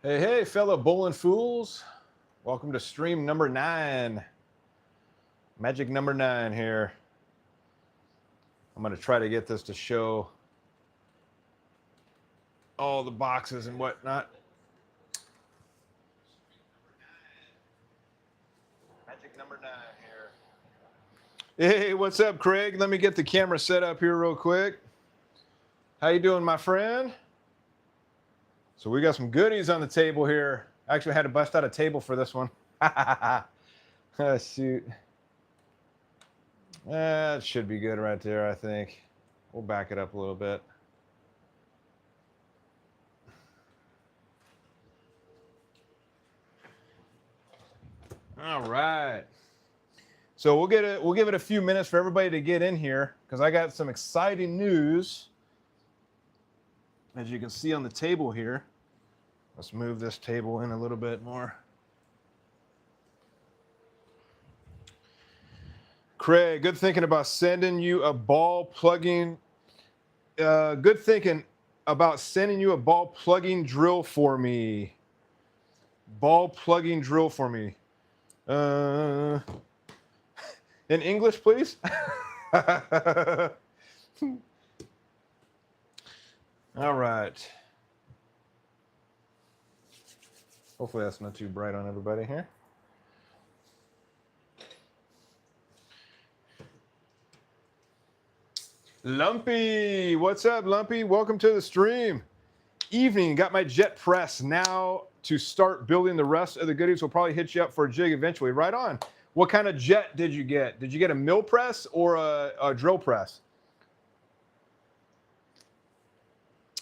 Hey, hey, fellow bowling fools. Welcome to stream number 9. Magic number 9 here. I'm going to try to get this to show all the boxes and whatnot. Magic number 9 here. Hey, what's up, Craig? Let me get the camera set up here real quick. How you doing, my friend? So we got some goodies on the table here. Actually, I had to bust out a table for this one. Oh, shoot. That should be good right there, I think. We'll back it up a little bit. All right. So we'll give it a few minutes for everybody to get in here because I got some exciting news. As you can see on the table here. Let's move this table in a little bit more. Craig, good thinking about sending you a ball plugging. Good thinking about sending you a ball plugging drill for me. Ball plugging drill for me. In English, please. All right. Hopefully that's not too bright on everybody here. Lumpy, what's up, Lumpy? Welcome to the stream. Evening, got my jet press now to start building the rest of the goodies. We'll probably hit you up for a jig eventually. Right on. What kind of jet did you get? Did you get a mill press or a drill press?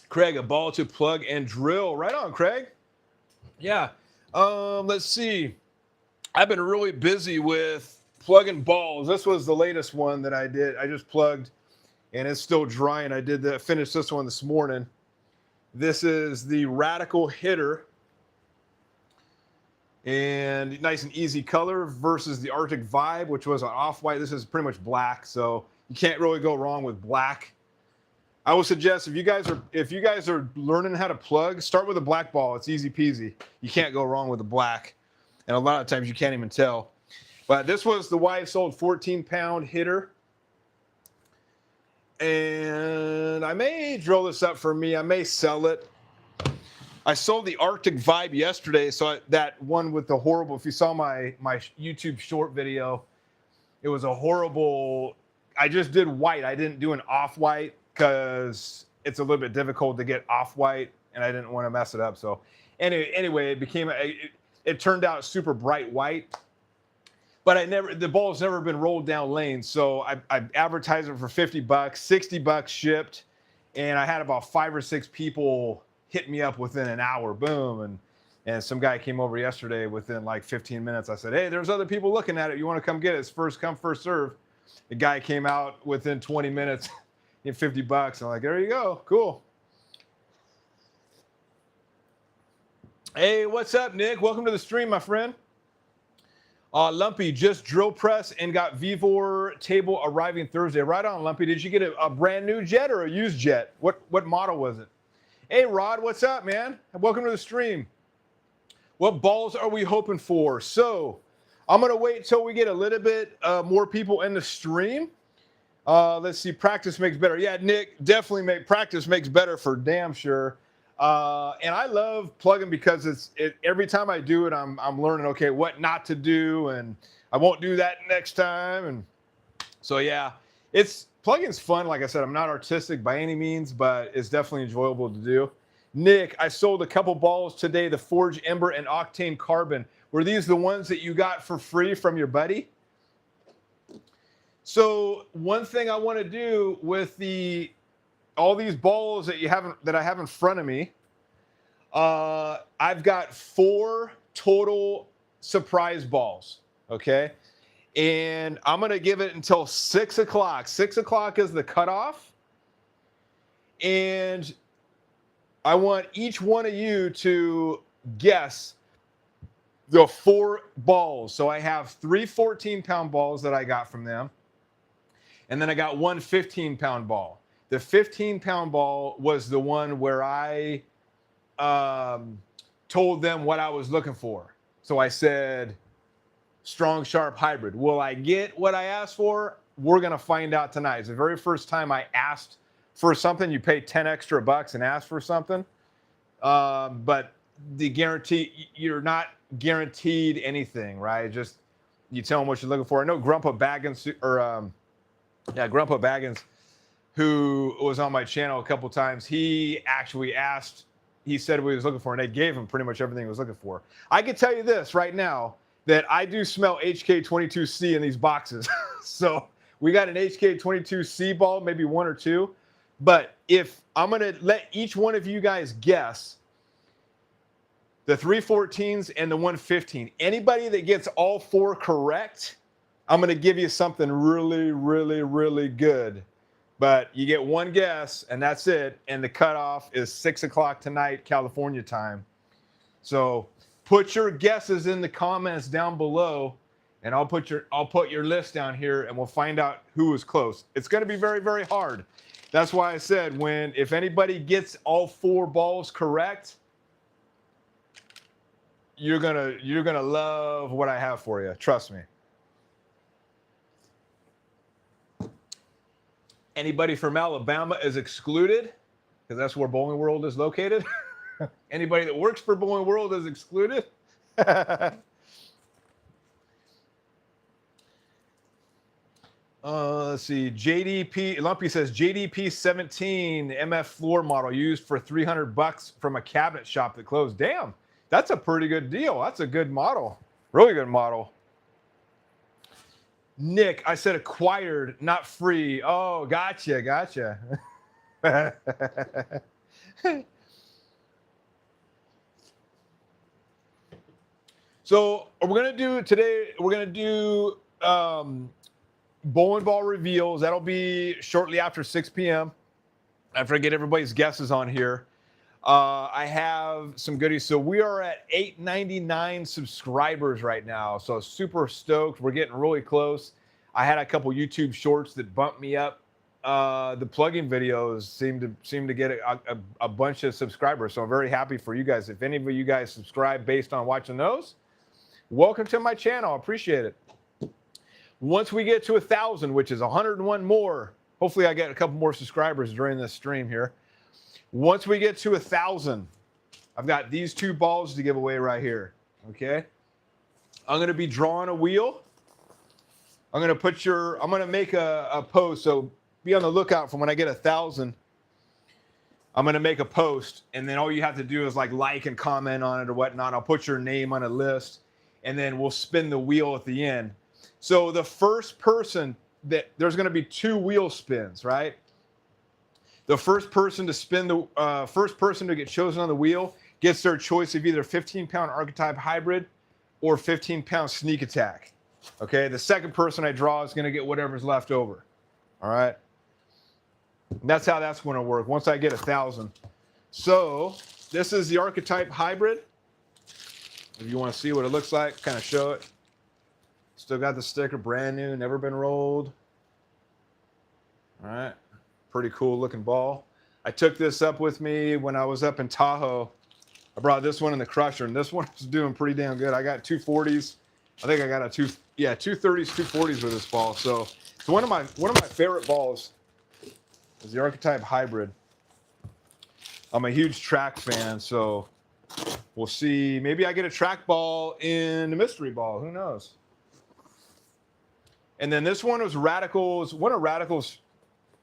Craig, a ball to plug and drill. Right on, Craig. Yeah. Let's see. I've been really busy with plugging balls. This was the latest one that I did. I just plugged, and it's still drying. I did finish this one this morning. This is the Radical Hitter, and nice and easy color versus the Arctic Vibe, which was an off-white. This is pretty much black, so you can't really go wrong with black. I would suggest if you guys are learning how to plug, start with a black ball. It's easy peasy. You can't go wrong with a black, and a lot of times you can't even tell. But this was the wife's old 14-pound hitter, and I may drill this up for me. I may sell it. I sold the Arctic Vibe yesterday, so that one with the horrible. If you saw my YouTube short video, it was a horrible. I just did white. I didn't do an off-white, because it's a little bit difficult to get off-white, and I didn't want to mess it up. So anyway, it turned out super bright white, but the ball's never been rolled down lanes. So I advertised it for $50, $60 shipped, and I had about 5 or 6 people hit me up within an hour. Boom. And some guy came over yesterday within like 15 minutes. I said, hey, there's other people looking at it. You want to come get it? It's first come, first serve. The guy came out within 20 minutes. In $50. I'm like, there you go. Cool. Hey, what's up, Nick? Welcome to the stream, my friend. Lumpy, just drill press and got Vivor table arriving Thursday. Right on, Lumpy. Did you get a brand new jet or a used jet? What model was it? Hey, Rod, what's up, man? Welcome to the stream. What balls are we hoping for? So I'm going to wait until we get a little bit more people in the stream. Let's see. Practice makes better. Yeah, Nick, definitely practice makes better for damn sure. And I love plugging because every time I do it, I'm learning, okay, what not to do, and I won't do that next time. And so, yeah, plugging's fun. Like I said, I'm not artistic by any means, but it's definitely enjoyable to do. Nick, I sold a couple balls today, the Forge Ember and Octane Carbon. Were these the ones that you got for free from your buddy? So one thing I want to do with all these balls that I have in front of me, I've got 4 total surprise balls. Okay, and I'm gonna give it until 6 o'clock. 6 o'clock is the cutoff, and I want each one of you to guess the 4 balls. So I have 3 14-pound balls that I got from them. And then I got 1 15-pound ball. The 15-pound ball was the one where I told them what I was looking for. So I said, strong, sharp hybrid. Will I get what I asked for? We're going to find out tonight. It's the very first time I asked for something. You pay 10 extra bucks and ask for something. But the guarantee, you're not guaranteed anything, right? Just you tell them what you're looking for. I know Grandpa Baggins, Grandpa Baggins, who was on my channel a couple times, he actually asked, he said what he was looking for, and they gave him pretty much everything he was looking for. I can tell you this right now, that I do smell HK22C in these boxes. So we got an HK22C ball, maybe one or two. But if I'm going to let each one of you guys guess the 314s and the 115, anybody that gets all four correct, I'm going to give you something really, really, really good. But you get one guess, and that's it. And the cutoff is 6 o'clock tonight, California time. So put your guesses in the comments down below, and I'll put your list down here, and we'll find out who is close. It's going to be very, very hard. That's why I said if anybody gets all four balls correct, you're gonna love what I have for you. Trust me. Anybody from Alabama is excluded, because that's where Bowling World is located. Anybody that works for Bowling World is excluded. Let's see. JDP Lumpy says JDP 17 MF floor model used for $300 from a cabinet shop that closed. Damn, that's a pretty good deal. That's a good model. Really good model. Nick, I said acquired, not free. Oh, gotcha. So we're gonna do bowling ball reveals. That'll be shortly after 6 p.m. After I get everybody's guesses on here. I have some goodies. So we are at 899 subscribers right now. So super stoked. We're getting really close. I had a couple YouTube shorts that bumped me up. The plugin videos seem to get a bunch of subscribers. So I'm very happy for you guys. If any of you guys subscribe based on watching those, welcome to my channel. I appreciate it. Once we get to 1,000, which is 101 more, hopefully I get a couple more subscribers during this stream here. Once we get to 1,000, I've got these two balls to give away right here. Okay. I'm going to be drawing a wheel. I'm going to make a post. So be on the lookout for when I get 1,000. I'm going to make a post, and then all you have to do is like and comment on it or whatnot. I'll put your name on a list, and then we'll spin the wheel at the end. So the first person there's going to be 2 wheel spins, right? The first person to spin first person to get chosen on the wheel gets their choice of either 15-pound archetype hybrid or 15-pound sneak attack. Okay, the second person I draw is going to get whatever's left over. All right, and that's how that's going to work once I get 1,000. So this is the archetype hybrid. If you want to see what it looks like, kind of show it. Still got the sticker, brand new, never been rolled. All right, pretty cool looking ball. I took this up with me when I was up in Tahoe. I brought this one in the crusher, and this one is doing pretty damn good. I got 240s. I think I got 230s, 240s with this ball. So it's one of my favorite balls is the archetype hybrid. I'm a huge track fan, so we'll see. Maybe I get a track ball in the mystery ball. Who knows? And then this one was Radical's, one of Radical's,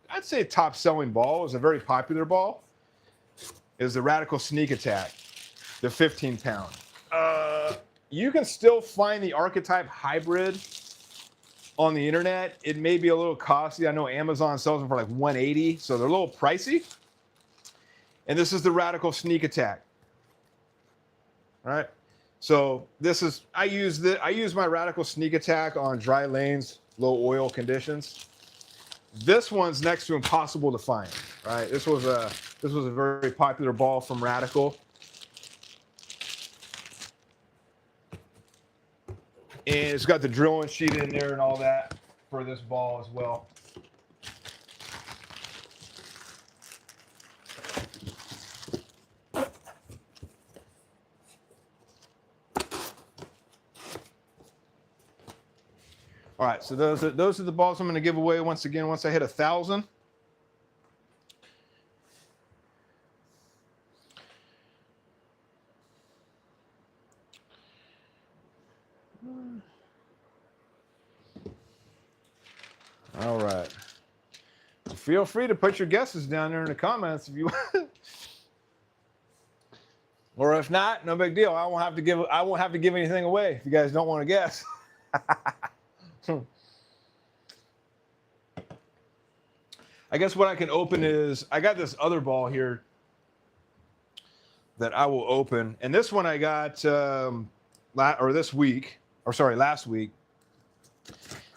I'd say top selling ball. It was a very popular ball. It was the Radical Sneak Attack, the 15-pound. You can still find the archetype hybrid on the internet. It may be a little costly. I know Amazon sells them for like $180, so they're a little pricey. And this is the Radical Sneak Attack. All right. So this is, I use my Radical Sneak Attack on dry lanes, low oil conditions. This one's next to impossible to find. Right. This was a very popular ball from Radical. And it's got the drilling sheet in there and all that for this ball as well. All right, so those are the balls I'm going to give away once again once I hit 1,000. All right. Feel free to put your guesses down there in the comments if you want. Or if not, no big deal. I won't have to give anything away if you guys don't want to guess. I guess what I can open is I got this other ball here that I will open, and this one I got last week.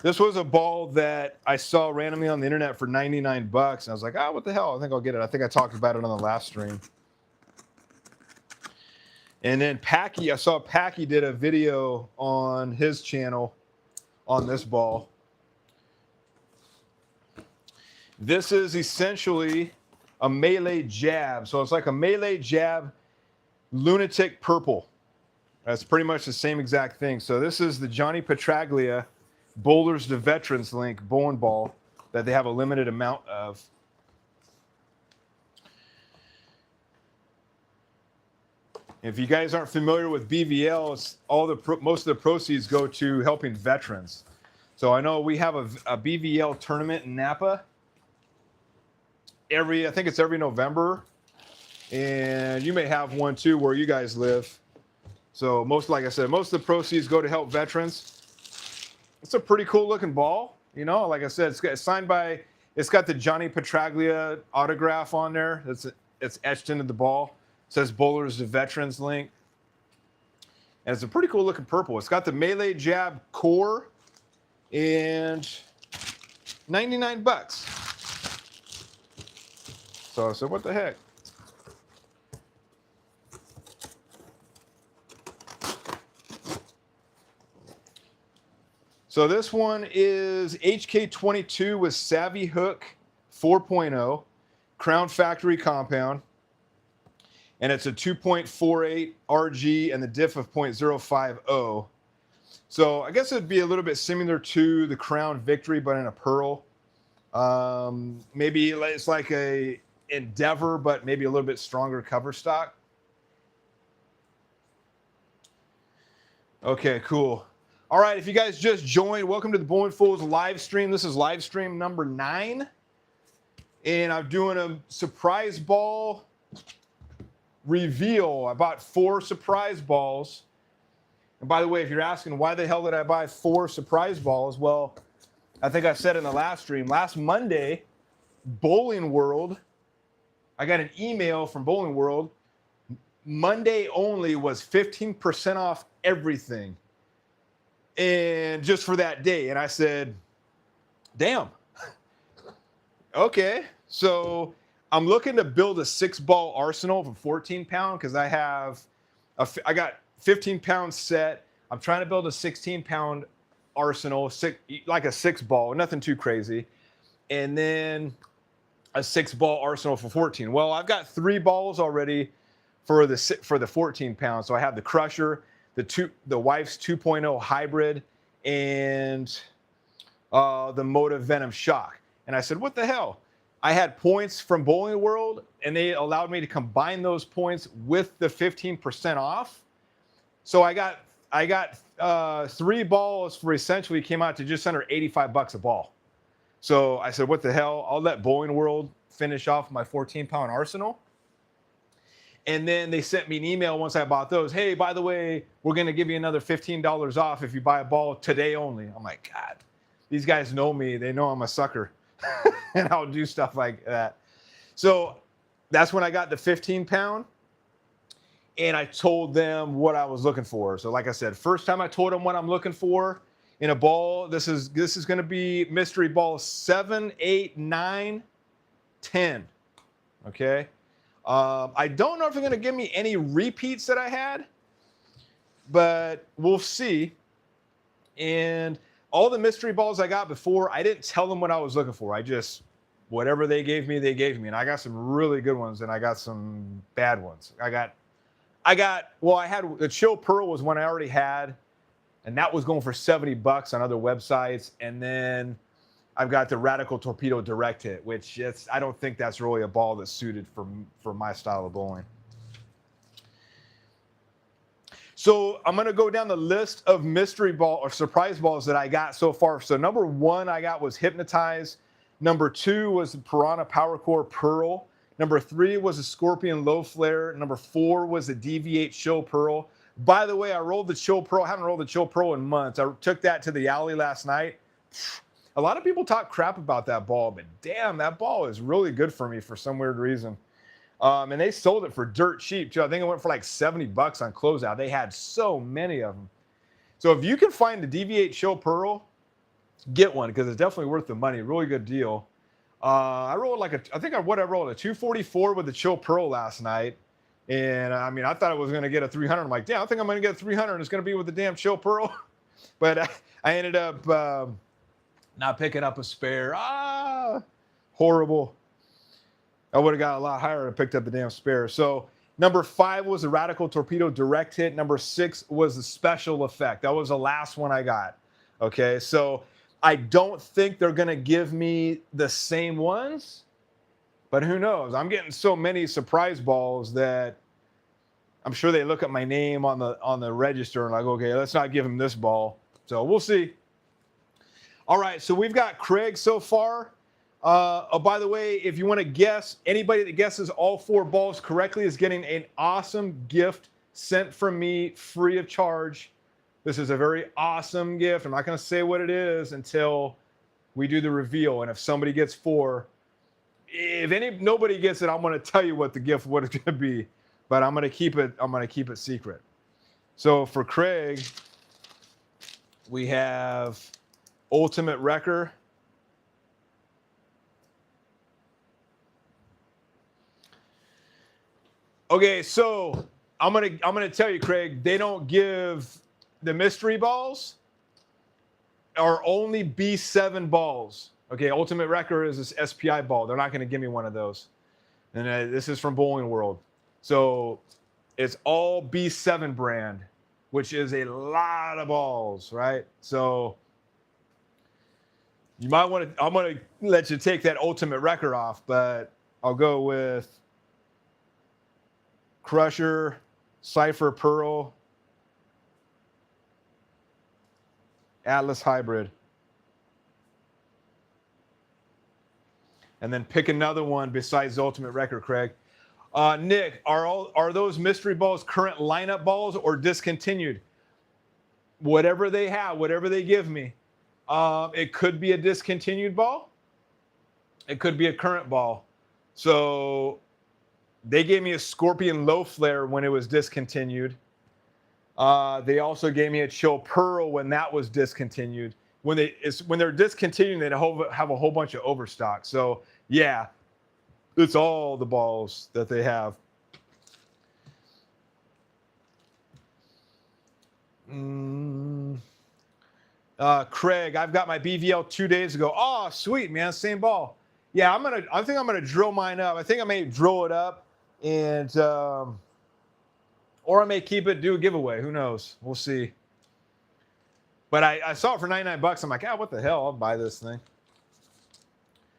This was a ball that I saw randomly on the internet for 99 bucks, and I was like, what the hell? I think I'll get it. I think I talked about it on the last stream. And then Packy, I saw Packy did a video on his channel on this ball. This is essentially a melee jab. So it's like a melee jab lunatic purple. That's pretty much the same exact thing. So this is the Johnny Petraglia Bowlers to Veterans Link bowling ball that they have a limited amount of. If you guys aren't familiar with BVL, it's most of the proceeds go to helping veterans. So I know we have a BVL tournament in Napa. I think it's every November, and you may have one too where you guys live. So like I said, most of the proceeds go to help veterans. It's a pretty cool looking ball. You know, like I said, it's signed by. It's got the Johnny Petraglia autograph on there. It's etched into the ball. It says Bowlers to Veterans Link. And it's a pretty cool looking purple. It's got the melee jab core and 99 bucks. So I said, what the heck? So this one is HK22 with Savvy Hook 4.0, Crown Factory compound. And it's a 2.48 RG and the diff of 0.050. So I guess it'd be a little bit similar to the Crown Victory, but in a pearl. Maybe it's like a Endeavor, but maybe a little bit stronger cover stock. Okay, cool. All right, if you guys just joined, welcome to the Bowling Fools live stream. This is live stream number 9. And I'm doing a surprise ball reveal. I bought 4 surprise balls. And by the way, if you're asking why the hell did I buy 4 surprise balls? Well, I think I said in the last stream, last Monday, Bowling World, I got an email from Bowling World. Monday only was 15% off everything. And just for that day. And I said, damn. Okay. So I'm looking to build a 6-ball arsenal of a 14-pound because I got 15-pound set. I'm trying to build a 16-pound arsenal, like a 6-ball, nothing too crazy, and then a 6-ball arsenal for 14. Well, I've got 3 balls already for the 14 pounds. So I have the Crusher, the Wife's 2.0 hybrid, and the Motive Venom Shock. And I said, what the hell? I had points from Bowling World, and they allowed me to combine those points with the 15% off. So I got 3 balls for essentially came out to just under 85 bucks a ball. So I said, what the hell? I'll let Bowling World finish off my 14-pound arsenal. And then they sent me an email once I bought those. Hey, by the way, we're going to give you another $15 off if you buy a ball today only. I'm like, God, these guys know me. They know I'm a sucker. And I'll do stuff like that. So that's when I got the 15-pound. And I told them what I was looking for. So like I said, first time I told them what I'm looking for in a ball, this is going to be mystery ball 7, 8, 9, 10. Okay. I don't know if they're going to give me any repeats that I had, but we'll see. And all the mystery balls I got before, I didn't tell them what I was looking for. I just, whatever they gave me, they gave me. And I got some really good ones and I got some bad ones. I had the Chill Pearl was one I already had. and that was going for 70 bucks on other websites. And then I've got the Radical Torpedo Direct Hit, which I don't think that's really a ball that's suited for my style of bowling. So I'm going to go down the list of mystery ball or surprise balls that I got so far. So number 1 I got was Hypnotize. Number 2 was the Piranha Power Core Pearl. Number 3 was a Scorpion Low Flare. Number 4 was a Deviate Chill Pearl. By the way, I rolled the Chill Pearl. I haven't rolled the Chill Pearl in months. I took that to the alley last night. A lot of people talk crap about that ball, but damn, that ball is really good for me for some weird reason. And they sold it for dirt cheap too. I think it went for like 70 bucks on closeout. They had so many of them. So if you can find the Deviate Chill Pearl, get one because it's definitely worth the money. Really good deal. I rolled like I rolled a 244 with the Chill Pearl last night. And I mean, I thought I was going to get a 300. I'm like, damn, I think I'm going to get a 300. And it's going to be with the damn Chill Pearl. But I ended up not picking up a spare. Horrible. I would have got a lot higher and picked up the damn spare. So number 5 was the Radical Torpedo Direct Hit. Number 6 was the Special Effect. That was the last one I got. Okay, so I don't think they're going to give me the same ones, but who knows? I'm getting so many surprise balls that I'm sure they look at my name on the register and like, okay, let's not give him this ball. So we'll see. All right, so we've got Craig so far. Oh, by the way, if you want to guess, anybody that guesses all 4 balls correctly is getting an awesome gift sent from me free of charge. This is a very awesome gift. I'm not going to say what it is until we do the reveal. And if somebody gets 4, if nobody gets it, I'm going to tell you what it's going to be. But I'm going to keep it secret. So for Craig, we have Ultimate Wrecker. Okay, so I'm gonna tell you, Craig, they don't give the mystery balls are only B7 balls. Okay, Ultimate Wrecker is this SPI ball. They're not gonna give me one of those. And this is from Bowling World. So it's all B7 brand, which is a lot of balls, right? So you might want to, I'm gonna let you take that Ultimate Wrecker off, but I'll go with Crusher, Cypher Pearl, Atlas Hybrid. And then pick another one besides the Ultimate Wrecker, Craig. Nick, are those mystery balls current lineup balls or discontinued? Whatever they have, whatever they give me. It could be a discontinued ball. It could be a current ball. So they gave me a Scorpion Low Flare when it was discontinued. They also gave me a Chill Pearl when that was discontinued. When they're discontinuing, they have a whole bunch of overstock. So yeah, it's all the balls that they have. Craig, I've got my BVL 2 days ago. Oh, sweet, man, same ball. Yeah, I think I'm gonna drill mine up. I think I may drill it up, and or I may keep it, do a giveaway. Who knows? We'll see. But I saw it for 99 bucks. I'm like, what the hell? I'll buy this thing.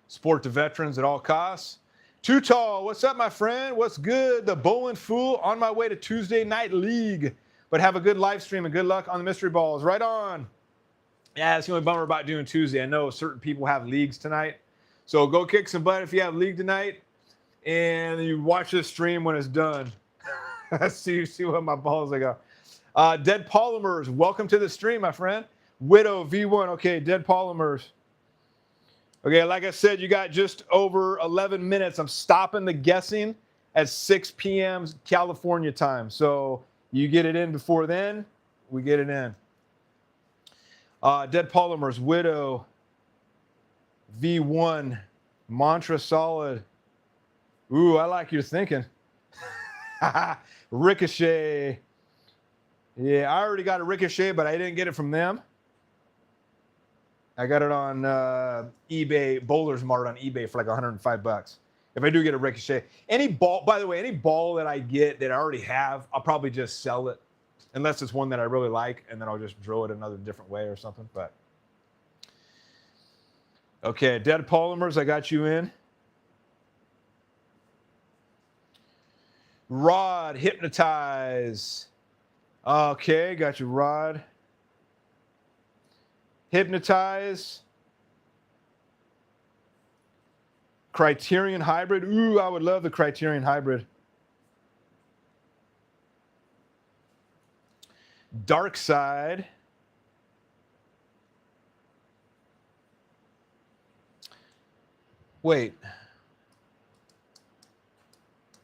Support the veterans at all costs. Too Tall, what's up, my friend? What's good? The Bowling Fool on my way to Tuesday Night League. But have a good live stream and good luck on the mystery balls. Right on. Yeah, that's the only bummer about doing Tuesday. I know certain people have leagues tonight. So go kick some butt if you have league tonight. And you watch this stream when it's done. see what my balls I got. Dead Polymers, welcome to the stream, my friend. Widow V1, okay, Dead Polymers. Okay, like I said, you got just over 11 minutes. I'm stopping the guessing at 6 p.m. California time. So you get it in before then, we get it in. Dead Polymers, Widow, V1, Mantra Solid. Ooh, I like your thinking. Ricochet. Yeah, I already got a Ricochet, but I didn't get it from them. I got it on eBay, Bowler's Mart on eBay for like 105 bucks. If I do get a Ricochet. Any ball, by the way, any ball that I get that I already have, I'll probably just sell it. unless it's one that I really like, and then I'll just drill it another different way or something. But okay, Dead Polymers, I got you in. Rod, Hypnotize. Okay, got you, Rod. Hypnotize. Criterion Hybrid. Ooh, I would love the Criterion Hybrid. Dark Side. Wait.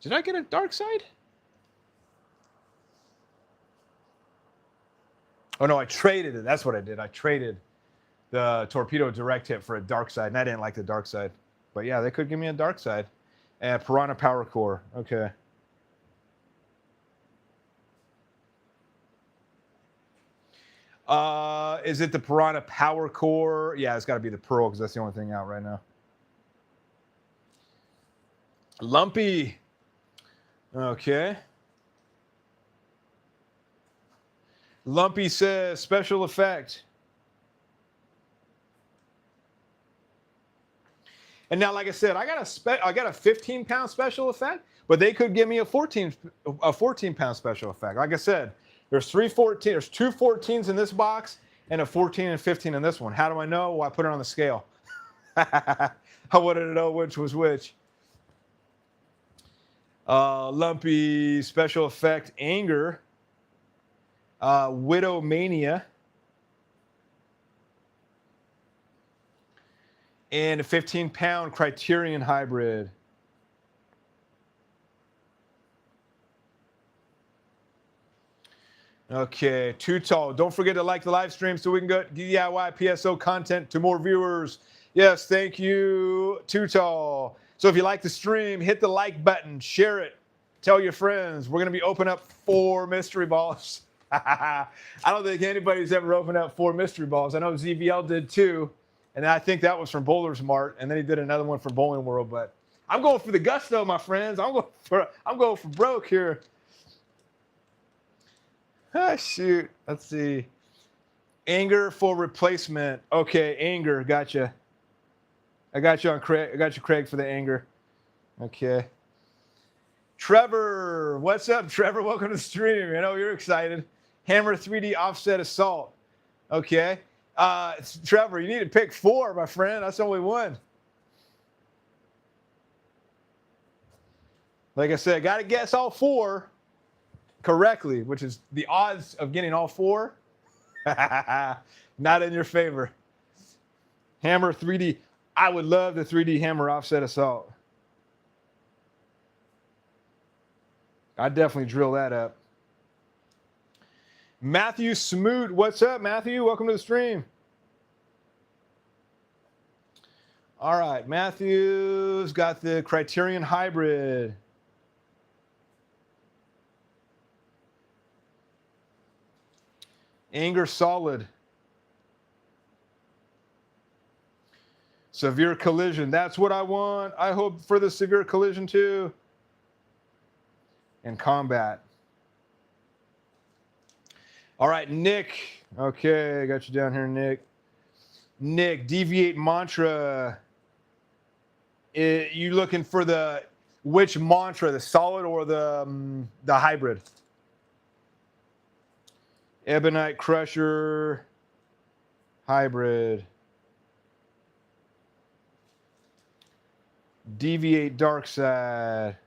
Did I get a Dark Side? Oh, no, I traded it. That's what I did. I traded the Torpedo Direct Hit for a Dark Side, and I didn't like the Dark Side. But, yeah, they could give me a Dark Side. And Piranha Power Core. Okay. Is it the Piranha Power Core? Yeah, it's got to be the Pearl because that's the only thing out right now. Lumpy. Okay. Lumpy says special effect. And now, like I said, I got a 15-pound special effect, but they could give me a 14-pound special effect. Like I said, there's two 14s in this box and a 14 and 15 in this one. How do I know? Well, I put it on the scale. I wanted to know which was which. Lumpy special effect Anger. Widow Mania. And a 15-pound Criterion Hybrid. Okay, Too Tall. Don't forget to like the live stream so we can get DIY PSO content to more viewers. Yes, thank you, Too Tall. So if you like the stream, hit the like button, share it, tell your friends. We're going to be opening up 4 mystery balls. I don't think anybody's ever opened up 4 mystery balls. I know ZVL did too. And I think that was from Bowler's Mart, and then he did another one for Bowling World. But I'm going for the gusto, my friends. I'm going for broke here. Ah, shoot. Let's see. Anger for replacement. Okay, Anger. Gotcha. I got you on Craig. I got you, Craig, for the Anger. Okay. Trevor, what's up, Trevor? Welcome to the stream. I know you're excited. Hammer 3D Offset Assault. Okay. Trevor, you need to pick 4, my friend. That's only 1. Like I said, got to guess all 4 correctly, which is the odds of getting all 4 not in your favor. Hammer 3D. I would love the 3D Hammer Offset Assault. I'd definitely drill that up. Matthew Smoot, what's up, Matthew? Welcome to the stream. All right, Matthew's got the Criterion Hybrid. Anger Solid. Severe Collision. That's what I want. I hope for the Severe Collision too. And Combat. All right, Nick. Okay, I got you down here, Nick. Nick, Deviate Mantra. You looking for which mantra, the solid or the hybrid? Ebonite Crusher, hybrid. Deviate Dark Side.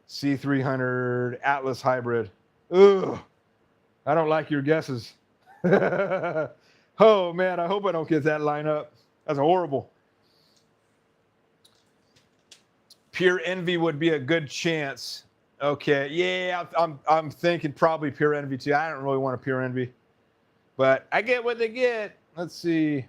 C300 Atlas Hybrid. Ugh, I don't like your guesses. Oh, man, I hope I don't get that lineup. That's horrible. Pure Envy would be a good chance. Okay, yeah, I'm thinking probably Pure Envy too. I don't really want a Pure Envy. But I get what they get. Let's see.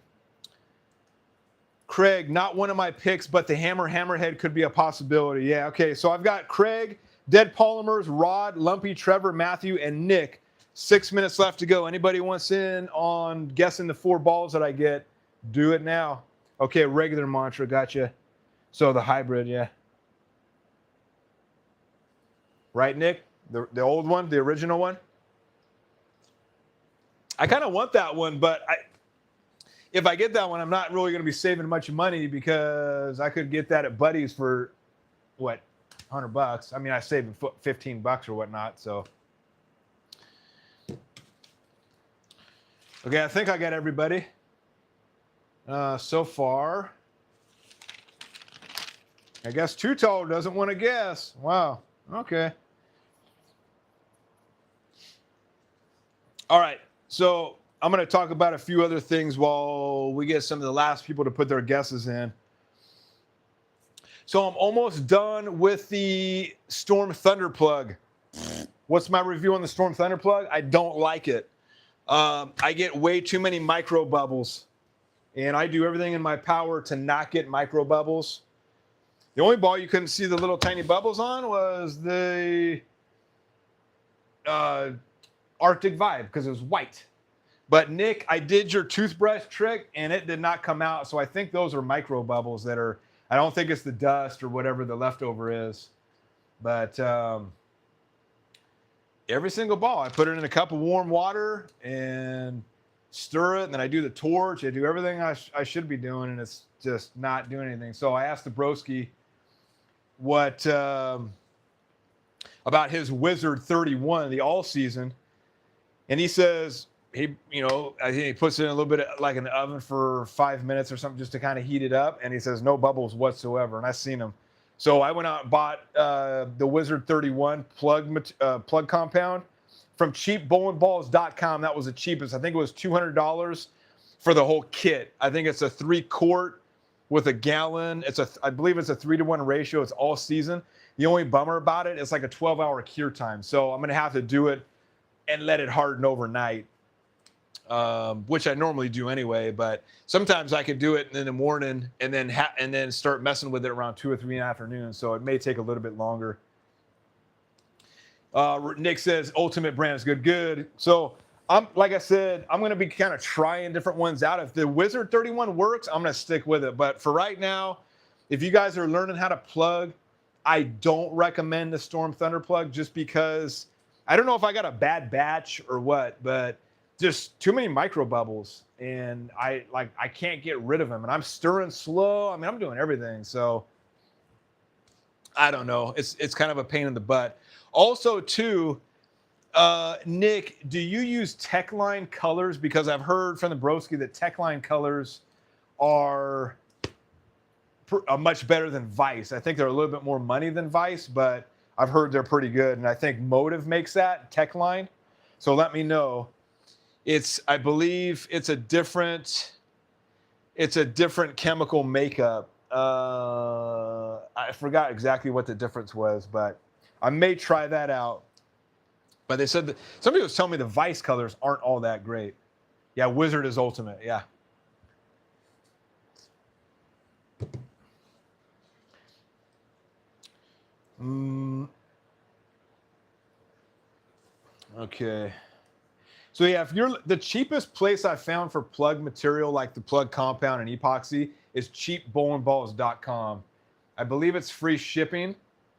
Craig, not one of my picks, but the Hammerhead could be a possibility. Yeah, okay. So I've got Craig, Dead Polymers, Rod, Lumpy, Trevor, Matthew, and Nick. 6 minutes left to go. Anybody wants in on guessing the 4 balls that I get, do it now. Okay, regular mantra, gotcha. So the hybrid, yeah. Right, Nick? The old one, the original one. I kind of want that one, but if I get that one, I'm not really going to be saving much money because I could get that at Buddy's for what, $100. I mean, I saved $15 or whatnot. So, okay, I think I got everybody so far. I guess Too Tall doesn't want to guess. Wow. Okay. All right. So I'm going to talk about a few other things while we get some of the last people to put their guesses in. So I'm almost done with the Storm Thunder plug. What's my review on the Storm Thunder plug? I don't like it. I get way too many micro bubbles, and I do everything in my power to not get micro bubbles. The only ball you couldn't see the little tiny bubbles on was the Arctic Vibe because it was white. But Nick, I did your toothbrush trick and it did not come out. So I think those are micro bubbles that are, I don't think it's the dust or whatever the leftover is. But every single ball, I put it in a cup of warm water and stir it. And then I do the torch. I do everything I should be doing, and it's just not doing anything. So I asked the broski what about his Wizard 31, the all season. And he says, I think he puts it in a little bit of, like in the oven for 5 minutes or something just to kind of heat it up. And he says no bubbles whatsoever. And I seen them. So I went out and bought the Wizard 31 plug compound from cheapbowlingballs.com. That was the cheapest. I think it was $200 for the whole kit. I think it's a 3-quart with a gallon. I believe it's a 3-to-1 ratio. It's all season. The only bummer about it, it's like a 12-hour cure time. So I'm going to have to do it and let it harden overnight. Which I normally do anyway, but sometimes I could do it in the morning and then start messing with it around 2 or 3 in the afternoon. So it may take a little bit longer. Nick says Ultimate brand is good. So like I said, I'm going to be kind of trying different ones out. If the Wizard 31 works, I'm going to stick with it. But for right now, if you guys are learning how to plug, I don't recommend the Storm Thunder plug just because I don't know if I got a bad batch or what, but just too many micro bubbles, and I can't get rid of them, and I'm stirring slow. I mean, I'm doing everything, so I don't know. It's kind of a pain in the butt. Also, too, Nick, do you use Techline colors? Because I've heard from the broski that Techline colors are much better than Vice. I think they're a little bit more money than Vice, but I've heard they're pretty good, and I think Motive makes that Techline. So let me know. I believe it's a different chemical makeup. I forgot exactly what the difference was, but I may try that out. But they said that somebody was telling me the Vice colors aren't all that great. Yeah, Wizard is Ultimate. Yeah. Okay. So yeah, if you're the cheapest place I found for plug material like the plug compound and epoxy is cheapbowlingballs.com. I believe it's free shipping,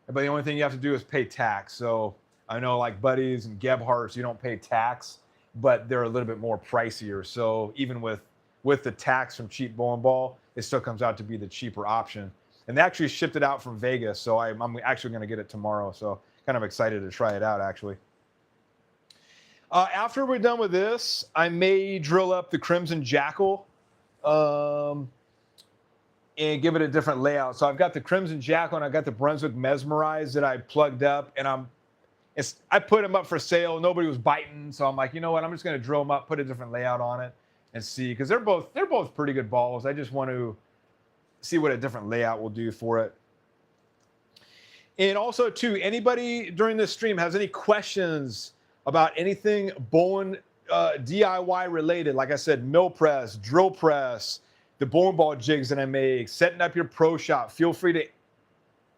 but the only thing you have to do is pay tax. So I know like Buddies and Gebhardt's, you don't pay tax, but they're a little bit more pricier. So even with the tax from Cheap Bowling Ball, it still comes out to be the cheaper option. And they actually shipped it out from Vegas, so I'm actually going to get it tomorrow. So kind of excited to try it out, actually. After we're done with this, I may drill up the Crimson Jackal and give it a different layout. So I've got the Crimson Jackal and I've got the Brunswick Mesmerize that I plugged up, and I put them up for sale. Nobody was biting, so I'm like, you know what? I'm just going to drill them up, put a different layout on it, and see, because they're both pretty good balls. I just want to see what a different layout will do for it. And also, too, anybody during this stream has any questions about anything bowling DIY related, like I said, mill press, drill press, the bowling ball jigs that I make, setting up your pro shop, feel free to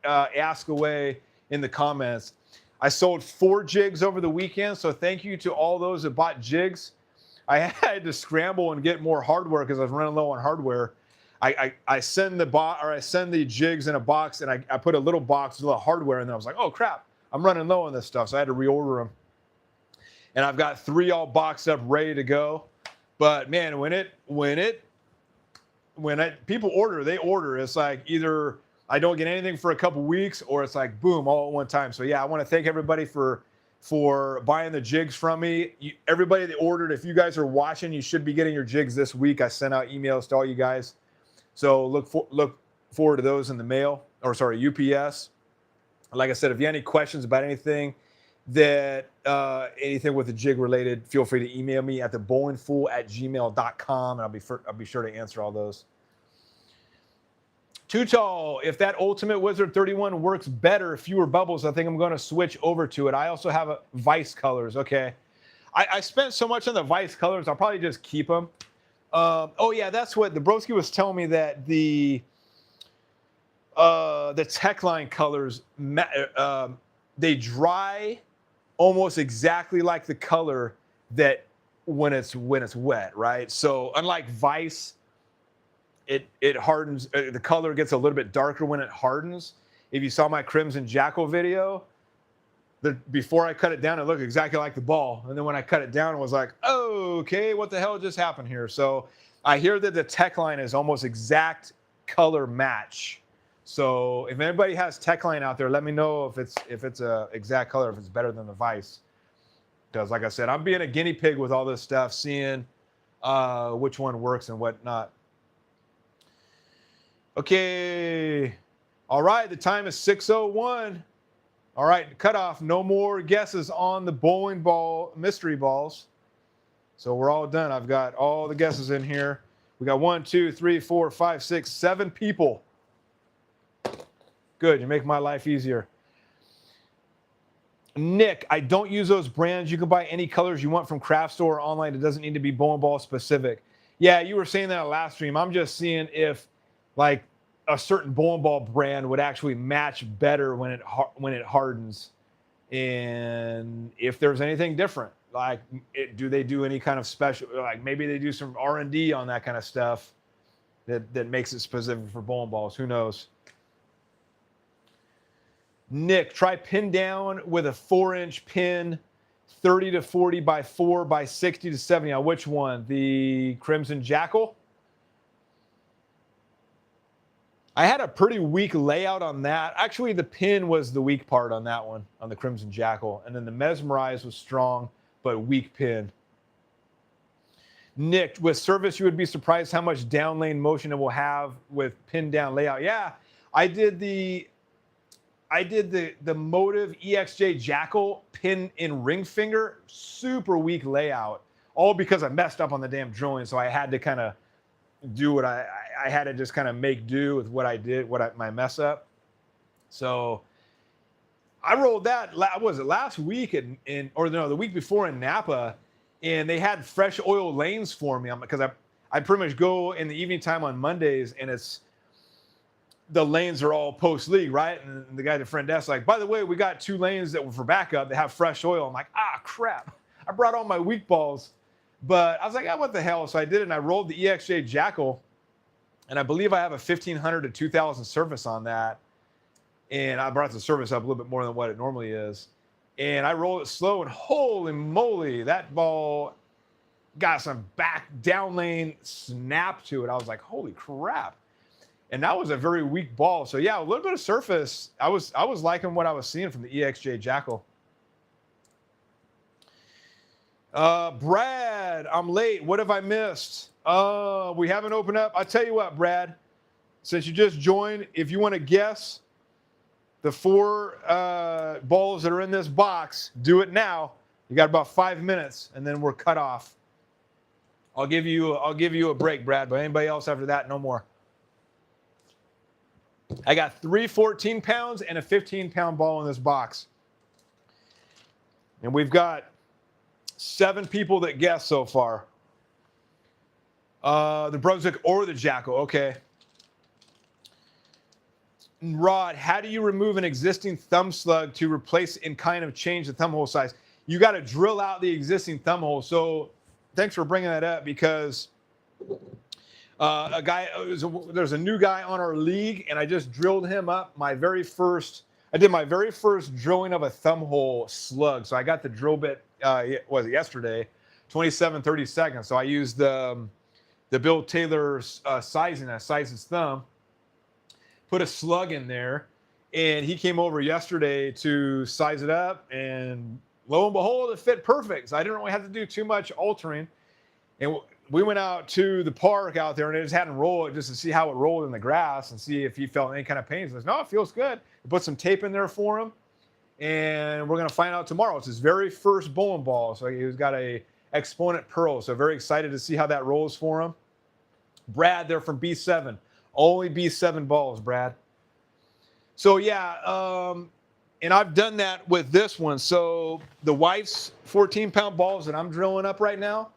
ask away in the comments. I sold 4 jigs over the weekend, so thank you to all those that bought jigs. I had to scramble and get more hardware because I was running low on hardware. I send the jigs in a box, and I put a little box with a little hardware, and then I was like, oh crap, I'm running low on this stuff, so I had to reorder them. And I've got 3 all boxed up, ready to go. But man, people order, they order. It's like either I don't get anything for a couple weeks, or it's like boom, all at one time. So yeah, I want to thank everybody for buying the jigs from me. Everybody that ordered, if you guys are watching, you should be getting your jigs this week. I sent out emails to all you guys, so look forward to those in the mail, or sorry, UPS. Like I said, if you have any questions about anything anything with the jig related, feel free to email me at thebowlingfool@gmail.com, and I'll be sure to answer all those. Too Tall, if that Ultimate Wizard 31 works better, fewer bubbles, I think I'm going to switch over to it. I also have a Vice colors. Okay. I spent so much on the Vice colors, I'll probably just keep them. Oh yeah, that's what the broski was telling me, that the Techline colors, they dry almost exactly like the color that when it's wet, right? So unlike Vice, it hardens. The color gets a little bit darker when it hardens. If you saw my Crimson Jackal video, before I cut it down, it looked exactly like the ball, and then when I cut it down, it was like, oh, okay, what the hell just happened here? So I hear that the Techline is almost exact color match. So if anybody has Techline out there, let me know if it's a exact color, if it's better than the Vice. Because like I said, I'm being a guinea pig with all this stuff, seeing which one works and what not. Okay. All right, the time is 6:01. All right, cutoff. No more guesses on the bowling ball mystery balls. So we're all done. I've got all the guesses in here. We got 1, 2, 3, 4, 5, 6, 7 people. Good, you make my life easier. Nick, I don't use those brands. You can buy any colors you want from craft store or online. It doesn't need to be bowling ball specific. Yeah, you were saying that last stream. I'm just seeing if like a certain bowling ball brand would actually match better when it hardens, and if there's anything different. Like, do they do any kind of special? Like maybe they do some R&D on that kind of stuff that makes it specific for bowling balls. Who knows? Nick, try pin down with a 4-inch pin, 30 to 40 by 4 by 60 to 70. Now, which one? The Crimson Jackal? I had a pretty weak layout on that. Actually, the pin was the weak part on that one, on the Crimson Jackal. And then the Mesmerize was strong, but weak pin. Nick, with service, you would be surprised how much down lane motion it will have with pin down layout. Yeah, I did the Motive EXJ Jackal pin in ring finger, super weak layout, all because I messed up on the damn drilling. So I had to kind of do what I had to just kind of make do with what I did, my mess up. So I rolled that, was it last week the week before in Napa, and they had fresh oil lanes for me because I pretty much go in the evening time on Mondays, and the lanes are all post league, right? And the guy at the front desk like, by the way, we got 2 lanes that were for backup that have fresh oil. I'm like, crap. I brought all my weak balls. But I was like, what the hell? So I did it, and I rolled the EXJ Jackal, and I believe I have a 1,500 to 2,000 surface on that. And I brought the surface up a little bit more than what it normally is. And I rolled it slow, and holy moly, that ball got some back down lane snap to it. I was like, holy crap. And that was a very weak ball. So yeah, a little bit of surface. I was liking what I was seeing from the EXJ Jackal. Brad, I'm late. What have I missed? We haven't opened up. I'll tell you what, Brad, since you just joined, if you want to guess the 4 balls that are in this box, do it now. You got about 5 minutes, and then we're cut off. I'll give you a break, Brad, but anybody else after that, no more. I got 3 14 pounds and a 15-pound ball in this box. And we've got 7 people that guessed so far. The Brunswick or the Jackal. Okay. Rod, how do you remove an existing thumb slug to replace and kind of change the thumb hole size? You got to drill out the existing thumb hole. So thanks for bringing that up, because there's a new guy on our league, and I just drilled him up my very first. I did my very first drilling of a thumb hole slug. So I got the drill bit, was it yesterday, 27, 30 seconds. So I used the Bill Taylor's sizing. I sized his thumb, put a slug in there, and he came over yesterday to size it up, and lo and behold, it fit perfect. So I didn't really have to do too much altering. And we went out to the park out there, and I just had him roll it just to see how it rolled in the grass and see if he felt any kind of pain. He says, no, it feels good. We put some tape in there for him, and we're going to find out tomorrow. It's his very first bowling ball. So he's got a Exponent Pearl. So very excited to see how that rolls for him. Brad, they're from B7. Only B7 balls, Brad. So yeah, and I've done that with this one. So the wife's 14-pound balls that I'm drilling up right now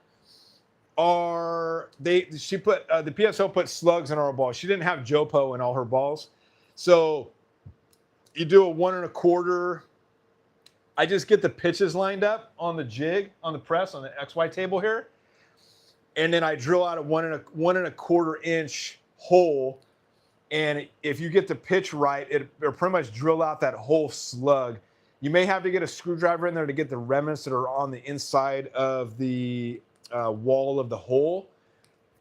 she put the PSO put slugs in our balls. She didn't have Jopo in all her balls. So you do a 1 1/4. I just get the pitches lined up on the jig, on the press, on the XY table here. And then I drill out a 1 1/4 inch hole. And if you get the pitch right, it'll pretty much drill out that whole slug. You may have to get a screwdriver in there to get the remnants that are on the inside of the wall of the hole.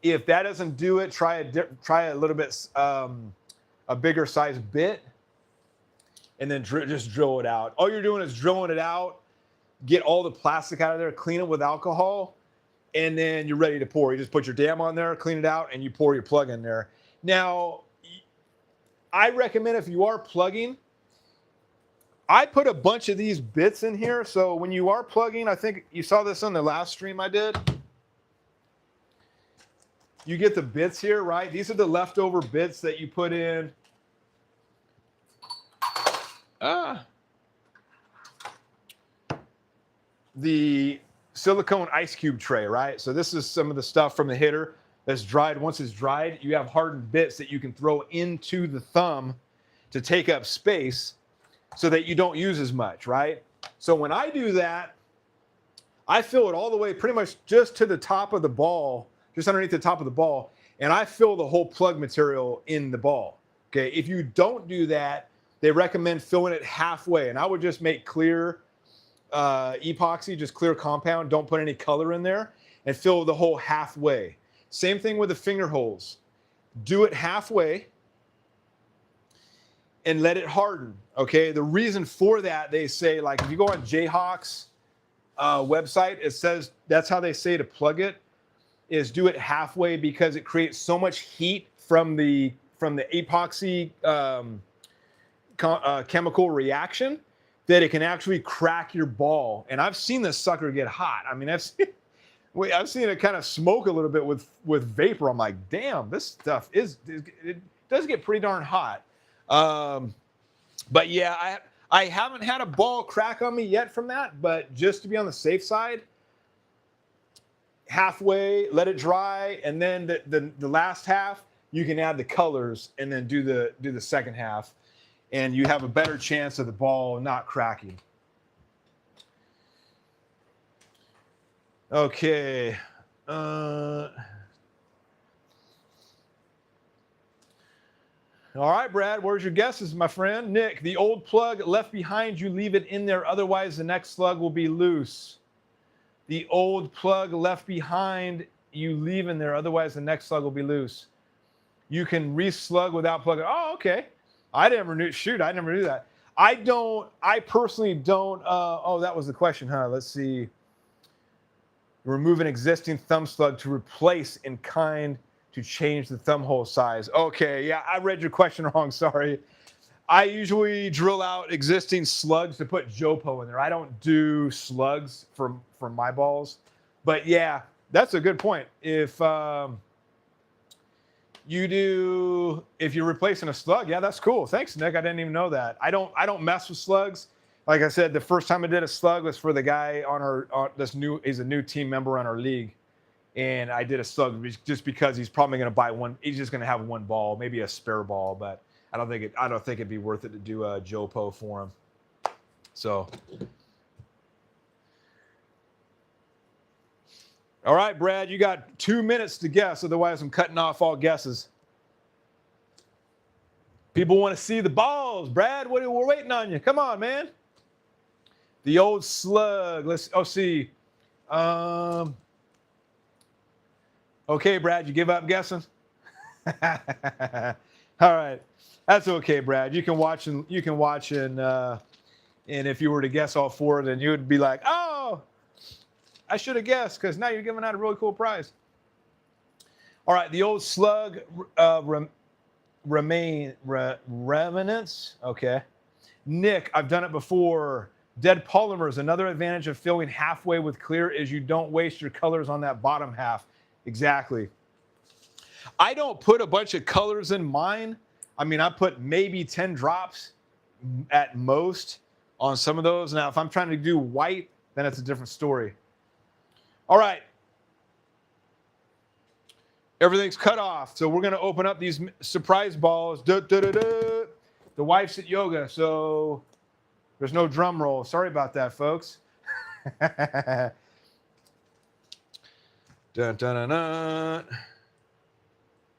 If that doesn't do it, try a little bit a bigger size bit, and then just drill it out. All you're doing is drilling it out, get all the plastic out of there, clean it with alcohol, and then you're ready to pour. You just put your dam on there, clean it out, and you pour your plug in there. Now, I recommend if you are plugging, I put a bunch of these bits in here. So when you are plugging, I think you saw this on the last stream I did. You get the bits here, right? These are the leftover bits that you put in. The silicone ice cube tray, right? So this is some of the stuff from the hitter that's dried. Once it's dried, you have hardened bits that you can throw into the thumb to take up space so that you don't use as much, right? So when I do that, I fill it all the way pretty much just to the top of the ball, just underneath the top of the ball, and I fill the whole plug material in the ball, okay? If you don't do that, they recommend filling it halfway, and I would just make clear epoxy, just clear compound, don't put any color in there, and fill the whole halfway. Same thing with the finger holes. Do it halfway and let it harden, okay? The reason for that, they say, like if you go on Jayhawk's website, it says that's how they say to plug it, is do it halfway because it creates so much heat from the epoxy chemical reaction that it can actually crack your ball. And I've seen this sucker get hot. I mean, I've seen it kind of smoke a little bit with vapor. I'm like, damn, this stuff it does get pretty darn hot. But yeah, I haven't had a ball crack on me yet from that, but just to be on the safe side, halfway, let it dry, and then the last half, you can add the colors and then do the second half, and you have a better chance of the ball not cracking. Okay. All right, Brad, where's your guesses, my friend? Nick, the old plug left behind, you leave it in there, otherwise the next slug will be loose. The old plug left behind, you leave in there, otherwise the next slug will be loose. You can re-slug without plugging. Oh, okay. I never knew that. I personally don't, oh, that was the question, huh? Let's see. Remove an existing thumb slug to replace in kind to change the thumb hole size. Okay, yeah, I read your question wrong, sorry. I usually drill out existing slugs to put Jopo in there. I don't do slugs from my balls. But yeah, that's a good point. If you're replacing a slug, yeah, that's cool. Thanks, Nick. I didn't even know that. I don't mess with slugs. Like I said, the first time I did a slug was for the guy he's a new team member on our league. And I did a slug just because he's probably going to buy one. He's just going to have one ball, maybe a spare ball, but I don't think it'd be worth it to do a Jopo for him. So, all right, Brad, you got 2 minutes to guess. Otherwise, I'm cutting off all guesses. People want to see the balls. Brad, we're waiting on you. Come on, man. The old slug. Let's see. Okay, Brad, you give up guessing? All right. That's okay, Brad. You can watch and if you were to guess all four, then you would be like, oh, I should have guessed, because now you're giving out a really cool prize. All right, the old slug remnants. Okay. Nick, I've done it before. Dead polymers. Another advantage of filling halfway with clear is you don't waste your colors on that bottom half. Exactly. I don't put a bunch of colors in mine. I mean, I put maybe 10 drops at most on some of those. Now, if I'm trying to do white, then it's a different story. All right. Everything's cut off. So we're going to open up these surprise balls. The wife's at yoga, so there's no drum roll. Sorry about that, folks. Dun, dun, dun, dun.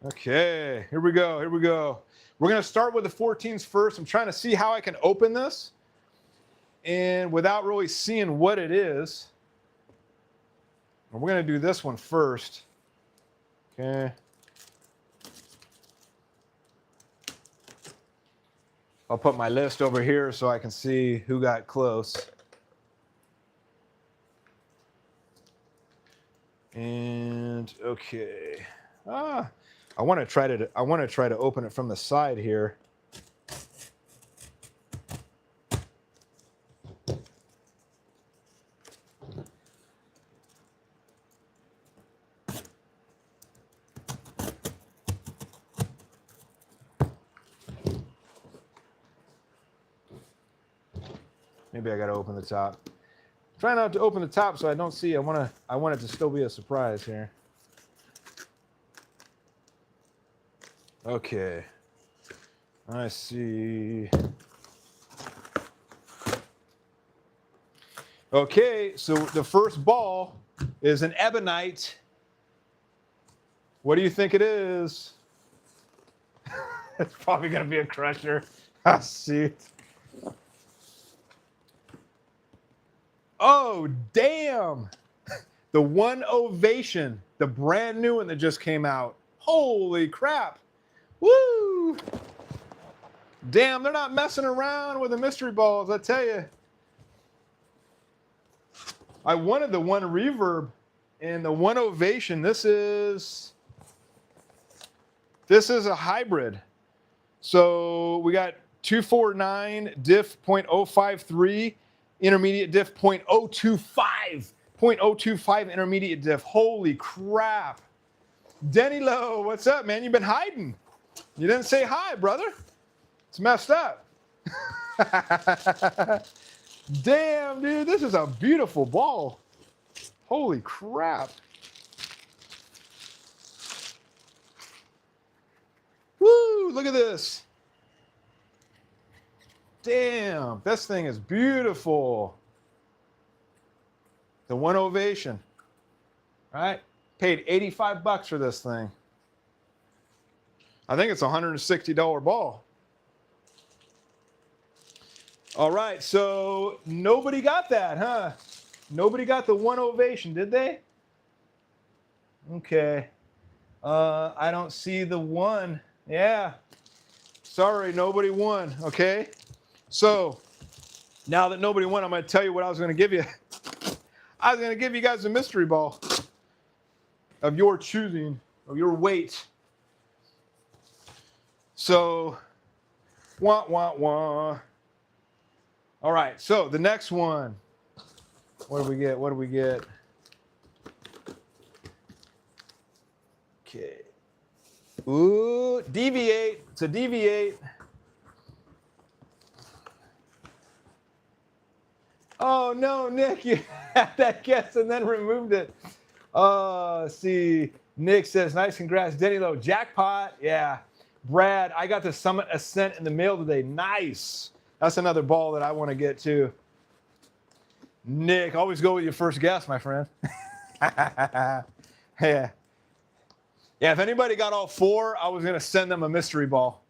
Okay, here we go. Here we go. We're going to start with the 14s first. I'm trying to see how I can open this and without really seeing what it is. And we're going to do this one first. Okay. I'll put my list over here so I can see who got close. And okay. I want to try to open it from the side here. Maybe I got to open the top. Try not to open the top so I don't see. I want it to still be a surprise here. Okay. I see. Okay, so the first ball is an ebonite. What do you think it is? It's probably going to be a crusher. I see it. Oh, damn. The One Ovation, the brand new one that just came out. Holy crap. Woo! Damn, they're not messing around with the mystery balls, I tell you. I wanted the One Reverb and the One Ovation. This is a hybrid. So we got 249 diff 0.053, intermediate diff 0.025. 0.025 intermediate diff. Holy crap. Denny Lowe, what's up, man? You've been hiding. You didn't say hi, brother. It's messed up. Damn, dude, this is a beautiful ball. Holy crap. Woo, look at this. Damn, this thing is beautiful. The One Ovation, right? Paid $85 for this thing. I think it's a $160 ball. All right, so nobody got that, huh? Nobody got the One Ovation, did they? Okay. I don't see the one. Yeah. Sorry, nobody won, okay? So now that nobody won, I'm going to tell you what I was going to give you. I was going to give you guys a mystery ball of your choosing, of your weight. So, wah, wah, wah. All right, so the next one. What do we get? What do we get? Okay. Ooh, deviate. It's a deviate. Oh, no, Nick, you had that guess and then removed it. See, Nick says, nice congrats, Denny Lowe. Jackpot, yeah. Brad, I got the Summit Ascent in the mail today. Nice. That's another ball that I want to get too. Nick, always go with your first guess, my friend. Yeah. Yeah, if anybody got all four, I was going to send them a mystery ball.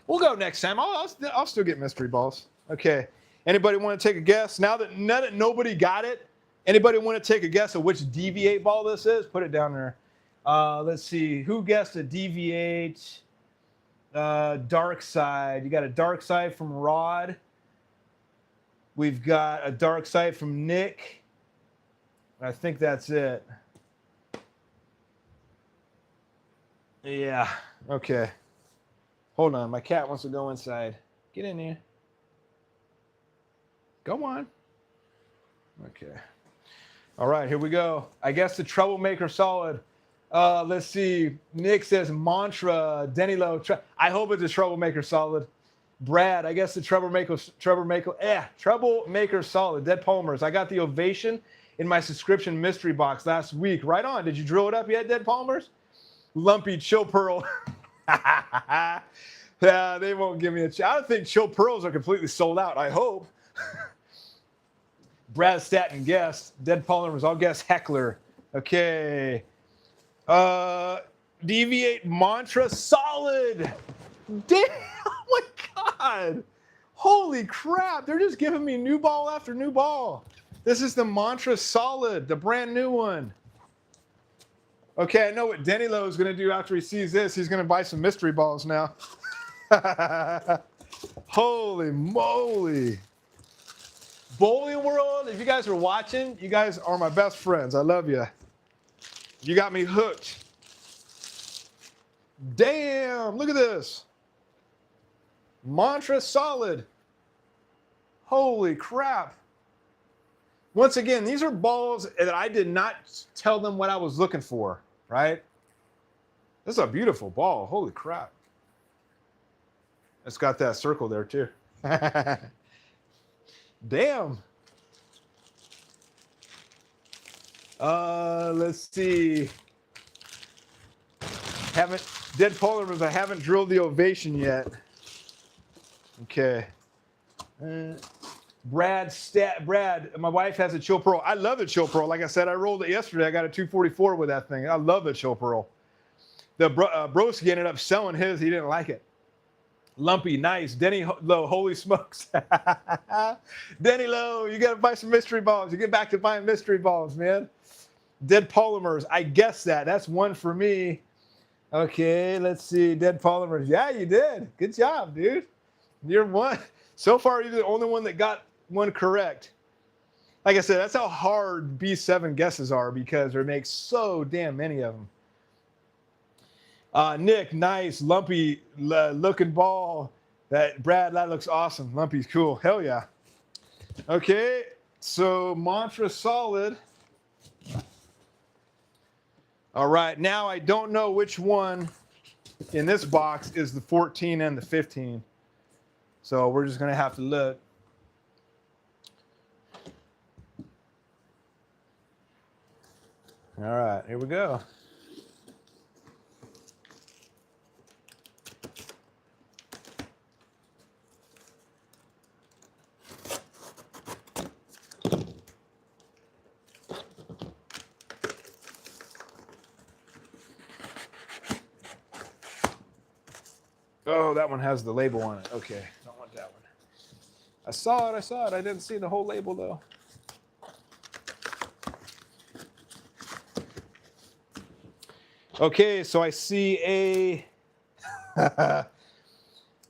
We'll go next time. I'll still get mystery balls. Okay. Anybody want to take a guess? Now that nobody got it, anybody want to take a guess of which deviate ball this is? Put it down there. Let's see. Who guessed a deviate? Dark side. You got a dark side from Rod. We've got a dark side from Nick. I think that's it. Yeah. Okay. Hold on. My cat wants to go inside. Get in here. Go on. Okay. All right. Here we go. I guess the troublemaker solid. Let's see. Nick says mantra. Denny Lowe. I hope it's a troublemaker solid. Brad, I guess the troublemaker solid. Dead Palmers. I got the ovation in my subscription mystery box last week. Right on. Did you drill it up yet, Dead Palmers? Lumpy Chill Pearl. Yeah, they won't give me a chance. I don't think Chill Pearls are completely sold out. I hope. Brad Staten guessed. Dead Palmers. I'll guess Heckler. Okay. Deviate mantra solid. Damn. Oh my God. Holy crap. They're just giving me new ball after new ball. This is the mantra solid, the brand new one. Okay, I know what Denny Lowe is going to do after he sees this. He's going to buy some mystery balls now. Holy moly. Bowling World, if you guys are watching, you guys are my best friends. I love you. You got me hooked. Damn, look at this. Mantra solid. Holy crap. Once again, these are balls that I did not tell them what I was looking for, right? This is a beautiful ball. Holy crap. It's got that circle there too. Damn. Let's see. Dead Polymers, I haven't drilled the ovation yet. Okay. Brad, my wife has a Chill Pearl. I love the Chill Pearl. Like I said, I rolled it yesterday. I got a 244 with that thing. I love the Chill Pearl. The Broski ended up selling his. He didn't like it. Lumpy, nice. Denny Lowe, holy smokes. Denny Lowe, you got to buy some mystery balls. You get back to buying mystery balls, man. Dead Polymers, I guess that. That's one for me. Okay, let's see. Dead Polymers. Yeah, you did. Good job, dude. You're one. So far, you're the only one that got one correct. Like I said, that's how hard B7 guesses are because there makes so damn many of them. Nick, nice. Lumpy looking ball. Brad, that looks awesome. Lumpy's cool. Hell yeah. Okay, so mantra solid. All right, now I don't know which one in this box is the 14 and the 15. So we're just going to have to look. All right, here we go. Oh, that one has the label on it. Okay, don't want that one. I saw it. I didn't see the whole label, though. Okay, so I see a...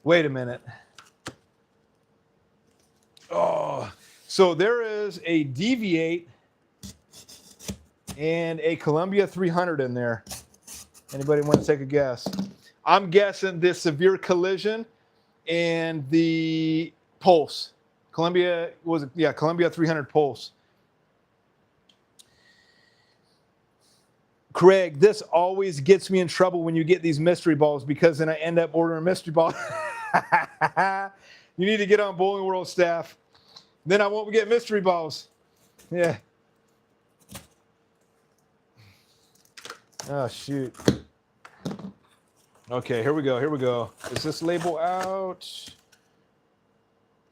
Wait a minute. Oh, so there is a Deviate and a Columbia 300 in there. Anybody want to take a guess? I'm guessing the Severe Collision and the Pulse. Columbia 300 Pulse. Craig, this always gets me in trouble when you get these mystery balls because then I end up ordering mystery balls. You need to get on Bowling World staff. Then I won't get mystery balls. Yeah. Oh, shoot. Okay, here we go. Is this label out?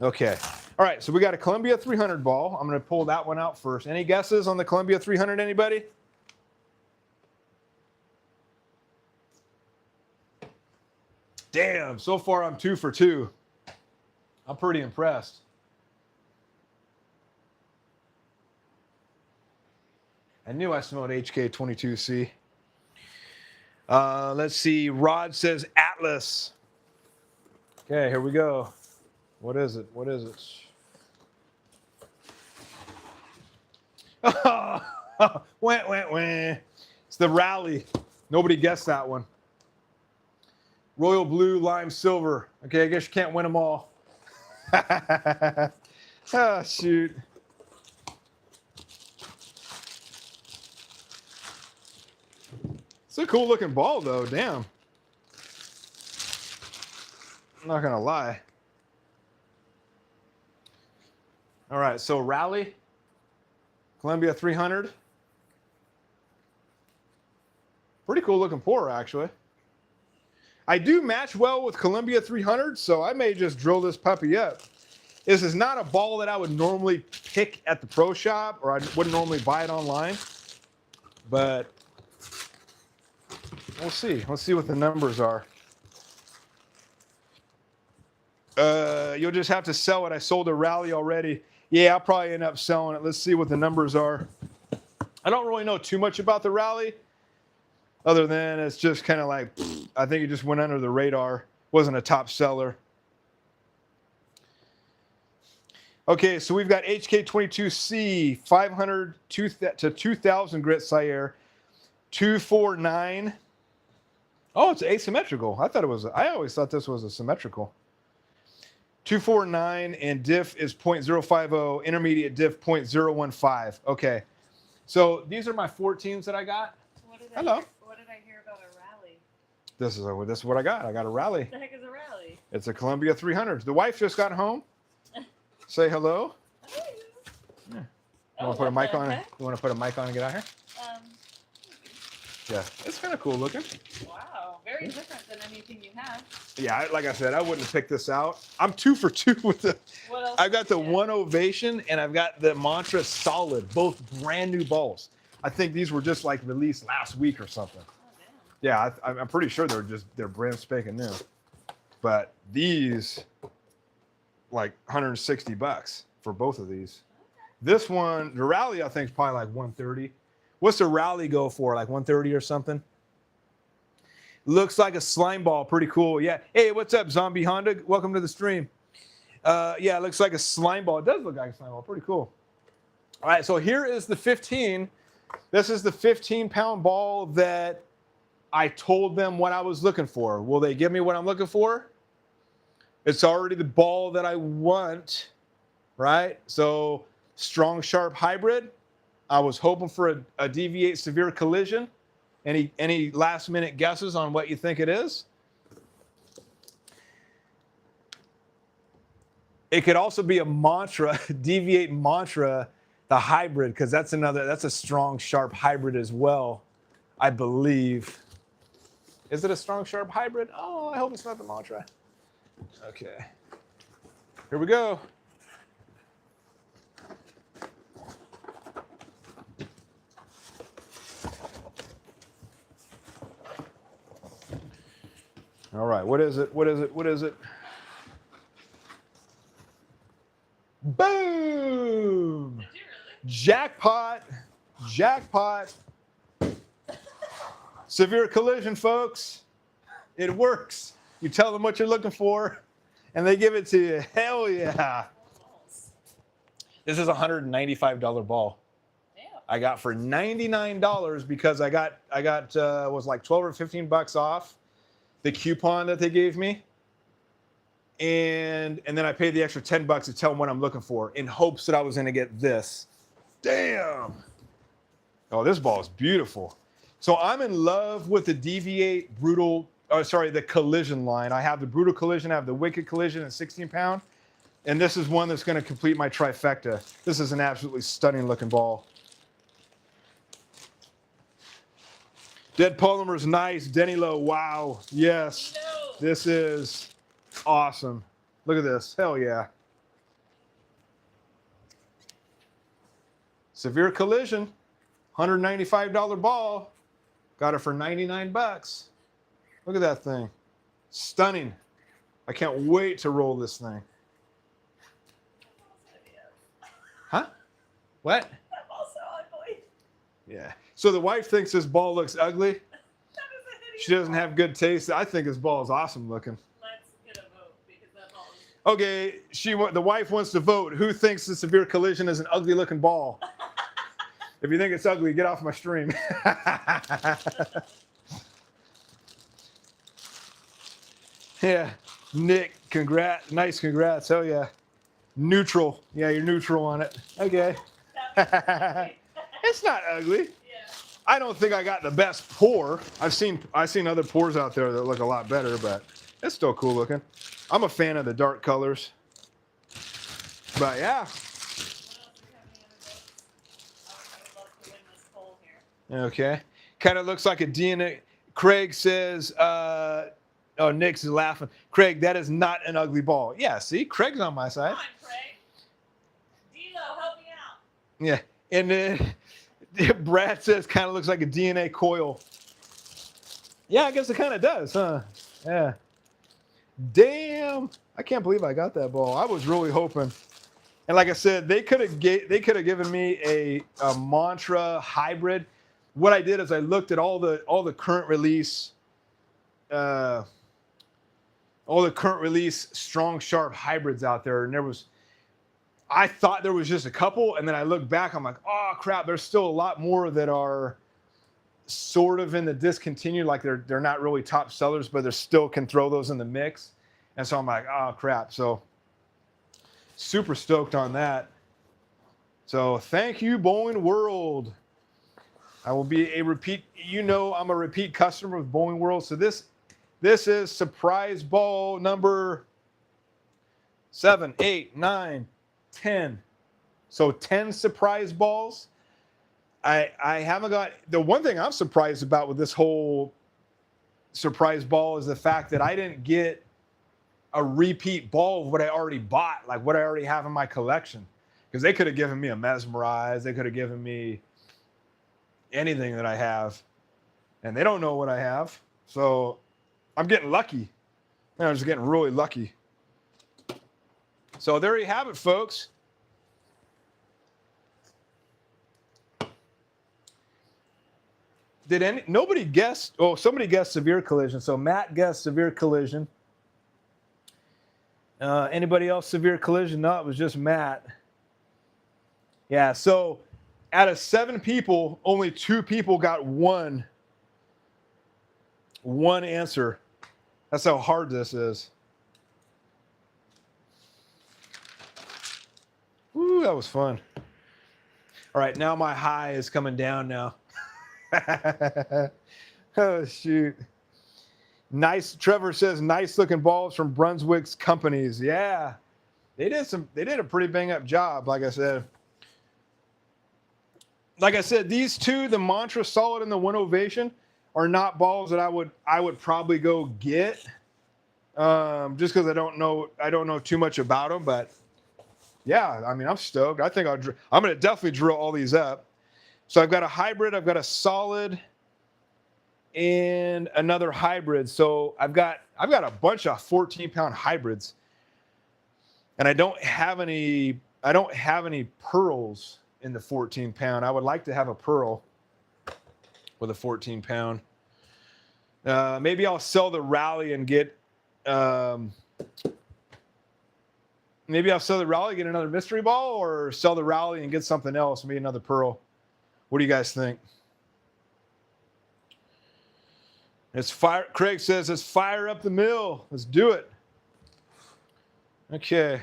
Okay. All right, so we got a Columbia 300 ball. I'm going to pull that one out first. Any guesses on the Columbia 300, anybody? Damn, so far I'm 2 for 2. I'm pretty impressed. I knew I smelled HK22C. Let's see. Rod says Atlas. Okay, here we go. What is it? What is it? Wah. It's the Rally. Nobody guessed that one. Royal Blue, Lime Silver. Okay, I guess you can't win them all. Oh, shoot. It's a cool looking ball, though. Damn. I'm not going to lie. All right, so Rally, Columbia 300. Pretty cool looking pour, actually. I do match well with Columbia 300, so I may just drill this puppy up. This is not a ball that I would normally pick at the pro shop, or I wouldn't normally buy it online. But we'll see. Let's see what the numbers are. You'll just have to sell it. I sold a Rally already. Yeah, I'll probably end up selling it. Let's see what the numbers are. I don't really know too much about the Rally, other than it's just kind of like, I think it just went under the radar. Wasn't a top seller. Okay, so we've got HK22C, 500 to 2,000 grit Sire, 249. Oh, it's asymmetrical. I always thought this was a symmetrical. 249, and diff is 0.050, intermediate diff 0.015. Okay, so these are my 14s that I got. Hello. What did I hear about a Rally? This is what I got. I got a Rally. What the heck is a Rally? It's a Columbia 300. The wife just got home. Say hello. Oh, Yeah. You want to put a mic on? You want to put a mic on and get out here? Yeah, it's kind of cool looking. Wow, very different than anything you have. Yeah, like I said, I wouldn't have picked this out. I'm 2 for 2 with the. What else? I've got the One Ovation and I've got the Mantra Solid, both brand new balls. I think these were just like released last week or something. Oh, damn. Yeah, I'm pretty sure they're brand spanking new. But these, like $160 for both of these. Okay. This one, the Rally, I think is probably like 130. What's the Rally go for? Like 130 or something? Looks like a slime ball. Pretty cool. Yeah. Hey, what's up, Zombie Honda? Welcome to the stream. Yeah, it looks like a slime ball. It does look like a slime ball. Pretty cool. All right, so here is the 15. This is the 15-pound ball that I told them what I was looking for. Will they give me what I'm looking for? It's already the ball that I want, right? So strong, sharp hybrid. I was hoping for a deviate severe collision. Any last minute guesses on what you think it is? It could also be a Mantra, deviate Mantra, the hybrid, because that's a strong, sharp hybrid as well, I believe. Is it a strong, sharp hybrid? Oh, I hope it's not the Mantra. Okay. Here we go. All right, what is it? What is it? What is it? Boom! Did you really? Jackpot! Jackpot! Severe collision, folks. It works. You tell them what you're looking for, and they give it to you. Hell yeah! This is a $195 ball. Damn. I got for $99 because I got was like 12 or 15 bucks off the coupon that they gave me, and then I paid the extra 10 bucks to tell them what I'm looking for in hopes that I was going to get this. Damn. Oh, this ball is beautiful. So I'm in love with the Deviate Brutal, the Collision line. I have the Brutal Collision, I have the Wicked Collision at 16 pound, and this is one that's going to complete my trifecta. This is an absolutely stunning looking ball. Dead Polymer's nice. Denny Low, wow. Yes. No. This is awesome. Look at this. Hell yeah. Severe Collision, $195 ball. Got it for 99 bucks. Look at that thing. Stunning. I can't wait to roll this thing. Huh? What? That ball's so ugly. Yeah. So the wife thinks this ball looks ugly. That is a hideous She doesn't ball. have good taste. I think this ball is awesome looking. Let's get a vote because that ball is. Okay, the wife wants to vote. Who thinks the severe collision is an ugly looking ball? If you think it's ugly, get off my stream. Yeah, Nick, congrats. Nice congrats. Oh yeah. Neutral. Yeah, you're neutral on it. Okay. It's not ugly. Yeah. I don't think I got the best pour. I've seen other pours out there that look a lot better, but it's still cool looking. I'm a fan of the dark colors. But yeah. What else do we have? Any other votes? I would love to win this poll here. Okay. Kind of looks like a DNA. Craig says, oh, Nick's is laughing. Craig, that is not an ugly ball. Yeah, see? Craig's on my side. Come on, Craig. D'Lo, help me out. Yeah. And then Brad says kind of looks like a DNA coil. Yeah, I guess it kind of does, huh? Yeah. Damn. I can't believe I got that ball. I was really hoping. And like I said, they could have given me a Mantra hybrid. What I did is I looked at all the current release strong sharp hybrids out there, and I thought there was just a couple, and then I looked back, I'm like, oh crap, there's still a lot more that are sort of in the discontinued, like they're not really top sellers, but they still can throw those in the mix. And so I'm like, oh crap. So super stoked on that. So thank you, Bowling World. I will be a repeat, I'm a repeat customer with Bowling World. So this is surprise ball number 7, 8, 9, 10. So 10 surprise balls. I haven't got, the one thing I'm surprised about with this whole surprise ball is the fact that I didn't get a repeat ball of what I already bought, like what I already have in my collection. Because they could have given me a Mesmerize, they could have given me anything that I have, and they don't know what I have. So I'm getting lucky. I'm just getting really lucky. So there you have it, folks. Nobody guessed? Oh, somebody guessed severe collision. So Matt guessed severe collision. Anybody else severe collision? No, it was just Matt. Yeah, so out of 7 people, only 2 people got one answer. That's how hard this is. Ooh, that was fun. All right, now my high is coming down now. Oh, shoot. Nice. Trevor says, nice looking balls from Brunswick's companies. Yeah, they did a pretty bang up job. Like I said, these two, the Mantra Solid and the One Ovation, are not balls that I would probably go get, just because I don't know too much about them. But yeah, I mean, I'm stoked. I think I'm gonna definitely drill all these up. So I've got a hybrid, I've got a solid, and another hybrid. So I've got a bunch of 14-pound hybrids, and I don't have any pearls in the 14-pound. I would like to have a pearl with a 14-pound. Maybe I'll sell the Rally and get. Maybe I'll sell the Rally, get another mystery ball, or sell the Rally and get something else, maybe another pearl. What do you guys think? Craig says, let's fire up the mill. Let's do it. Okay.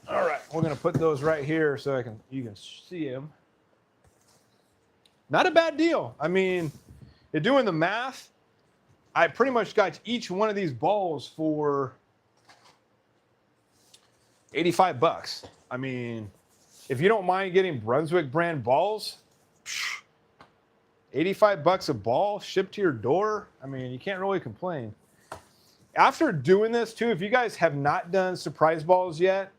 All right, we're gonna put those right here so you can see them. Not a bad deal. I mean, you're doing the math. I pretty much got each one of these balls for $85. I mean, if you don't mind getting Brunswick brand balls, $85 a ball shipped to your door. I mean, you can't really complain. After doing this too, if you guys have not done surprise balls yet,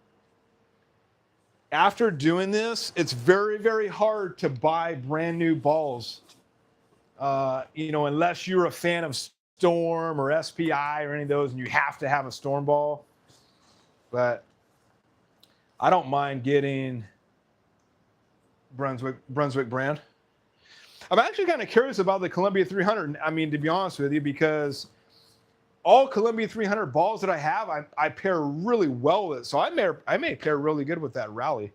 after doing this, it's very, very hard to buy brand new balls. Unless you're a fan of Storm or SPI or any of those, and you have to have a Storm ball. But I don't mind getting Brunswick brand. I'm actually kind of curious about the Columbia 300. I mean, to be honest with you, because all Columbia 300 balls that I have, I pair really well with. So I may pair really good with that Rally.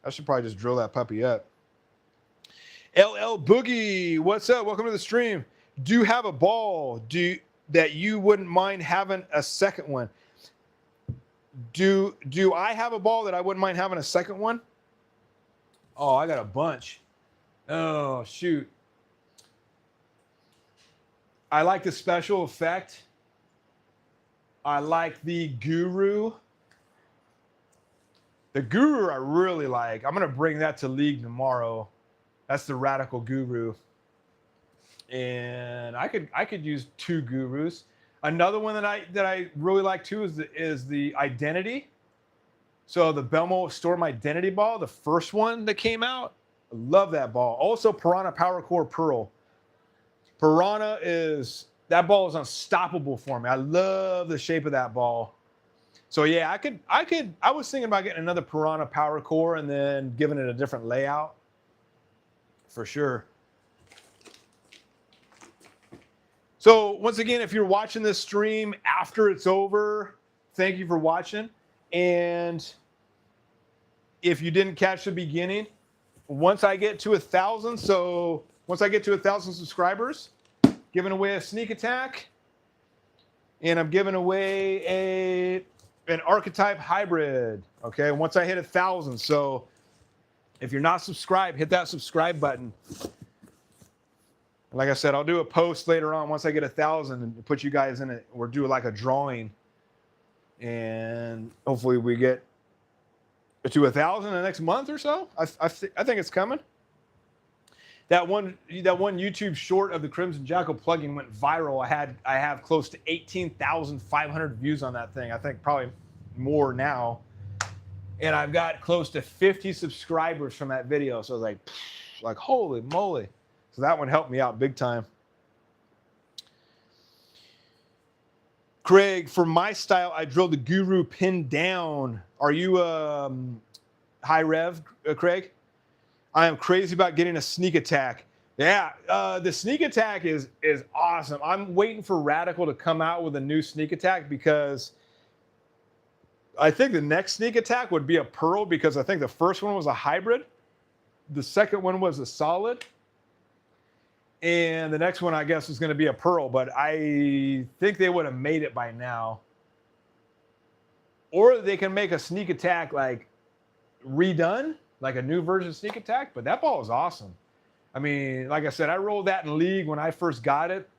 I should probably just drill that puppy up. LL Boogie, what's up? Welcome to the stream. Do you have a ball that you wouldn't mind having a second one? Do I have a ball that I wouldn't mind having a second one? Oh, I got a bunch. Oh, shoot. I like the Special Effect. I like the Guru. The Guru I really like. I'm going to bring that to League tomorrow. That's the Radical Guru. And I could use 2 Gurus. Another one that I really like too is the Identity. So the Belmo Storm Identity ball, the first one that came out. I love that ball. Also Piranha Power Core Pearl. Piranha that ball is unstoppable for me. I love the shape of that ball. So yeah, I was thinking about getting another Piranha Power Core and then giving it a different layout. For sure. So once again, if you're watching this stream after it's over, thank you for watching. And if you didn't catch the beginning, once I get to 1,000, so once I get to 1,000 subscribers, giving away a sneak attack, and I'm giving away an archetype hybrid. Okay, once I hit 1,000. So if you're not subscribed, hit that subscribe button. Like I said, I'll do a post later on once I get 1,000 and put you guys in it. We'll do like a drawing, and hopefully we get to 1,000 in the next month or so. I think it's coming. That one YouTube short of the Crimson Jackal plugin went viral. I have close to 18,500 views on that thing. I think probably more now. And I've got close to 50 subscribers from that video. So I was like holy moly. So that one helped me out big time. Craig, for my style, I drilled the Guru pin down. Are you high rev, Craig? I am crazy about getting a sneak attack. Yeah, the sneak attack is awesome. I'm waiting for Radical to come out with a new sneak attack because I think the next sneak attack would be a Pearl because I think the first one was a hybrid. The second one was a solid. And the next one, I guess, is going to be a Pearl, but I think they would have made it by now. Or they can make a sneak attack like redone, like a new version of sneak attack, but that ball is awesome. I mean, like I said, I rolled that in League when I first got it,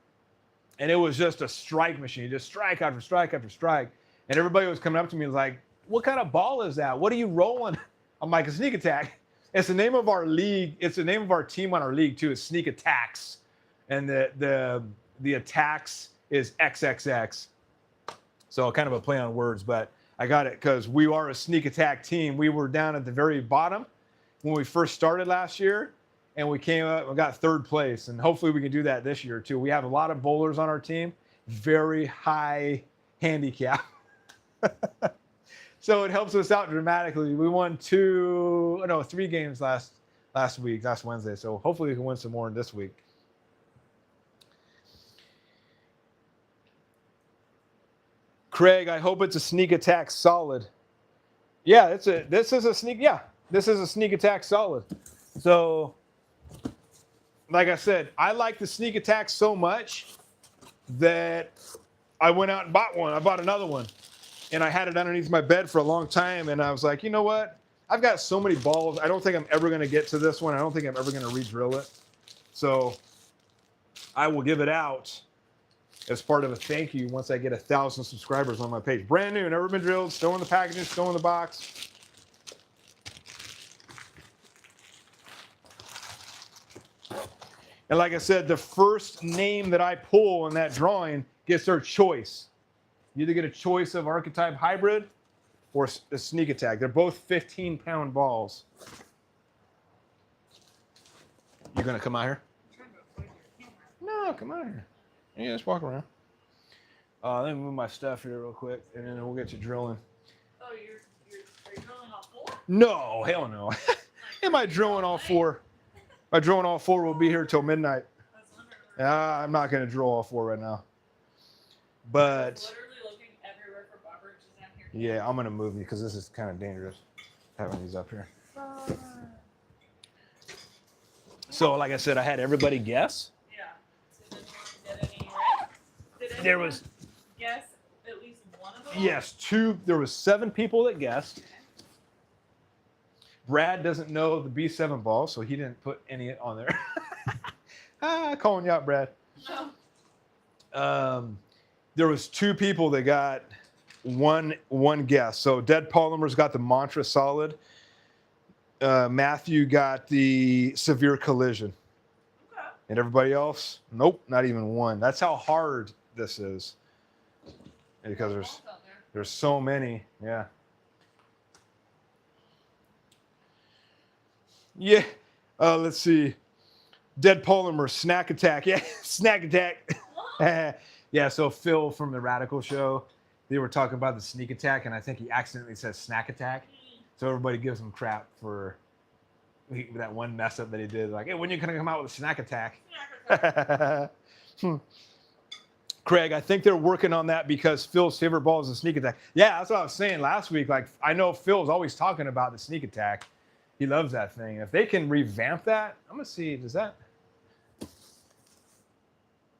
and it was just a strike machine, just strike after strike after strike. And everybody was coming up to me and was like, what kind of ball is that? What are you rolling? I'm like, a sneak attack. It's the name of our league. It's the name of our team on our league too. Is Sneak Attacks, and the attacks is XXX. So kind of a play on words, but I got it because we are a sneak attack team. We were down at the very bottom when we first started last year, and we came up and got 3rd place. And hopefully we can do that this year too. We have a lot of bowlers on our team, very high handicap. So it helps us out dramatically. We won 3 games last Wednesday. So hopefully we can win some more in this week. Craig, I hope it's a sneak attack solid. Yeah, this is a sneak attack solid. So like I said, I like the sneak attack so much that I went out and bought one. I bought another one. And I had it underneath my bed for a long time. And I was like, you know what? I've got so many balls. I don't think I'm ever going to get to this one. I don't think I'm ever going to re-drill it. So I will give it out as part of a thank you once I get 1,000 subscribers on my page. Brand new, never been drilled, still in the packaging, still in the box. And like I said, the first name that I pull in that drawing gets their choice. You either get a choice of archetype hybrid or a sneak attack. They're both 15-pound balls. You gonna come out here? No, come out here. Yeah, let's walk around. Let me move my stuff here real quick, and then we'll get to drilling. Oh, are you drilling all 4? No, hell no. Am I drilling all 4? By drilling all 4, we'll be here till midnight. I'm not going to drill all 4 right now. But literally looking everywhere for beverages down here. Yeah, I'm going to move you because this is kind of dangerous having these up here. So, like I said, I had everybody guess. Yeah. So did any right? Did There was guess at least one of them? Yes, 2. There was 7 people that guessed. Brad doesn't know the B7 ball, so he didn't put any on there. Calling you out, Brad. No. There was 2 people that got one guess. So Dead Polymers got the Mantra Solid. Matthew got the Severe Collision. Okay. And everybody else, nope, not even one. That's how hard this is. Because there's so many. Yeah. Yeah. Let's see. Dead Polymer, Snack Attack. Yeah, Snack Attack. Yeah, so Phil from the Radical Show, they were talking about the sneak attack, and I think he accidentally said Snack Attack. So everybody gives him crap for that one mess up that he did. Like, hey, when are you going to come out with a Snack Attack? Craig, I think they're working on that because Phil's favorite ball is the sneak attack. Yeah, that's what I was saying last week. Like, I know Phil's always talking about the sneak attack. He loves that thing. If they can revamp that, I'm going to see, does that...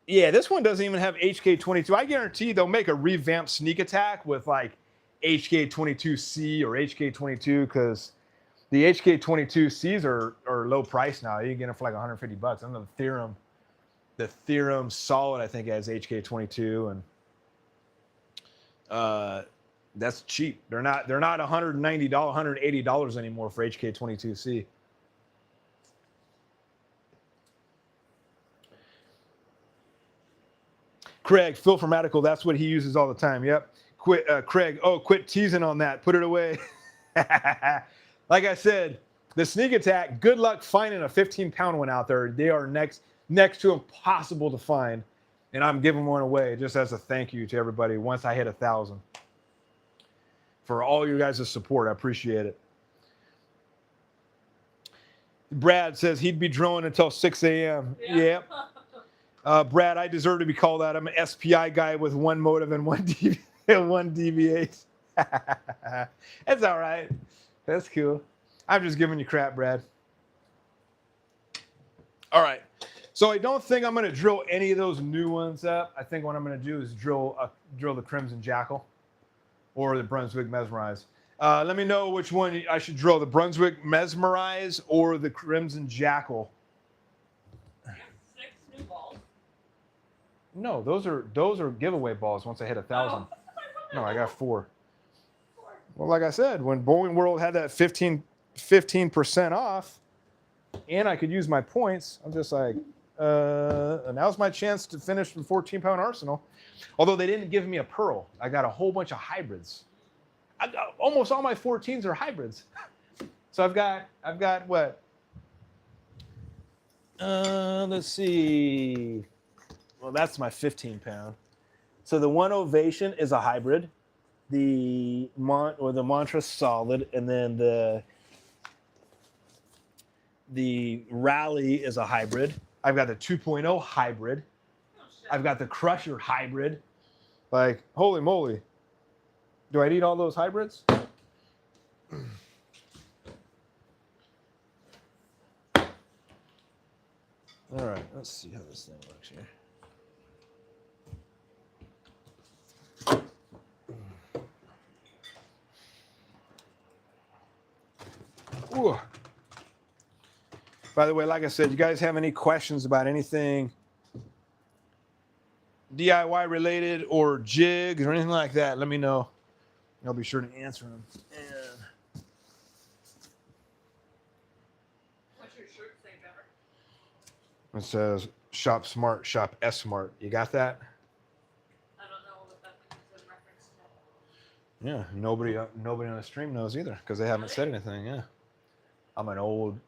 Yeah, this one doesn't even have HK22. I guarantee they'll make a revamped sneak attack with like HK22C or HK22 because the HK22Cs are low price now. You can get them for like $150. And the Theorem Solid, I think, has HK22, and that's cheap. They're not $190, $180 anymore for HK22C. Craig, Phil from Radical, that's what he uses all the time. Yep. Craig, quit teasing on that. Put it away. Like I said, the sneak attack, good luck finding a 15-pound one out there. They are next to impossible to find. And I'm giving one away just as a thank you to everybody once I hit 1,000. For all you guys' support, I appreciate it. Brad says he'd be drilling until 6 a.m. Yeah. Yep. Brad, I deserve to be called out. I'm an SPI guy with one motive and one DV8. That's all right. That's cool. I'm just giving you crap, Brad. All right. So I don't think I'm going to drill any of those new ones up. I think what I'm going to do is drill the Crimson Jackal or the Brunswick Mesmerize. Let me know which one I should drill, the Brunswick Mesmerize or the Crimson Jackal. No, those are giveaway balls once I hit 1,000. Oh. No, I got 4. Well, like I said, when Bowling World had that 15% off, and I could use my points, I'm just like, now's my chance to finish the 14-pound arsenal. Although they didn't give me a pearl, I got a whole bunch of hybrids. Almost all my 14s are hybrids. So I've got what? Let's see. Well, that's my 15-pound. So the One Ovation is a hybrid, the Mantra Solid, and then the Rally is a hybrid. I've got the 2.0 hybrid. I've got the Crusher hybrid. Like, holy moly. Do I need all those hybrids? All right, let's see how this thing works here. Ooh. By the way, like I said, you guys have any questions about anything DIY related or jigs or anything like that, let me know. I'll be sure to answer them. And What's your shirt say, Bever? it says shop smart, shop S smart. You got that? I don't know what that is in reference to. Yeah, nobody on the stream knows either because they haven't said anything. Yeah, I'm an old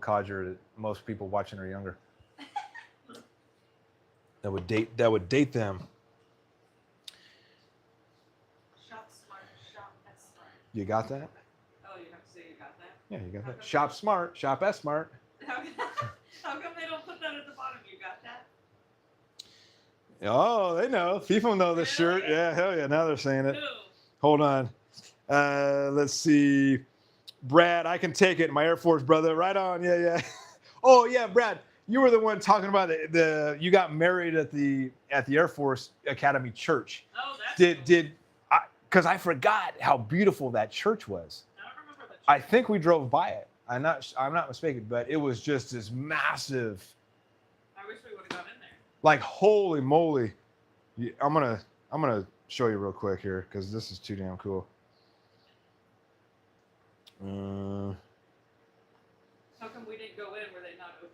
codger that most people watching are younger. That would date them. Shop smart, shop S smart. You got that? Oh, you have to say you got that? Yeah, you got that. Shop smart, shop S smart. How come they don't put that at the bottom? You got that? Oh, they know. People know this Really? shirt. Yeah, hell yeah. Now they're saying it. Who? Hold on. Let's see. Brad, I can take it. My Air Force brother. Right on. Yeah, yeah. Oh, yeah, Brad. You were the one talking about the you got married at the Air Force Academy church. Oh, that's Did because I forgot how beautiful that church was. I don't remember the church. I think we drove by it. I'm not mistaken, but it was just this massive. I wish we would have gone in there. Like holy moly! I'm gonna show you real quick here because this is too damn cool. How come we didn't go in? Were they not open?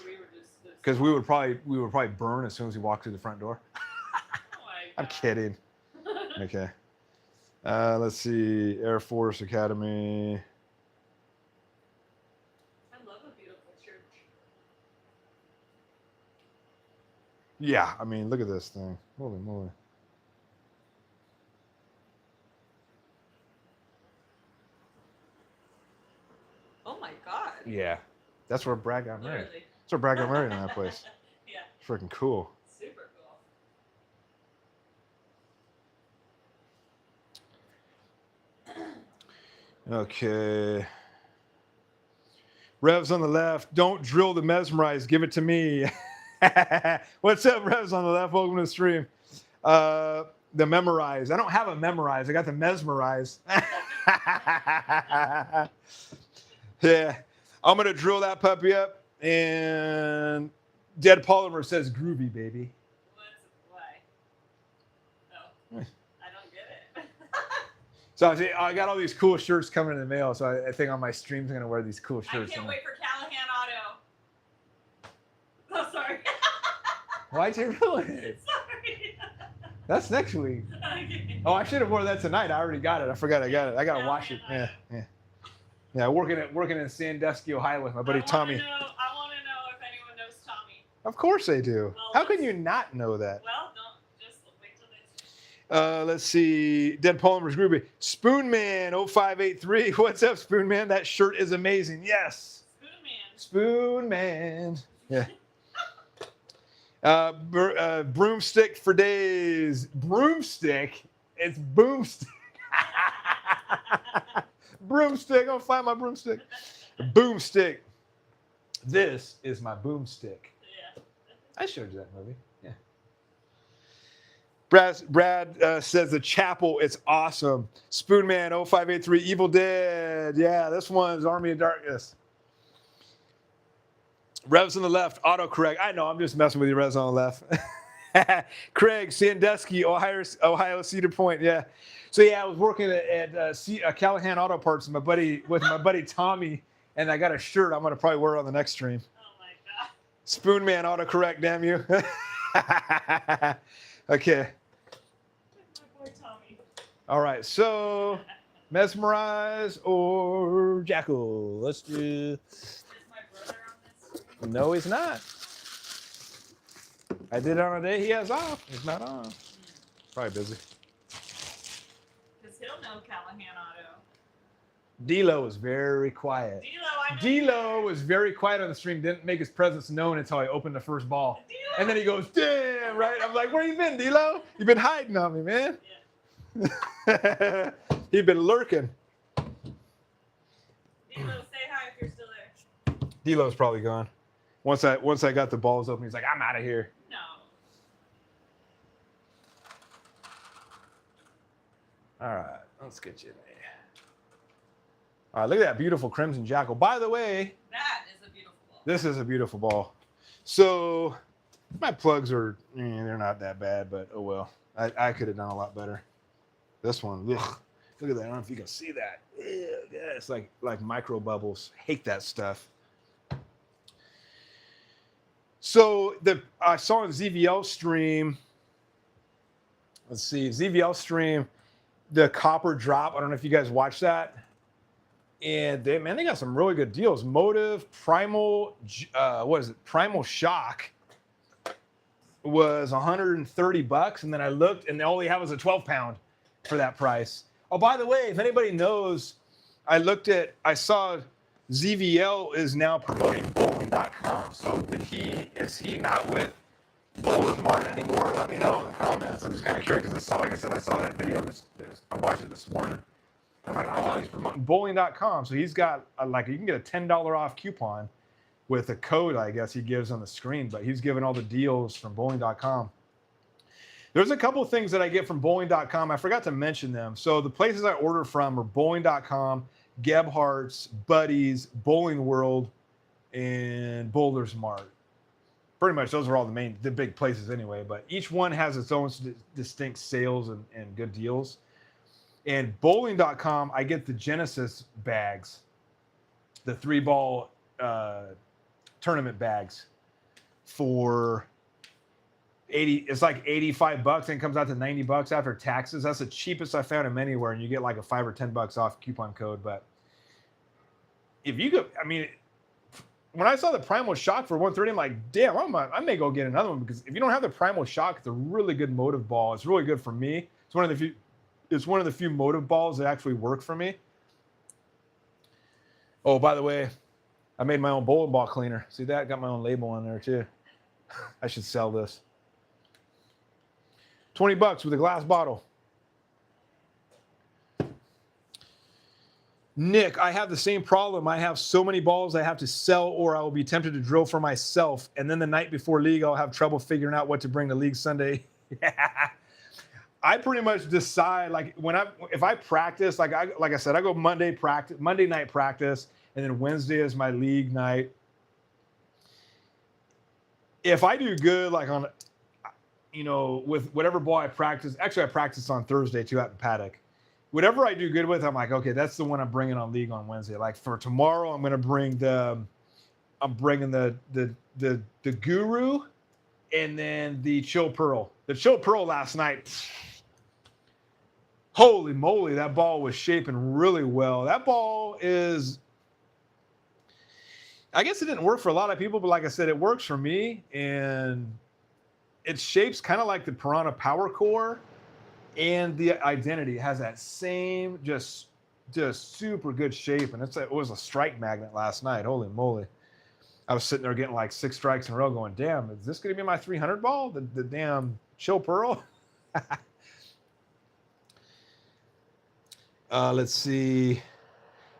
Or we were just Because we would probably burn as soon as we walked through the front door. Oh my I'm God. kidding. Okay. Let's see. Air Force Academy. I love a beautiful church. Yeah, I mean, look at this thing. Holy moly. Oh my God. Yeah. That's where Brad got married. Literally. That's where Brad got married in that place. Yeah. Freaking cool. Super cool. Okay. Revs on the left. Don't drill the mesmerize. Give it to me. What's up, Revs on the left? Welcome to the stream. The memorize. I don't have a memorize. I got the mesmerize. Yeah. I'm going to drill that puppy up. And Dead Polymer says groovy, baby. Why? No. I don't get it. So I got all these cool shirts coming in the mail. So I think on my streams I'm going to wear these cool I shirts. can't wait for Callahan Auto. Oh, sorry. Why'd you ruin it? Sorry. That's next week. Okay. Oh, I should have worn that tonight. I already got it. I forgot I got it. I got to wash it. Yeah, yeah. Yeah, working in Sandusky, Ohio with my buddy Tommy. I want to know if anyone knows Tommy. Of course they do. Well, How can you not know that? Well, don't just wait till they. Let's see. Dead Polymer's groovy. Spoonman 0583. What's up, Spoonman? That shirt is amazing. Yes. Spoonman. Yeah. Broomstick for days. Broomstick? It's boomstick. Broomstick. I'll find my broomstick. Boomstick. This is my boomstick. Yeah. I showed you that movie. Yeah. Brad says the chapel is awesome. Spoonman 0583 Evil Dead. Yeah, this one's Army of Darkness. Revs on the left, autocorrect. I know, I'm just messing with you, Revs on the left. Craig, Sandusky, Ohio, Cedar Point. Yeah. So yeah, I was working at Callahan Auto Parts with my buddy Tommy, and I got a shirt I'm gonna probably wear on the next stream. Oh my God. Spoonman autocorrect, damn you. Okay. My boy Tommy. All right. So, mesmerize or jackal. Let's do. Is my brother on this? No, he's not. I did it on a day he has off. He's not on. Probably busy. Because he'll know Callahan Auto. D-Lo was very quiet. D-Lo was very quiet on the stream. Didn't make his presence known until I opened the first ball. D-Lo. And then he goes, damn, right? I'm like, where you been, D-Lo? You been hiding on me, man. Yeah. He'd been lurking. D-Lo, say hi if you're still there. D-Lo's probably gone. Once I got the balls open, he's like, I'm out of here. No. All right, let's get you in there. All right, look at that beautiful Crimson Jackal. By the way, That is a beautiful ball. this is a beautiful ball. So my plugs are, they're not that bad, but oh well. I could have done a lot better. This one, ugh. Look at that. I don't know if you can see that. Ew, yeah, it's like micro bubbles. Hate that stuff. So I saw on ZVL stream, let's see, ZVL stream, the copper drop. I don't know if you guys watched that. And they got some really good deals. Motive, Primal, what is it? Primal Shock. was 130 bucks, and then I looked, and all they have was a 12-pound for that price. Oh, by the way, if anybody knows, I saw ZVL is now promoting bowling.com. So is he not with Bowling Mart anymore? Let me know in the comments. I'm just kind of curious because like I said, I saw that video. I watched it this morning. I'm like, oh, he's promoting bowling.com. So he's got you can get a $10 off coupon with a code, I guess he gives on the screen, but he's giving all the deals from bowling.com. There's a couple of things that I get from bowling.com. I forgot to mention them. So the places I order from are bowling.com, Gebhardt's, Buddy's, Bowling World, and Bowler's Mart. Pretty much those are all the big places anyway, but each one has its own distinct sales and good deals. And bowling.com, I get the Genesis bags, the 3-ball tournament bags for 80. It's like 85 bucks, and it comes out to 90 bucks after taxes. That's the cheapest I found them anywhere, and you get like a 5 or 10 bucks off coupon code. But if you go, I mean, when I saw the Primal Shock for 130, I'm like, damn, I may go get another one, because if you don't have the Primal Shock, it's a really good motive ball. It's really good for me. It's one of the few motive balls that actually work for me. Oh, by the way, I made my own bowling ball cleaner. See that? Got my own label on there too. I should sell this. 20 bucks with a glass bottle. Nick, I have the same problem. I have so many balls I have to sell, or I will be tempted to drill for myself. And then the night before league, I'll have trouble figuring out what to bring to league Sunday. I pretty much decide, like, if I practice, like I said, I go Monday night practice, and then Wednesday is my league night. If I do good, like on, with whatever ball I practice, actually I practice on Thursday too at the paddock. Whatever I do good with, I'm like, okay, that's the one I'm bringing on league on Wednesday. Like for tomorrow, I'm bringing the Guru, and then the Chill Pearl. The Chill Pearl last night, holy moly, that ball was shaping really well. That ball is, I guess it didn't work for a lot of people, but like I said, it works for me, and it shapes kind of like the Piranha Power Core. And the Identity has that same just super good shape, and it was a strike magnet last night. Holy moly! I was sitting there getting like 6 strikes in a row, going, "Damn, is this going to be my 300 ball? The damn Chill Pearl." Let's see.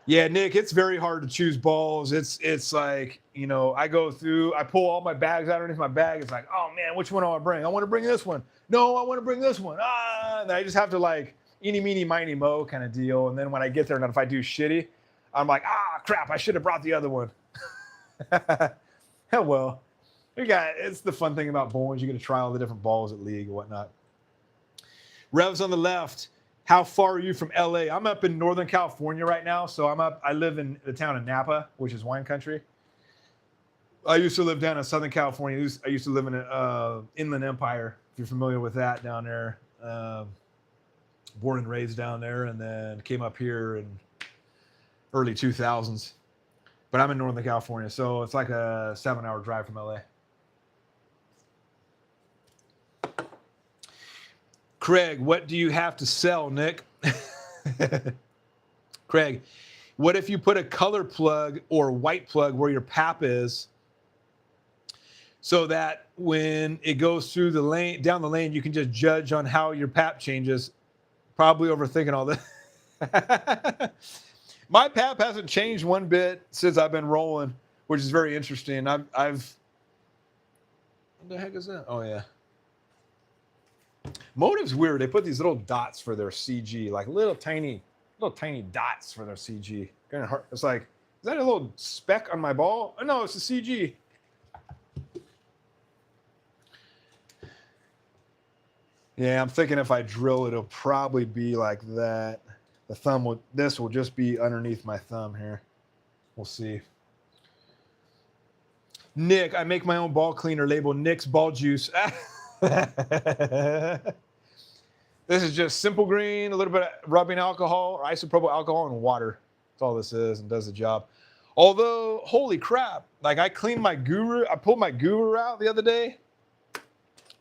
Yeah, Nick, it's very hard to choose balls. It's like, I go through, I pull all my bags out underneath my bag. It's like, oh man, which one do I bring? I want to bring this one. No, I want to bring this one. And I just have to like eeny, meeny, miny, mo kind of deal. And then when I get there, and if I do shitty, I'm like, crap, I should have brought the other one. Hell well. It's the fun thing about bowling. You get to try all the different balls at league and whatnot. Revs on the left. How far are you from LA? I'm up in Northern California right now. So I live in the town of Napa, which is wine country. I used to live down in Southern California. I used to live in Inland Empire, if you're familiar with that down there. Born and raised down there, and then came up here in early 2000s. But I'm in Northern California, so it's like a 7-hour drive from LA. Craig, what do you have to sell, Nick? Craig, what if you put a color plug or white plug where your pap is, so that when it goes through the lane, down the lane, you can just judge on how your pap changes? Probably overthinking all this. My pap hasn't changed one bit since I've been rolling, which is very interesting. I've what the heck is that? Oh yeah. Motive's weird. They put these little dots for their CG, like little tiny dots for their CG. Kind of hard. It's like, is that a little speck on my ball? Oh, no, it's a CG. Yeah, I'm thinking if I drill, it'll probably be like that. This will just be underneath my thumb here. We'll see. Nick, I make my own ball cleaner labeled Nick's Ball Juice. This is just simple green, a little bit of rubbing alcohol or isopropyl alcohol and water. That's all this is, and does the job. Although, holy crap, like I cleaned my Guru, I pulled my Guru out the other day.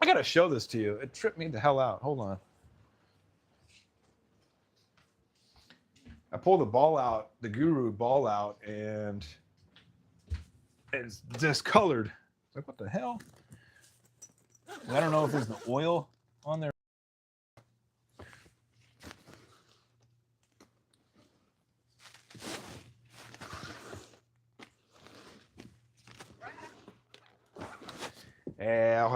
I got to show this to you. It tripped me the hell out. Hold on. I pulled the ball out, the Guru ball out, and it's discolored. Like, what the hell? I don't know if there's the oil on there. Yeah,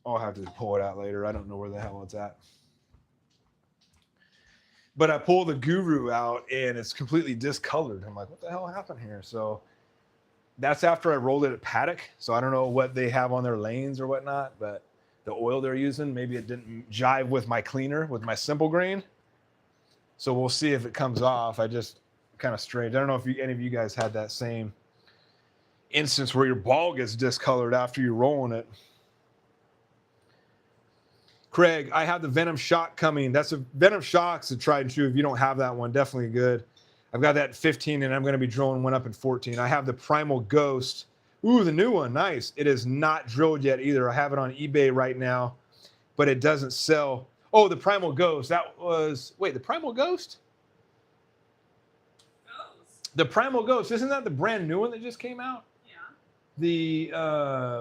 I'll have to pull it out later. I don't know where the hell it's at. But I pull the Guru out and it's completely discolored. I'm like, what the hell happened here? So that's after I rolled it at Paddock. So I don't know what they have on their lanes or whatnot, but the oil they're using, maybe it didn't jive with my cleaner, with my simple grain. So we'll see if it comes off. I just kind of strange. I don't know if any of you guys had that same instance where your ball gets discolored after you're rolling it. Craig, I have the Venom Shock coming. That's a Venom Shock's a tried and true. If you don't have that one, definitely good. I've got that in 15, and I'm going to be drilling one up in 14. I have the Primal Ghost. Ooh, the new one. Nice. It is not drilled yet either. I have it on eBay right now, but it doesn't sell. Oh, the Primal Ghost. That was... Wait, the Primal Ghost? The Primal Ghost. Isn't that the brand new one that just came out? Yeah. The...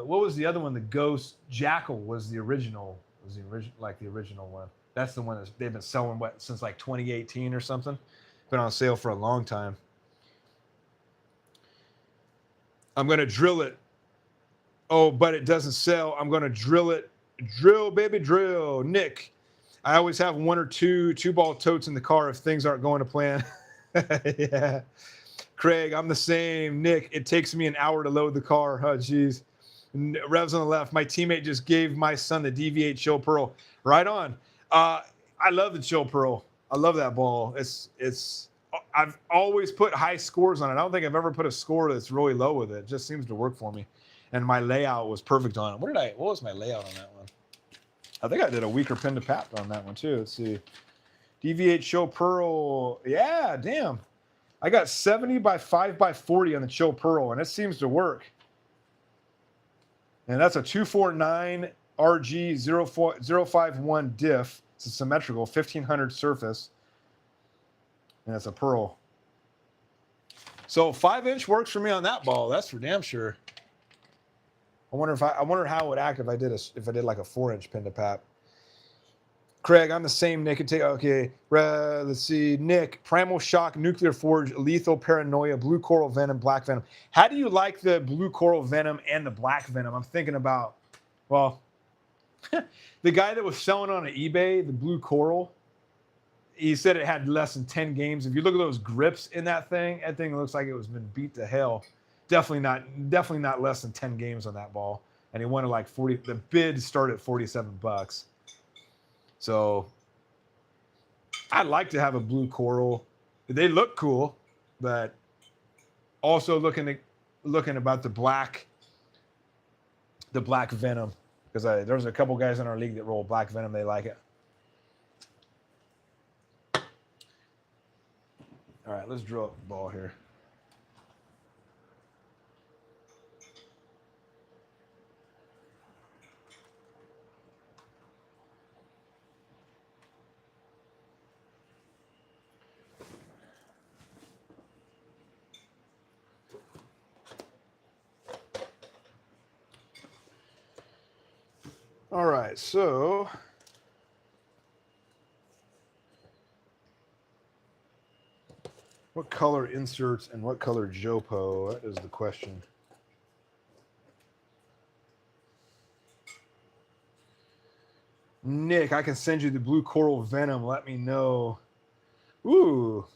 what was the other one? The Ghost Jackal was the original... Was the original one. That's the one that they've been selling since like 2018 or something. Been on sale for a long time. I'm gonna drill it. Oh, but it doesn't sell. I'm gonna drill it. Drill, baby, drill. Nick, I always have one or two ball totes in the car if things aren't going to plan. Yeah. Craig, I'm the same. Nick, it takes me an hour to load the car. Oh, geez. Revs on the left. My teammate just gave my son the DV8 Chill Pearl. Right on. I love the Chill Pearl. I love that ball. I've always put high scores on it. I don't think I've ever put a score that's really low with it. It just seems to work for me. And my layout was perfect on it. What was my layout on that one? I think I did a weaker pin to pat on that one too. Let's see. DV8 Chill Pearl. Yeah, damn. I got 70 by 5 by 40 on the Chill Pearl, and it seems to work. And that's a 249 RG 051 diff. It's a symmetrical 1500 surface. And it's a pearl. So 5-inch works for me on that ball. That's for damn sure. I wonder how it would act if I did like a 4-inch pin to pap. Craig, I'm the same. Nick, okay. Let's see. Nick, Primal Shock, Nuclear Forge, Lethal Paranoia, Blue Coral Venom, Black Venom. How do you like the Blue Coral Venom and the Black Venom? I'm thinking about, well, the guy that was selling on eBay, the Blue Coral, he said it had less than 10 games. If you look at those grips in that thing looks like it was been beat to hell. Definitely not less than 10 games on that ball. And he wanted like 40. The bid started at $47. So I'd like to have a Blue Coral. They look cool, but also looking about the black Venom, because there's a couple guys in our league that roll Black Venom. They like it. All right, let's drill up the ball here. All right, so what color inserts and what color Jopo? That is the question. Nick, I can send you the Blue Coral Venom. Let me know. Ooh.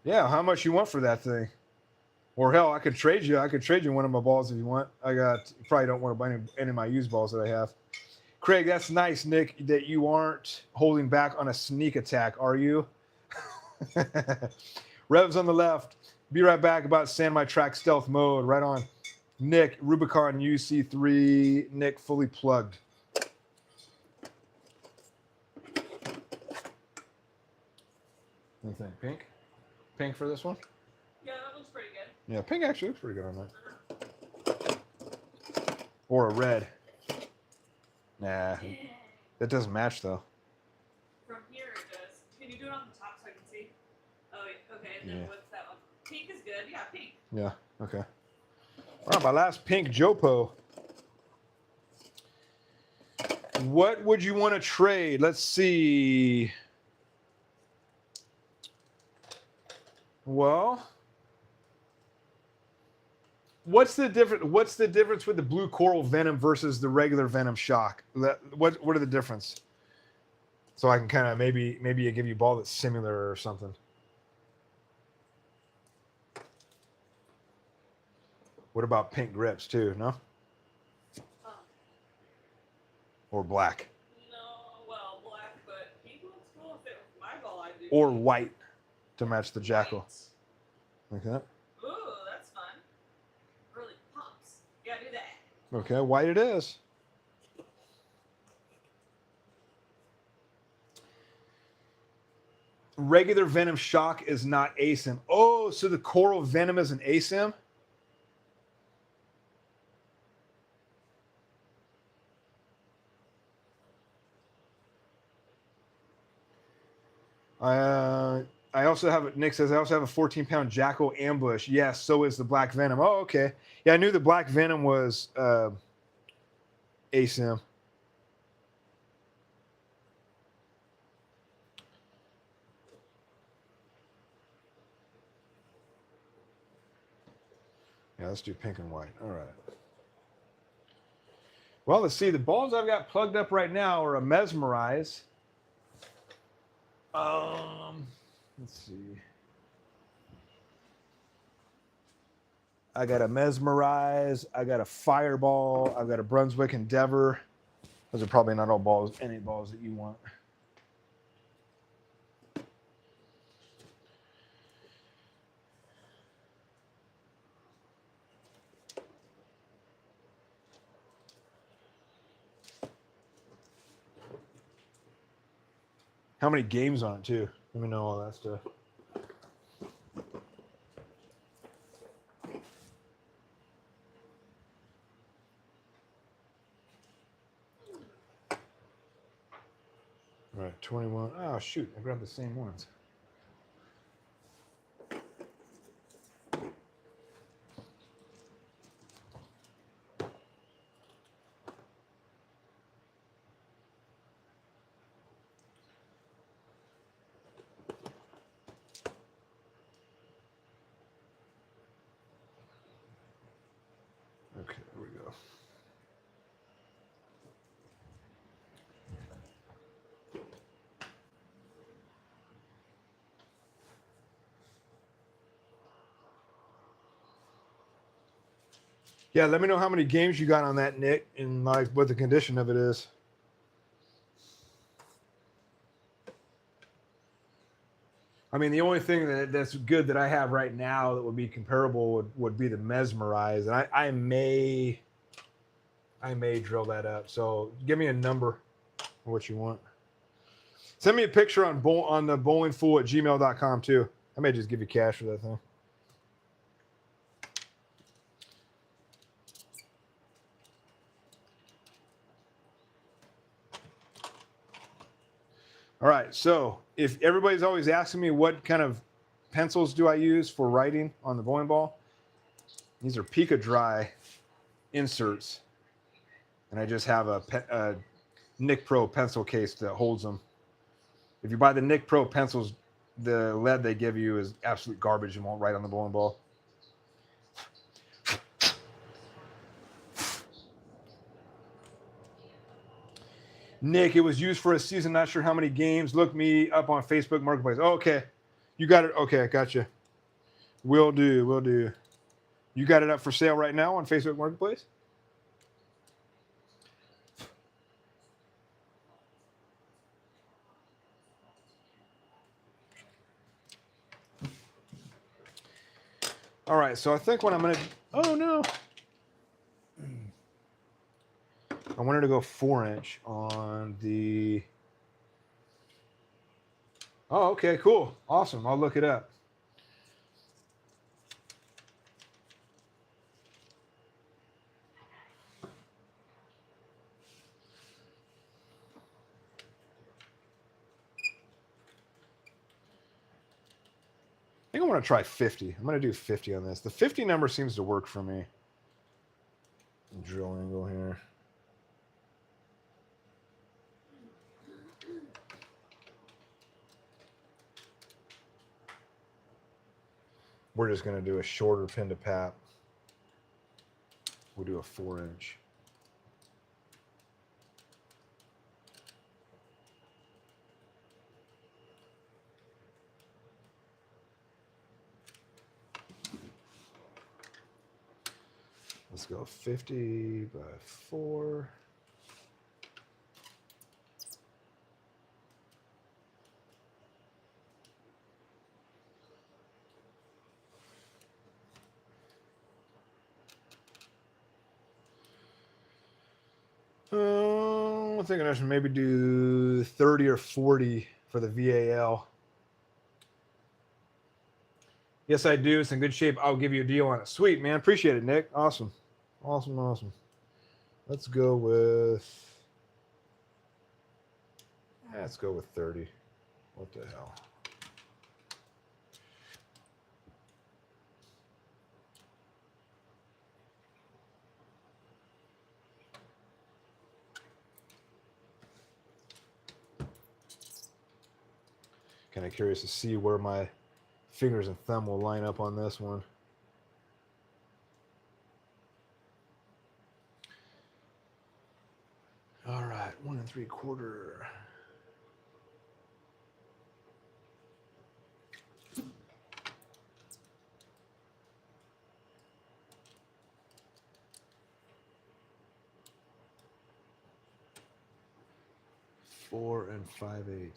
Yeah, how much you want for that thing? Or hell, I could trade you one of my balls if you want. You probably don't want to buy any of my used balls that I have. Craig, that's nice, Nick, that you aren't holding back on a sneak attack, are you? Revs on the left. Be right back about Sand My Track stealth mode. Right on. Nick, Rubicon UC3. Nick, fully plugged. What do you think? Pink? Pink for this one? Yeah, that looks pretty good. Yeah, pink actually looks pretty good on that. Or a red. Nah, that doesn't match though. From here it does. Can you do it on the top so I can see? Oh, okay. And then what's that one? Pink is good. Yeah, pink. Yeah. Okay. All right, my last pink Jopo. What would you want to trade? Let's see. Well, what's the difference with the blue coral venom versus the regular venom shock? What are the difference? So I can kind of maybe give you a ball that's similar or something. What about pink grips too? No? Or black? No, well, black, but pink looks cool if it was my ball. I'd do Or pink. white to match the jackal. White. Like that? Ooh, that's fun. Really pops. You gotta do that. Okay, white it is. Regular venom shock is not ASIM. Oh, so the coral venom is an ASIM? I also have, Nick says, I also have a 14-pound jackal ambush. Yes, so is the black venom. Oh, okay. Yeah, I knew the black venom was ASIM. Yeah, let's do pink and white. All right. Well, let's see. The balls I've got plugged up right now are a Mesmerize. Let's see. I got a Mesmerize. I got a Fireball. I've got a Brunswick Endeavor. Those are probably not all balls, any balls that you want. How many games on it, too? Let me know all that stuff. All right, 21. Oh, shoot. I grabbed the same ones. Okay, there we go. Yeah, let me know how many games you got on that, Nick, and like what the condition of it is. I mean, the only thing that's good that I have right now that would be comparable would be the Mesmerize, and I may drill that up. So give me a number of what you want. Send me a picture on the bowlingfool@gmail.com too. I may just give you cash for that thing. All right, so if everybody's always asking me what kind of pencils do I use for writing on the bowling ball, these are Pika Dry inserts, and I just have a Nick Pro pencil case that holds them. If you buy the Nick Pro pencils, the lead they give you is absolute garbage and won't write on the bowling ball. Nick, it was used for a season, not sure how many games. Look me up on Facebook Marketplace. Oh, okay. You got it. Okay, gotcha. Will do. You got it up for sale right now on Facebook Marketplace? All right, so I think what I'm going to... Oh, no. I wanted to go 4-inch on the... Oh, okay, cool. Awesome. I'll look it up. think I want to try 50. I'm going to do 50 on this. The 50 number seems to work for me. Drill angle here. We're just going to do a shorter pin to pap. We'll do a 4-inch. Let's go 50 by 4. I'm thinking I should maybe do 30 or 40 for the VAL. Yes, I do. It's in good shape. I'll give you a deal on it. Sweet, man. Appreciate it, Nick. Awesome. Awesome, awesome. Let's go with 30. What the hell? Kind of curious to see where my fingers and thumb will line up on this one. All right, 1 3/4. Four and 5/8.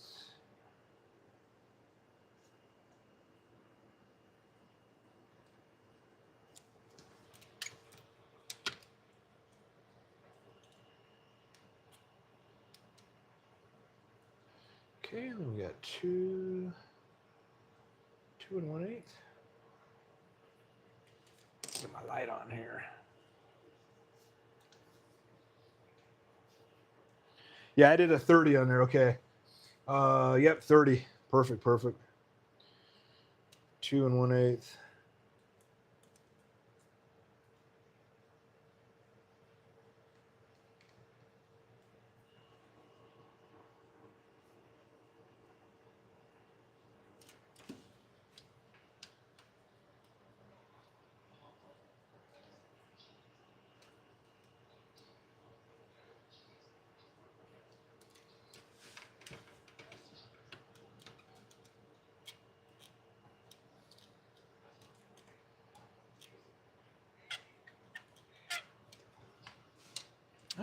Okay, and then we got 2 and 1/8. Get my light on here. Yeah, I did a 30 on there. Okay. Yep, 30. Perfect, perfect. 2 and 1/8.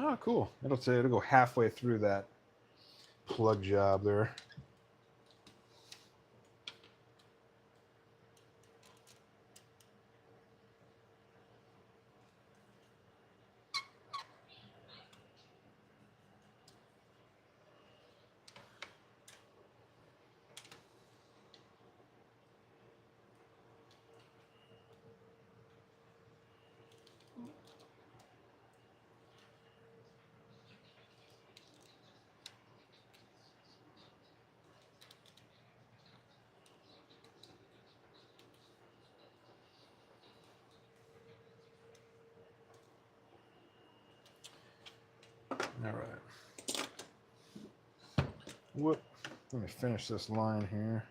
Oh, cool. It'll go halfway through that plug job there. All right. Whoop. Let me finish this line here.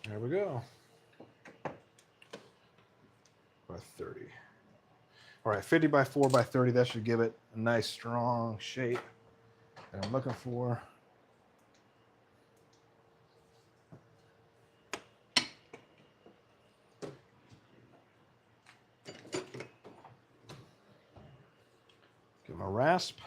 There we go. By 30. All right, 50 by 4 by 30. That should give it a nice strong shape that I'm looking for. Get my rasp.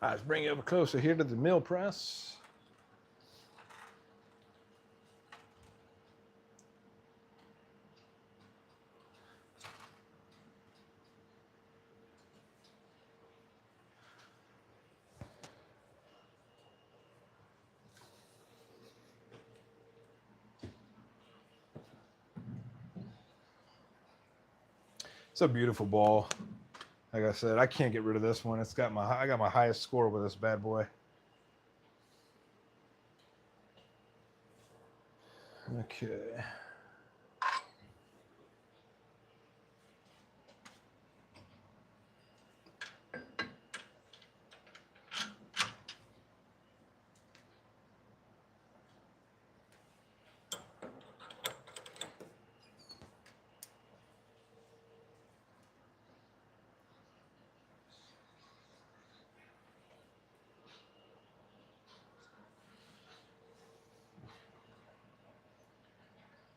All right, let's bring you over closer here to the mill press. It's a beautiful ball. Like I said, I can't get rid of this one. It's got I got my highest score with this bad boy. Okay.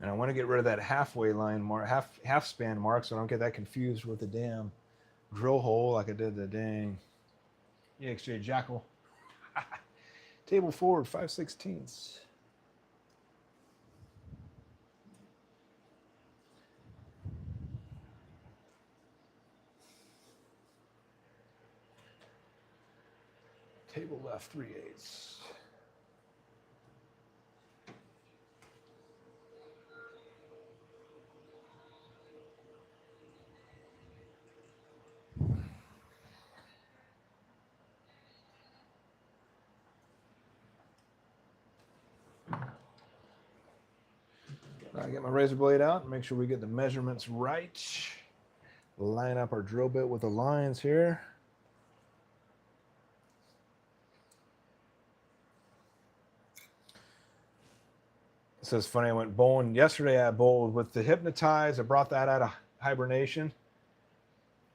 And I want to get rid of that halfway line mark, half span mark, so I don't get that confused with the damn drill hole like I did the dang EXJ Jackal. Table forward 5/16. Table left 3/8. I get my razor blade out and make sure we get the measurements right. Line up our drill bit with the lines here. So it's funny, I went bowling yesterday. I bowled with the Hypnotize. I brought that out of hibernation,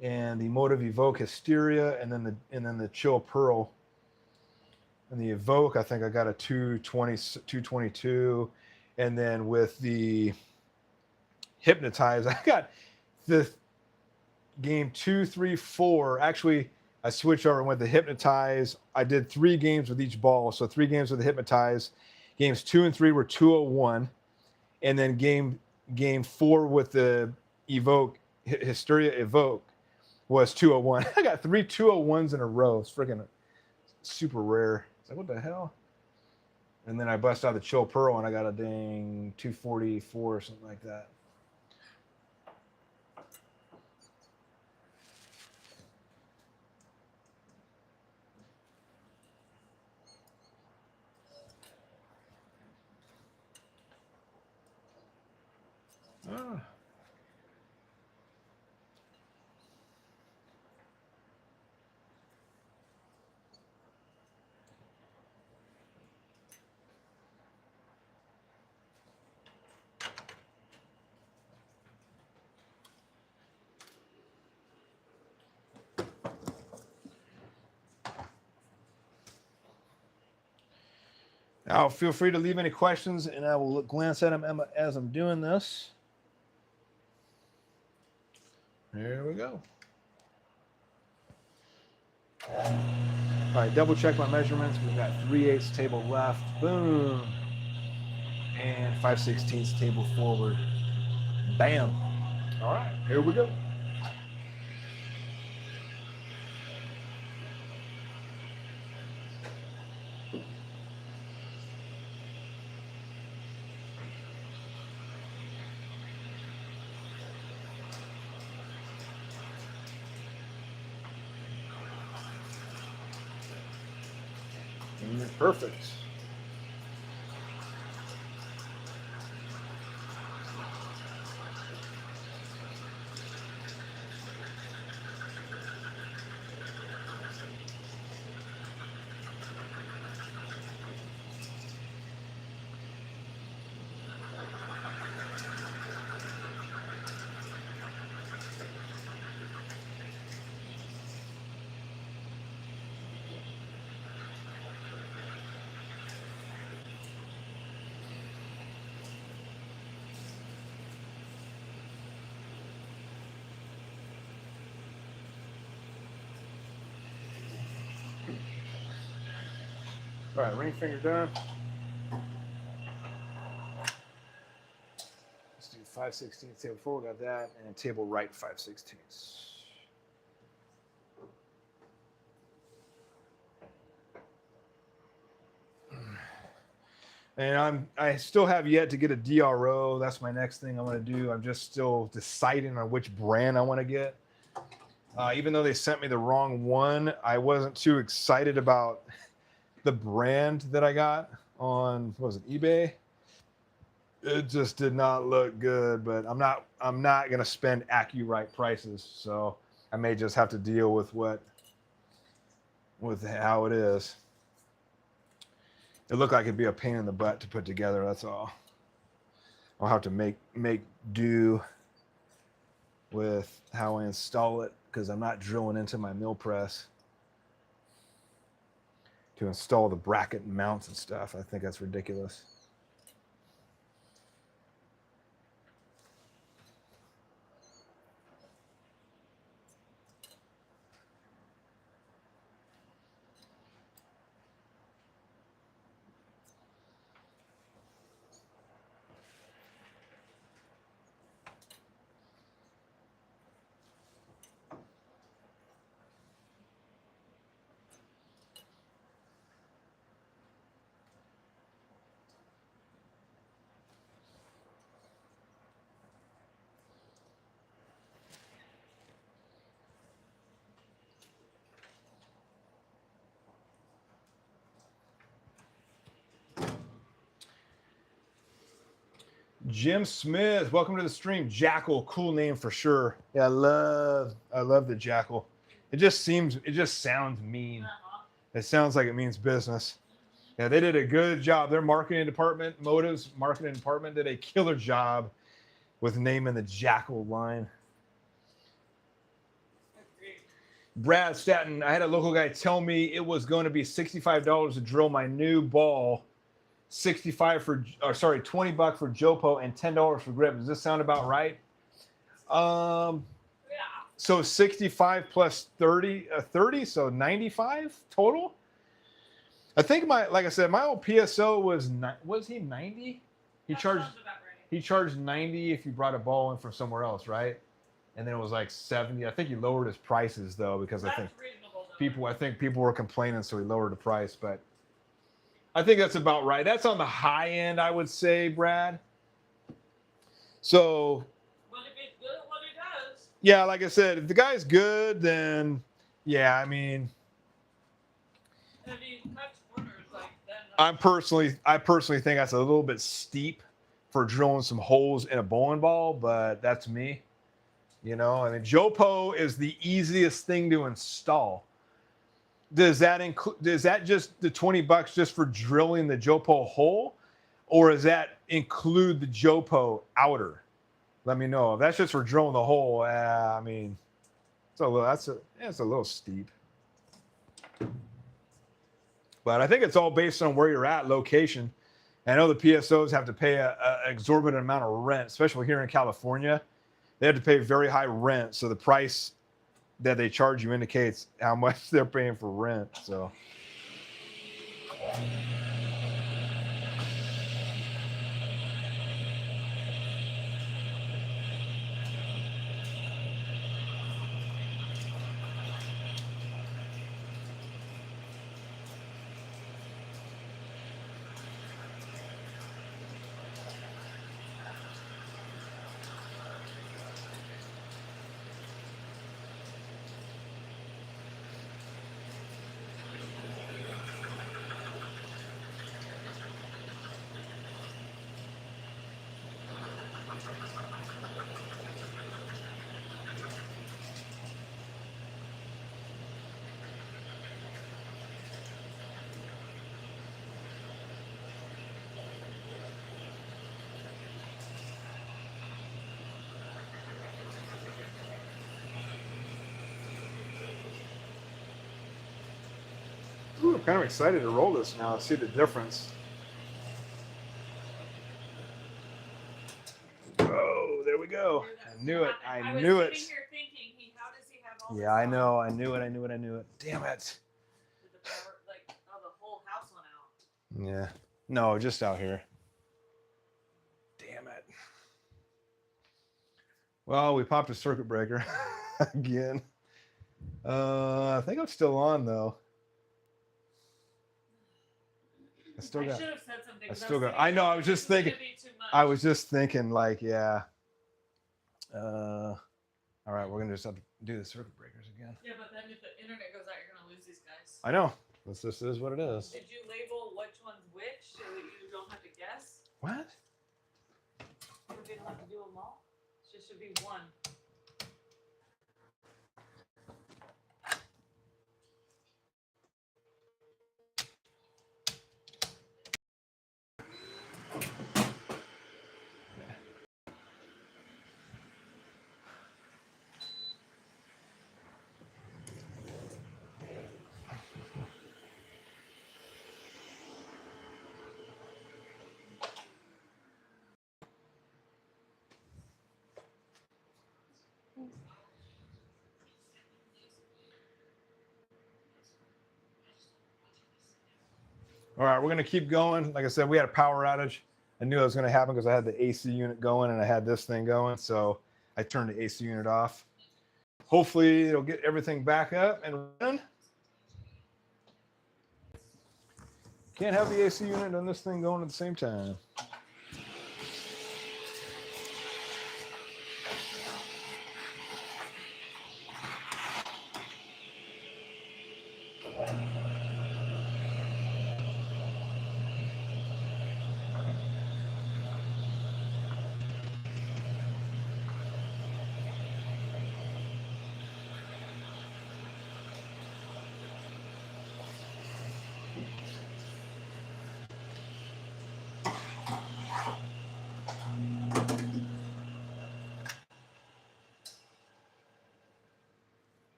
and the Motive Evoke Hysteria, and then the Chill Pearl. And the Evoke, I think I got a 220, 222, and then with the Hypnotize, I got the game 2, 3, 4. Actually, I switched over and went to Hypnotize. I did 3 games with each ball, so 3 games with the Hypnotize. Games 2 and 3 were 201, and then game 4 with the Evoke Hysteria Evoke was 201. I got 3 201s in a row. It's freaking super rare. It's like, what the hell? And then I bust out the Chill Pearl, and I got a dang 244 or something like that. Ah. Now, feel free to leave any questions, and I will glance at them as I'm doing this. There we go. All right, double check my measurements. We've got 3/8 table left. Boom. And 5/16 table forward. Bam. All right, here we go. Perfect. All right, ring finger done. Let's do 5/16 table 4. Got that, and table right 5/16. And I still have yet to get a DRO. That's my next thing I want to do. I'm just still deciding on which brand I want to get. Even though they sent me the wrong one, I wasn't too excited about the brand that I got on, what was it, eBay? It just did not look good, but I'm not gonna spend AccuRite prices, so I may just have to deal with how it is. It looked like it'd be a pain in the butt to put together. That's all. I'll have to make do with how I install it because I'm not drilling into my mill press to install the bracket and mounts and stuff. I think that's ridiculous. Jim Smith, welcome to the stream. Jackal, cool name for sure. Yeah, I love the Jackal. It just sounds mean. It sounds like it means business. Yeah, they did a good job. Their marketing department, Motive's marketing department, did a killer job with naming the Jackal line. Brad Staten, I had a local guy tell me it was going to be $65 to drill my new ball. 20 bucks for Jopo and $10 for grip. Does this sound about right? Yeah. So 65 plus 30, so 95 total. I think like I said, my old PSO was he 90? He charged 90 if you brought a ball in from somewhere else, right? And then it was like 70. I think he lowered his prices though because I think people were complaining, so he lowered the price, but I think that's about right. That's on the high end, I would say, Brad. So, but if it's good at what it does. Yeah, like I said, if the guy's good, then yeah, I mean. And if he cuts corners like that. I personally think that's a little bit steep for drilling some holes in a bowling ball, but that's me. You know, I mean, Jopo is the easiest thing to install. Does that just the 20 bucks just for drilling the Jopo hole, or does that include the Jopo outer? Let me know. If that's just for drilling the hole, I mean, it's a little steep. But I think it's all based on where you're at, location. I know the PSOs have to pay an exorbitant amount of rent, especially here in California. They have to pay very high rent, so the price that they charge you indicates how much they're paying for rent. So ooh, I'm kind of excited to roll this now. See the difference. Oh, there we go. I knew it. I knew it. Sitting here thinking, how does he have all Yeah, I know. I knew it. Damn it. the whole house went out. Yeah. No, just out here. Damn it. Well, we popped a circuit breaker again. I think I'm still on though. I still got. should have said something. I still got. I know. I was just thinking. I was just thinking, like, yeah. All right, we're gonna just have to do the circuit breakers again. Yeah, but then if the internet goes out, you're gonna lose these guys. I know. This is what it is. Did you label which one's which so that you don't have to guess? What? Or we don't have to do them all? It just should be one. All right, we're gonna keep going. Like I said, we had a power outage. I knew it was gonna happen because I had the AC unit going and I had this thing going, so I turned the AC unit off. Hopefully, it'll get everything back up and running. Can't have the AC unit and this thing going at the same time.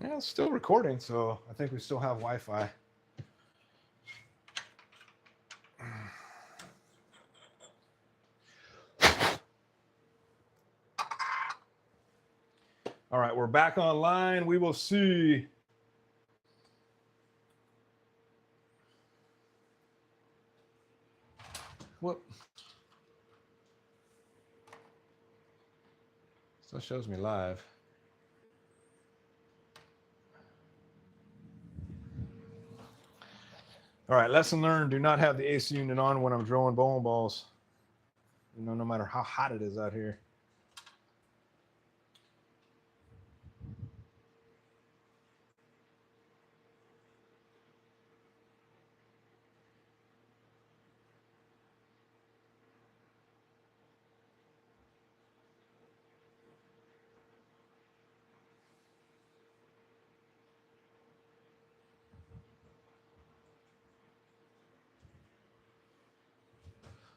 Yeah, it's still recording, so I think we still have Wi-Fi. All right, we're back online. We will see. Whoop. Still shows me live. All right, lesson learned. Do not have the AC unit on when I'm drilling bowling balls. You know, no matter how hot it is out here.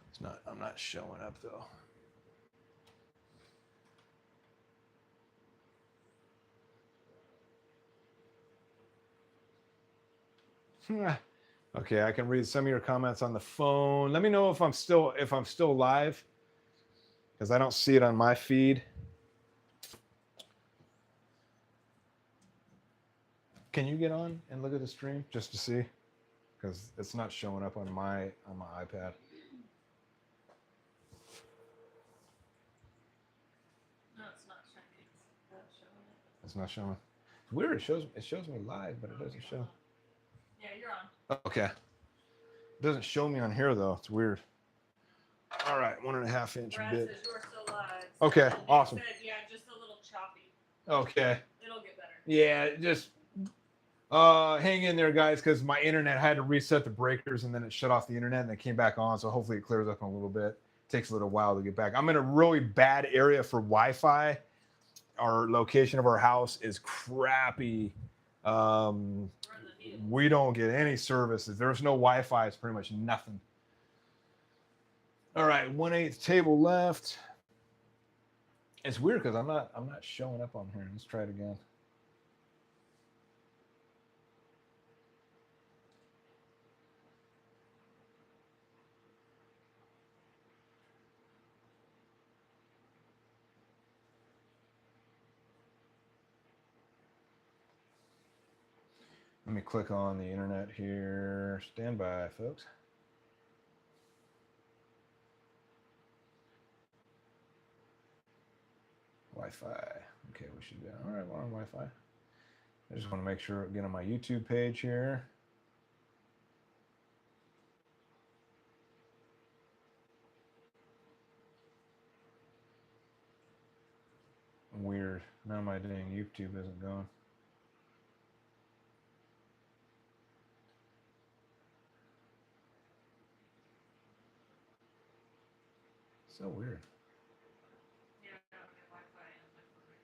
It's not, I'm not showing up though. Okay, I can read some of your comments on the phone. Let me know if I'm still live, because I don't see it on my feed. Can you get on and look at the stream just to see? Because it's not showing up on my iPad. No, it's not showing. It's not showing it. It's not showing. It's weird. It shows me live, but it doesn't show. Yeah, you're on. Okay. It doesn't show me on here though. It's weird. All right, 1.5 inch Brad bit. says you're still live. Okay, And awesome. Said, yeah, just a little choppy. Okay. It'll get better. Yeah, just hang in there, guys, because my internet had to reset the breakers and then it shut off the internet and it came back on. So hopefully it clears up in a little bit. It takes a little while to get back. I'm in a really bad area for Wi-Fi. Our location of our house is crappy. We don't get any services. There's no Wi-Fi. It's pretty much nothing. All right, 1/8 table left. It's weird because I'm not showing up on here. Let's try it again. me click on the internet here. Stand by, folks. Wi-Fi. Okay, we should be all right. We're on Wi-Fi. I just want to make sure get on my YouTube page here. Weird. Now my dang YouTube isn't going. So weird. Yeah, I don't get Wi-Fi on my phone right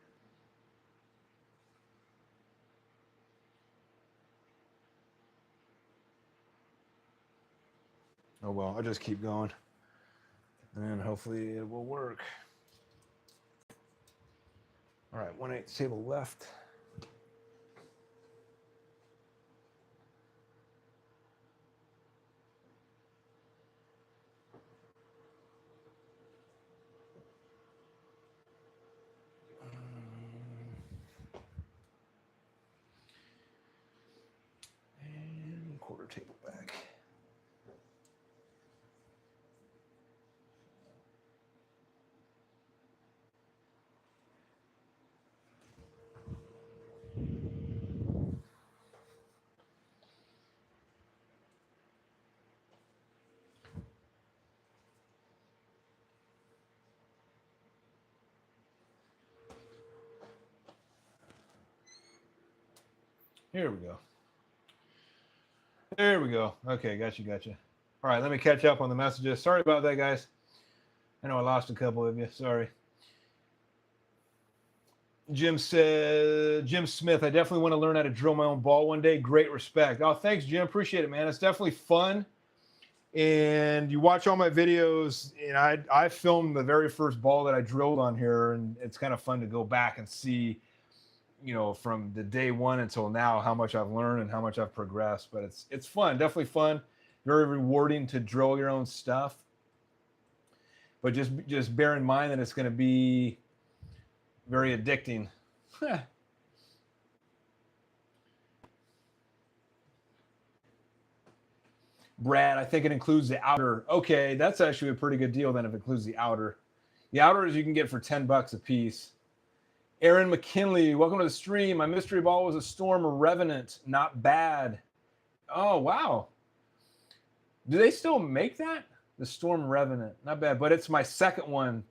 now. Oh well, I'll just keep going. And hopefully it will work. All right, 1/8 table left. And quarter table back. Here we go. There we go. Okay, gotcha. All right, let me catch up on the messages. Sorry about that, guys. I know I lost a couple of you. Sorry. Jim said, Jim Smith, I definitely want to learn how to drill my own ball one day. Great respect. Oh, thanks, Jim. Appreciate it, man. It's definitely fun. And you watch all my videos, and I filmed the very first ball that I drilled on here, and it's kind of fun to go back and see, you know, from the day one until now, how much I've learned and how much I've progressed. But it's fun, definitely fun, very rewarding to drill your own stuff. But just bear in mind that it's going to be very addicting. Brad, I think it includes the outer. Okay, that's actually a pretty good deal then if it includes the outer. The outers you can get for $10 a piece. Aaron McKinley, welcome to the stream. My mystery ball was a Storm Revenant. Not bad. Oh, wow. Do they still make that? The Storm Revenant. Not bad, but it's my second one.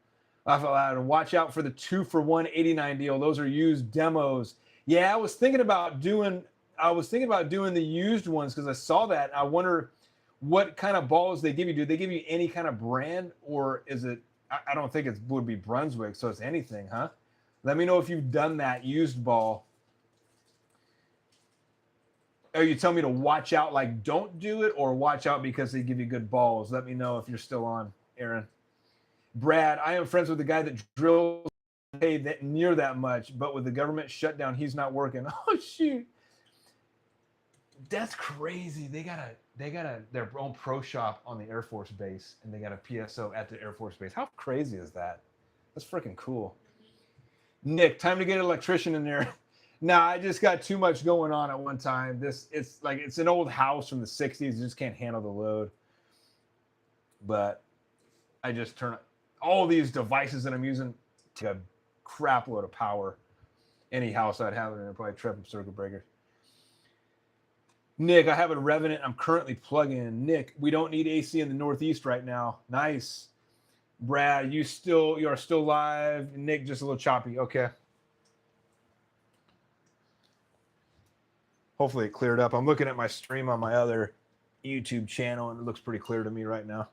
I've allowed to watch out for the 2-for-1 $89 deal. Those are used demos. Yeah, I was thinking about doing the used ones because I saw that. I wonder what kind of balls they give you. Do they give you any kind of brand, or is it? I don't think it would be Brunswick, so it's anything, huh? Let me know if you've done that used ball. Or you tell me to watch out, like don't do it, or watch out because they give you good balls. Let me know if you're still on, Aaron. Brad, I am friends with the guy that drills paid that near that much, but with the government shutdown, he's not working. Oh shoot. That's crazy. They got their own pro shop on the Air Force Base, and they got a PSO at the Air Force Base. How crazy is that? That's freaking cool. Nick, time to get an electrician in there. Nah, I just got too much going on at one time. It's an old house from the 60s. You just can't handle the load. But I just turn all these devices that I'm using to a crap load of power. Any house I'd have in there, probably trip circuit breakers. Nick, I have a Revenant I'm currently plugging in. Nick, we don't need AC in the Northeast right now. Nice. Brad, you are still live. Nick, just a little choppy. Okay. Hopefully it cleared up. I'm looking at my stream on my other YouTube channel, and it looks pretty clear to me right now.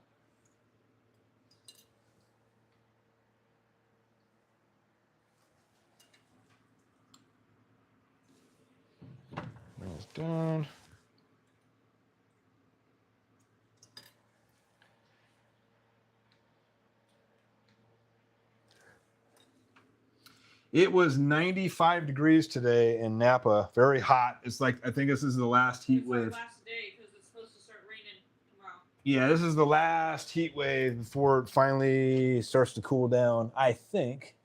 Bring this down. It was 95 degrees today in Napa. Very hot. It's like, I think this is the last heat wave. Last day because it's supposed to start raining tomorrow. Yeah, this is the last heat wave before it finally starts to cool down, I think.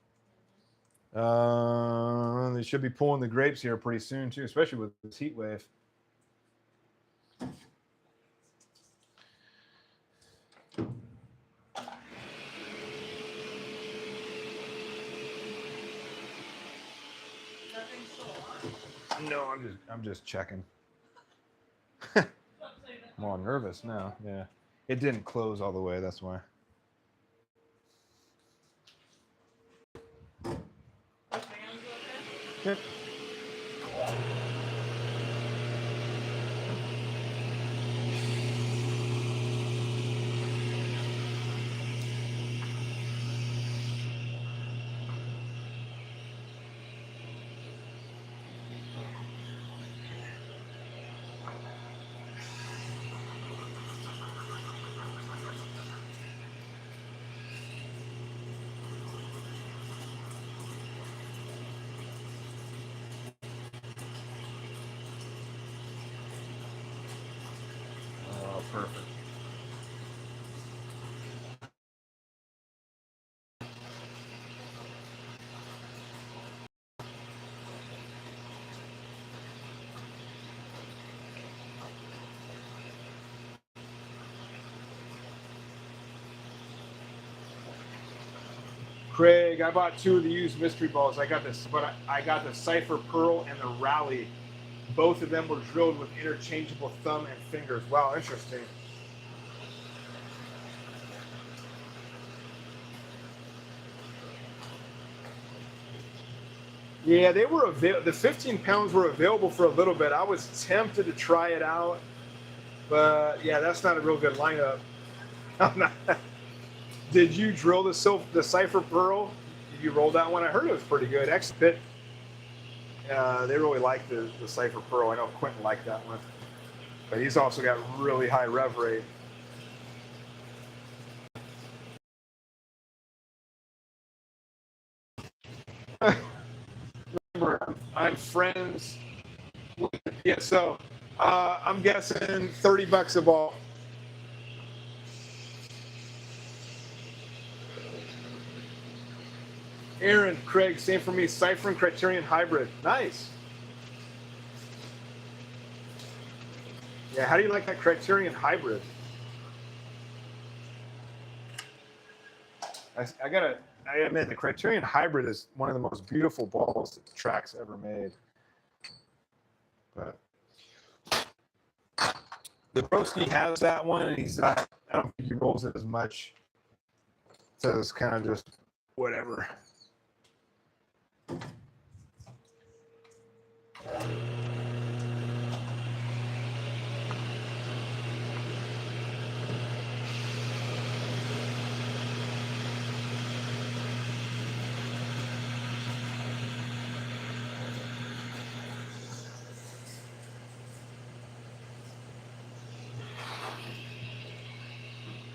They should be pulling the grapes here pretty soon too, especially with this heat wave. No, I'm just checking. I'm all nervous now. Yeah, it didn't close all the way. That's why. Yep. Oh, perfect. Craig, I bought 2 of the used mystery balls. I got this, but I got the Cipher Pearl and the Rally. Both of them were drilled with interchangeable thumb and fingers. Wow, interesting. Yeah, they were the 15 pounds were available for a little bit. I was tempted to try it out, but yeah, that's not a real good lineup. Did you drill the Cipher Pearl? Did you roll that one? I heard it was pretty good. X-Pit, they really like the Cipher Pearl. I know Quentin liked that one, but he's also got really high rev rate. Remember, I'm friends with the PSO. I'm guessing $30 a ball. Aaron, Craig, same for me. Cipher and Criterion Hybrid. Nice. Yeah, how do you like that Criterion Hybrid? I admit, the Criterion Hybrid is one of the most beautiful balls that the track's ever made. But the Broski has that one, and I don't think he rolls it as much. So it's kind of just whatever.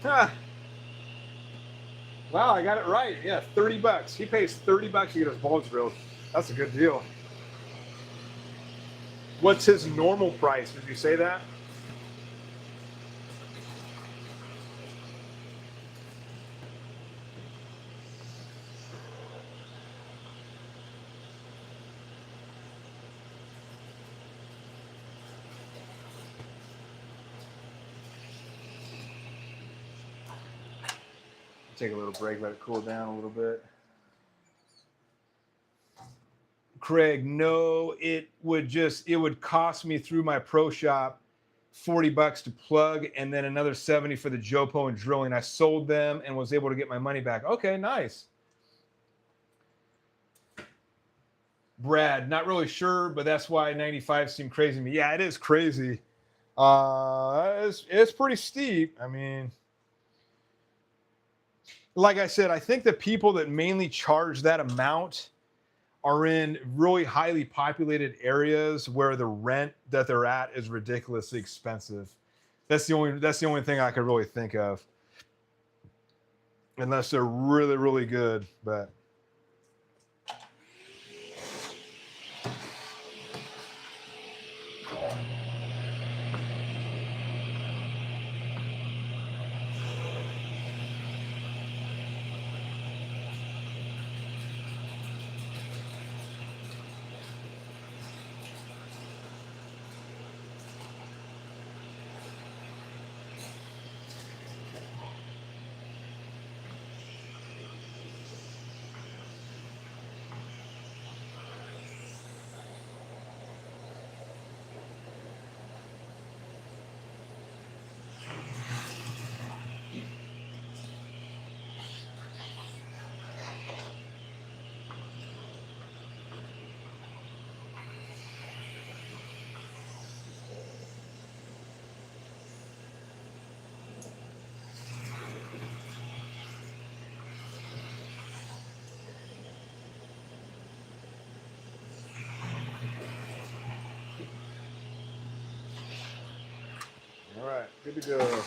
Huh. Wow, I got it right. Yeah, $30. He pays $30 to get his balls drilled. That's a good deal. What's his normal price? Did you say that? Take a little break, let it cool down a little bit. Craig, no, it would cost me through my pro shop $40 to plug and then another 70 for the Jopo and drilling. I sold them and was able to get my money back. Okay, nice. Brad, not really sure, but that's why 95 seemed crazy to me. Yeah, it is crazy. It's pretty steep. I mean, like I said, I think the people that mainly charge that amount are in really highly populated areas where the rent that they're at is ridiculously expensive. That's the only thing I could really think of. Unless they're really, really good, but All right, good to go.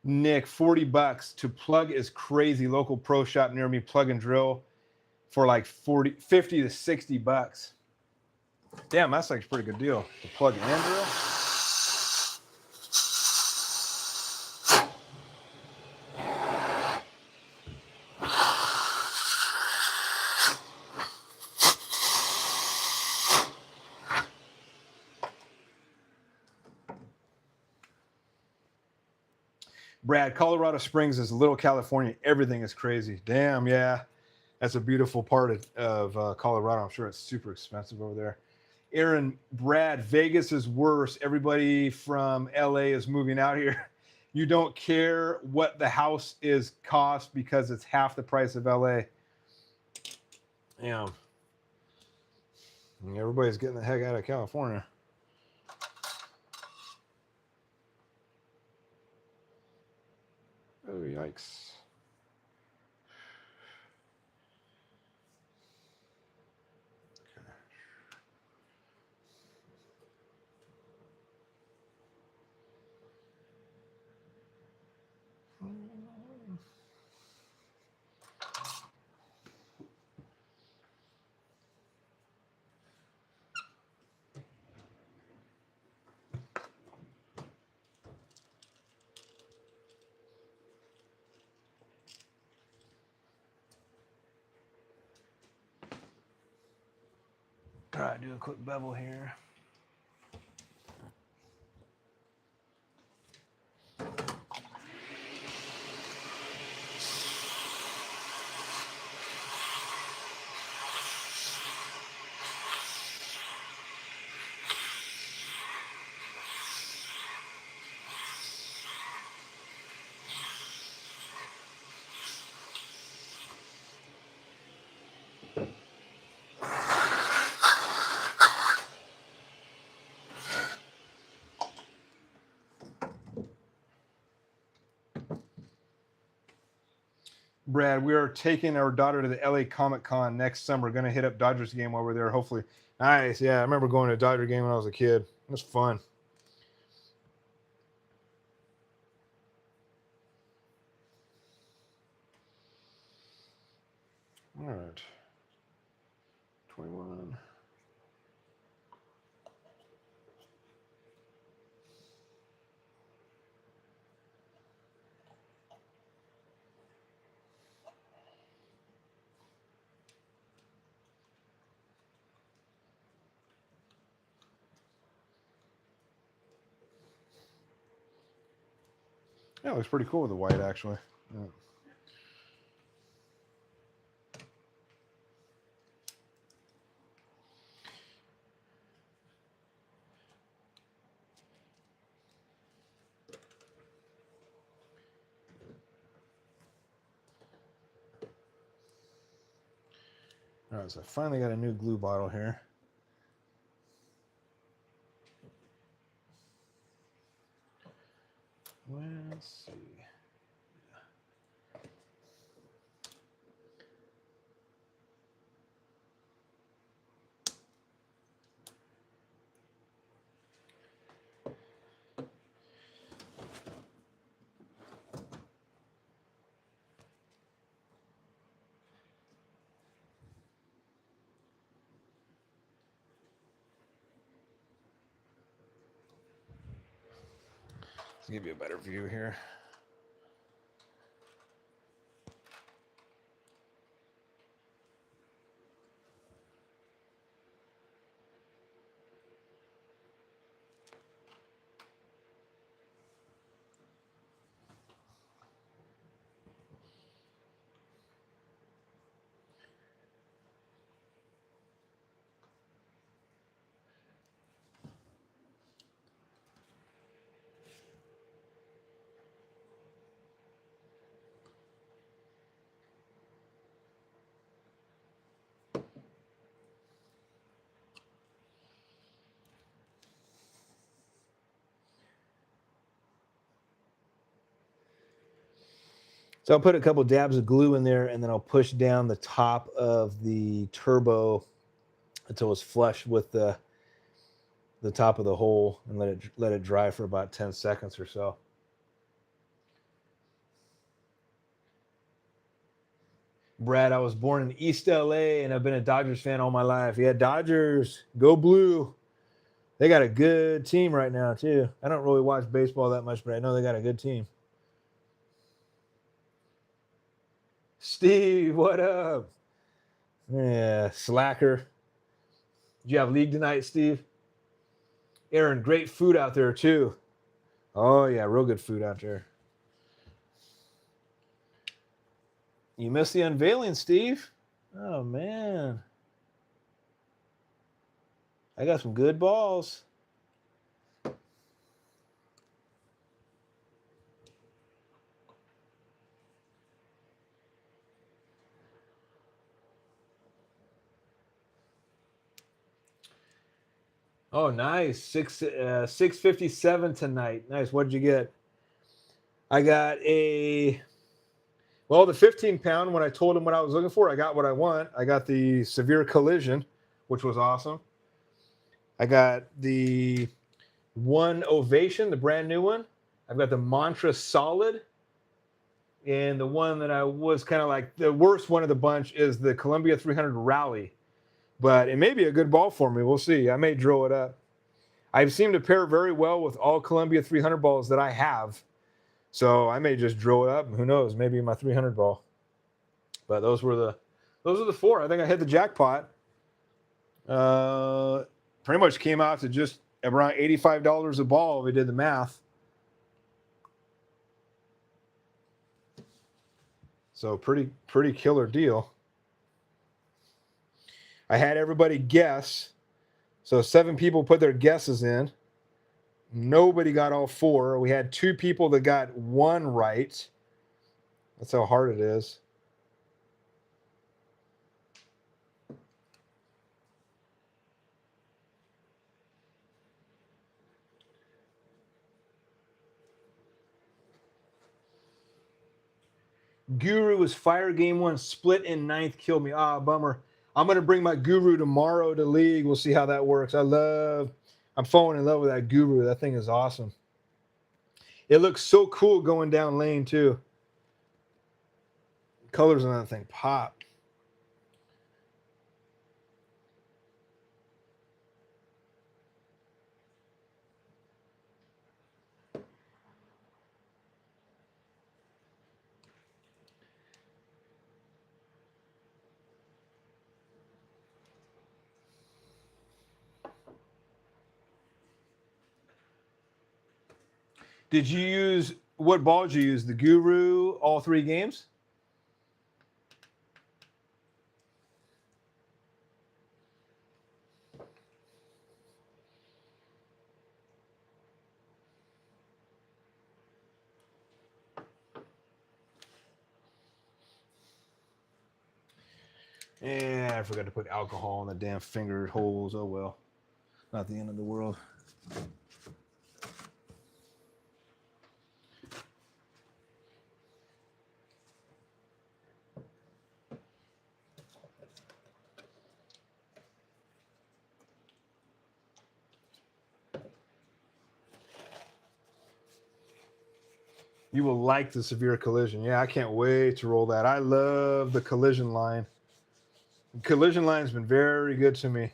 Nick, $40 to plug is crazy. Local pro shop near me, plug and drill for like 50 to $60. Damn, that's like a pretty good deal to plug and drill. Brad, Colorado Springs is little California. Everything is crazy. Damn, yeah. That's a beautiful part of Colorado. I'm sure it's super expensive over there. Aaron, Brad, Vegas is worse. Everybody from LA is moving out here. You don't care what the house is cost because it's half the price of LA. Damn. Everybody's getting the heck out of California. Oh, yikes. All right, do a quick bevel here. Brad, we are taking our daughter to the LA Comic Con next summer. Going to hit up Dodgers game while we're there, hopefully. Nice. Yeah, I remember going to a Dodger game when I was a kid. It was fun. All right. 21. Yeah, it looks pretty cool with the white, actually. Yeah. All right, so I finally got a new glue bottle here. Let's see. Let's give you a better view here. So I'll put a couple dabs of glue in there, and then I'll push down the top of the turbo until it's flush with the top of the hole, and let it dry for about 10 seconds or so. Brad, I was born in East LA and I've been a Dodgers fan all my life. Yeah, Dodgers, go blue. They got a good team right now, too. I don't really watch baseball that much, but I know they got a good team. Steve, what up? Yeah, slacker. Did you have league tonight, Steve? Aaron, great food out there, too. Oh, yeah, real good food out there. You missed the unveiling, Steve. Oh, man. I got some good balls. Oh, nice. 657 tonight. Nice. What did you get? I got the 15-pound, when I told him what I was looking for, I got what I want. I got the severe collision, which was awesome. I got the one ovation, the brand new one. I've got the Mantra Solid. And the one that I was kind of like, the worst one of the bunch is the Columbia 300 Rally. But it may be a good ball for me. We'll see. I may drill it up. I've seemed to pair very well with all Columbia 300 balls that I have. So I may just drill it up. Who knows? Maybe my 300 ball. But those are the four. I think I hit the jackpot. Pretty much came out to just around $85 a ball if we did the math. So pretty killer deal. I had everybody guess. So 7 people put their guesses in. Nobody got all 4. We had 2 people that got 1 right. That's how hard it is. Guru was fire game 1, split in 9th, killed me. Ah, bummer. I'm going to bring my Guru tomorrow to league. We'll see how that works. I'm falling in love with that Guru. That thing is awesome. It looks so cool going down lane, too. Colors on that thing pop. What ball did you use? The Guru, all 3 games? Yeah, I forgot to put alcohol in the damn finger holes. Oh well. Not the end of the world. You will like the severe collision. Yeah, I can't wait to roll that. I love the collision line. The collision line has been very good to me.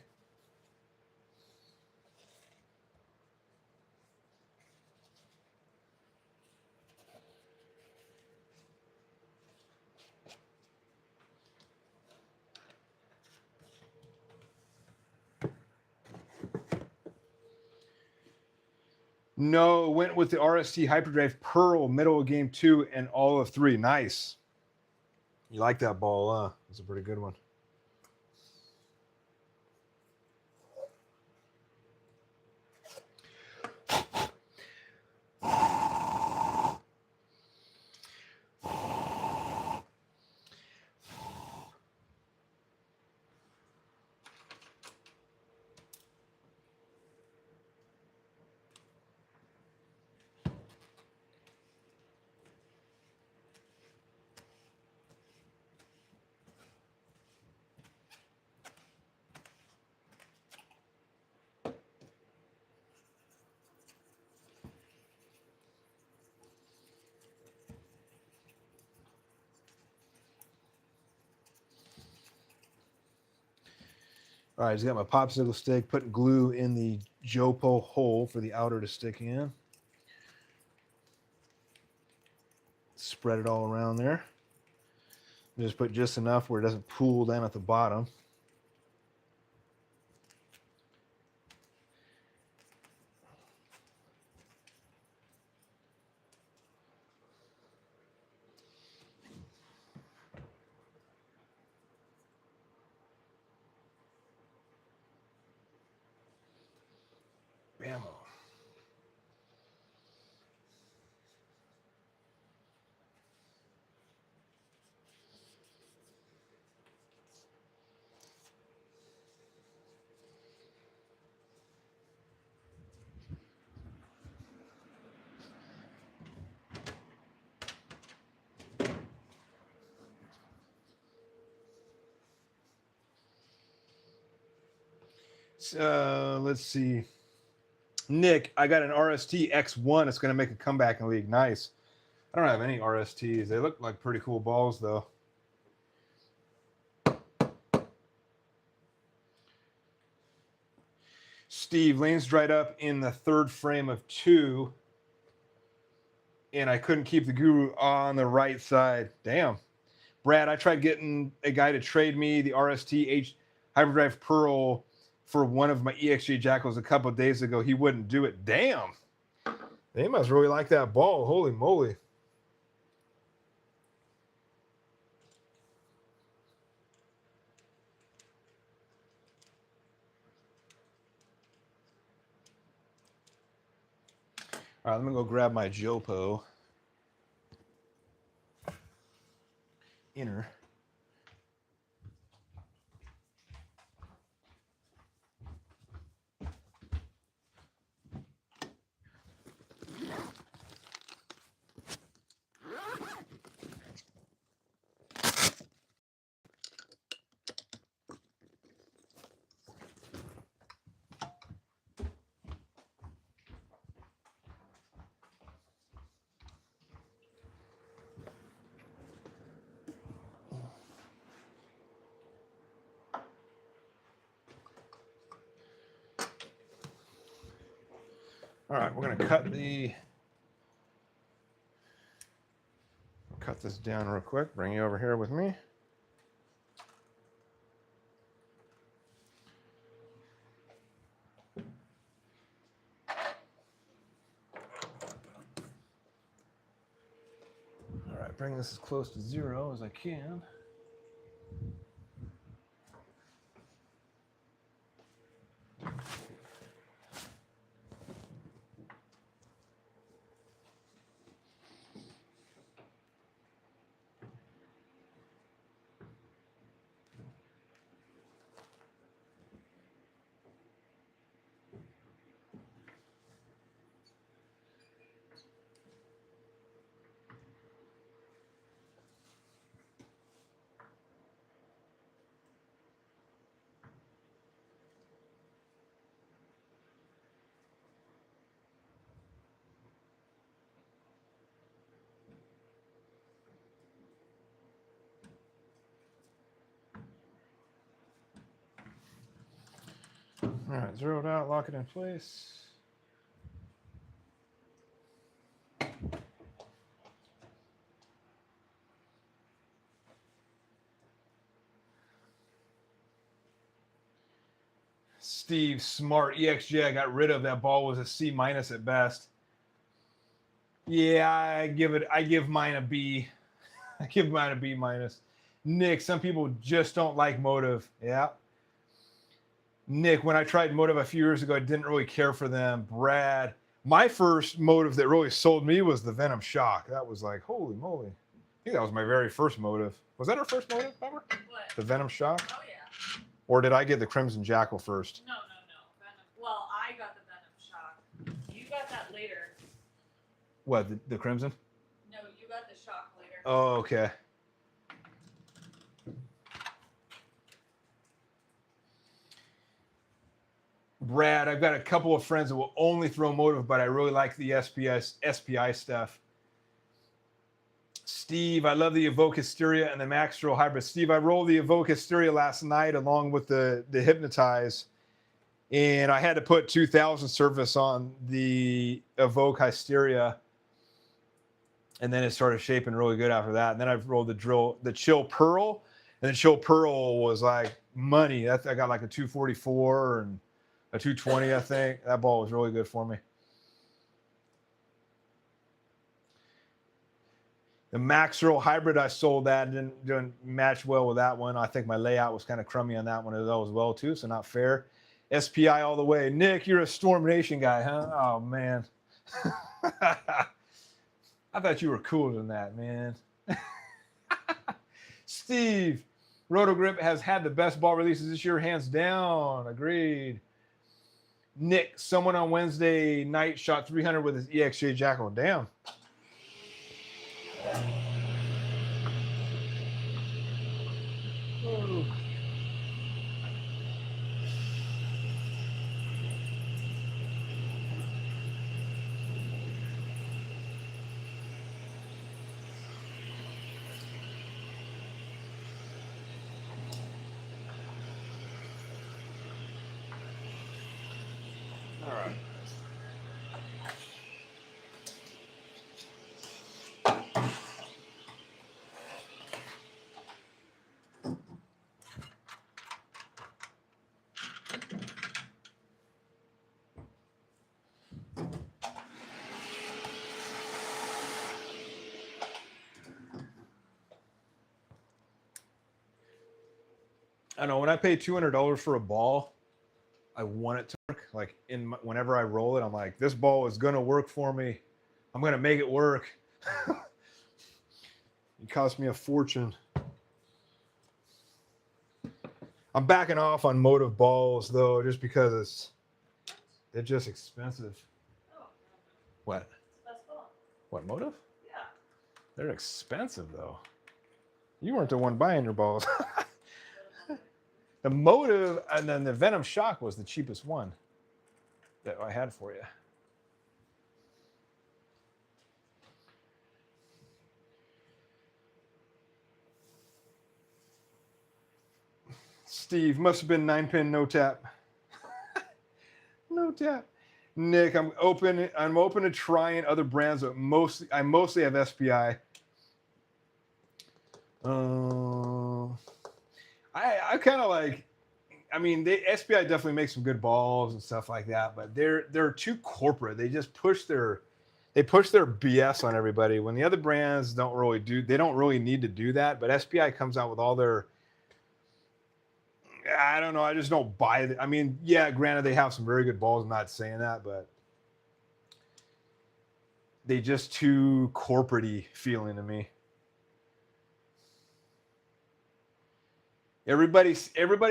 No, went with the RST Hyperdrive Pearl, middle of game 2 and all of 3. Nice. You like that ball, huh? That's a pretty good one. All right, he's got my popsicle stick, putting glue in the Jopo hole for the outer to stick in. Spread it all around there. Just put just enough where it doesn't pool down at the bottom. Bam. Let's see. Nick, I got an RST X1. It's going to make a comeback in League. Nice. I don't have any RSTs. They look like pretty cool balls, though. Steve, lane's dried up in the third frame of 2, and I couldn't keep the Guru on the right side. Damn. Brad, I tried getting a guy to trade me the RST H Hyperdrive Pearl for one of my EXJ Jackals a couple of days ago. He wouldn't do it. Damn. They must really like that ball. Holy moly. All right, let me go grab my Jopo inner. All right, we're going to cut this down real quick. Bring you over here with me. All right, bring this as close to 0 as I can. All right, 0 it out, lock it in place. Steve, smart. EXJ I got rid of. That ball was a C- at best. Yeah, I give mine a B. I give mine a B-. Nick, some people just don't like Motive. Yeah. Nick, when I tried Motive a few years ago, I didn't really care for them. Brad, my first Motive that really sold me was the Venom Shock. That was like, holy moly. I think that was my very first Motive. Was that our first Motive, remember? What? The Venom Shock? Oh, yeah. Or did I get the Crimson Jackal first? No. Venom. Well, I got the Venom Shock. You got that later. What, the Crimson? No, you got the Shock later. Oh, okay. Brad, I've got a couple of friends that will only throw Motive, but I really like the SPI stuff. Steve, I love the Evoke Hysteria and the Max Drill Hybrid. Steve, I rolled the Evoke Hysteria last night along with the Hypnotize, and I had to put 2,000 surface on the Evoke Hysteria, and then it started shaping really good after that. And then I rolled the Chill Pearl, and the Chill Pearl was like money. I got like a 244 and a 220, I think. That ball was really good for me. The Max Roll Hybrid, I sold that. Didn't match well with that one. I think my layout was kind of crummy on that one as well, too, so not fair. SPI all the way. Nick, you're a Storm Nation guy, huh? Oh, man. I thought you were cooler than that, man. Steve, Rotogrip has had the best ball releases this year, hands down. Agreed. Nick, someone on Wednesday night shot 300 with his EXJ Jackal. Damn. Oh. All right. I know when I pay $200 for a ball, I want it to work. Like whenever I roll it, I'm like, this ball is gonna work for me. I'm gonna make it work. It cost me a fortune. I'm backing off on Motive balls though, just because they're just expensive. Oh. What? Best ball. What, Motive? Yeah. They're expensive though. You weren't the one buying your balls. The Motive and then the Venom Shock was the cheapest one that I had for you. Steve, must have been 9-pin no tap. No tap. Nick, I'm open to trying other brands, but I mostly have SPI. I kind of like, I mean, SPI definitely makes some good balls and stuff like that, but they're too corporate. They just push their BS on everybody. When the other brands don't really need to do that. But SPI comes out with all their, I don't know, I just don't buy it. I mean, yeah, granted they have some very good balls. I'm not saying that, but they just too corporate-y feeling to me. Everybody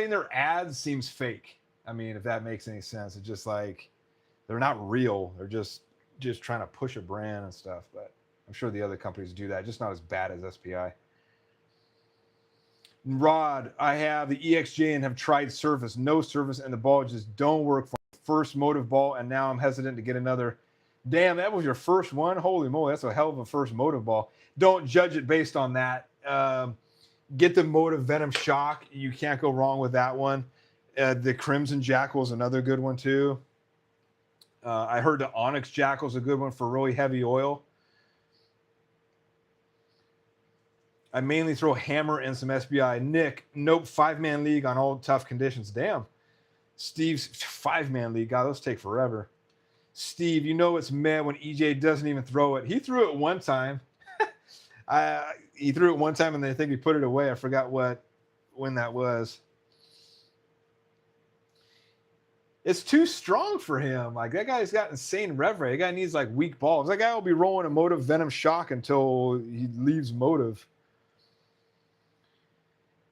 in their ads seems fake. I mean, if that makes any sense. It's just like they're not real. They're just trying to push a brand and stuff. But I'm sure the other companies do that. Just not as bad as SPI. Rod, I have the EXJ and have tried surface. No surface, and the ball just don't work for my first Motive ball, and now I'm hesitant to get another. Damn, that was your first one? Holy moly, that's a hell of a first Motive ball. Don't judge it based on that. Get the Motive Venom Shock. You can't go wrong with that one. The Crimson Jackal is another good one too. I heard the Onyx Jackal is a good one for really heavy oil. I mainly throw hammer and some SBI. Nick, nope, 5-man league on all tough conditions. Damn. Steve's 5-man league. God, those take forever. Steve, you know it's mad when EJ doesn't even throw it. He threw it one time. He threw it one time, and then I think he put it away. I forgot when that was. It's too strong for him. Like, that guy's got insane rev rate. That guy needs, like, weak balls. That guy will be rolling a Motive Venom Shock until he leaves Motive.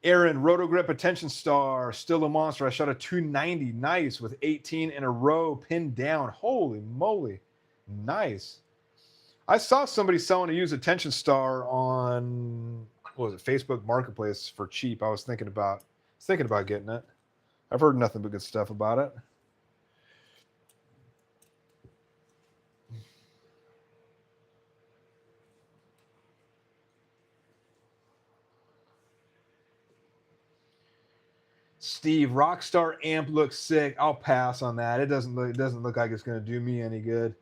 Aaron, Rotogrip Attention Star, still a monster. I shot a 290. Nice, with 18 in a row pinned down. Holy moly. Nice. I saw somebody selling a used Attention Star on, what was it, Facebook Marketplace for cheap. I was thinking about getting it. I've heard nothing but good stuff about it. Steve, Rockstar amp looks sick. I'll pass on that. It doesn't look like it's gonna do me any good.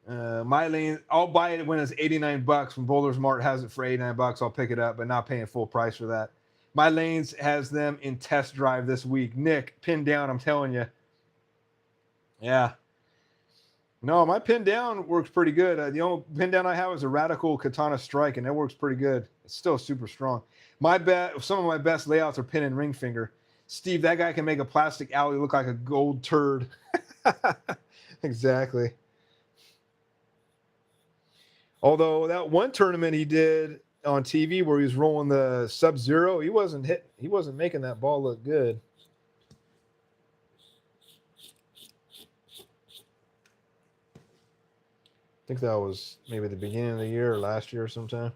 My lane, I'll buy it when it's $89. When Bowlers Mart has it for $89, I'll pick it up, but not paying full price for that. My lanes has them in test drive this week. Nick, pin down, I'm telling you. Yeah. No, my pin down works pretty good. The only pin down I have is a Radical Katana Strike, and that works pretty good. It's still super strong. Some of my best layouts are pin and ring finger. Steve, that guy can make a plastic alley look like a gold turd. Exactly. Although that one tournament he did on TV where he was rolling the Sub-Zero, he wasn't making that ball look good. I think that was maybe the beginning of the year or last year or sometime.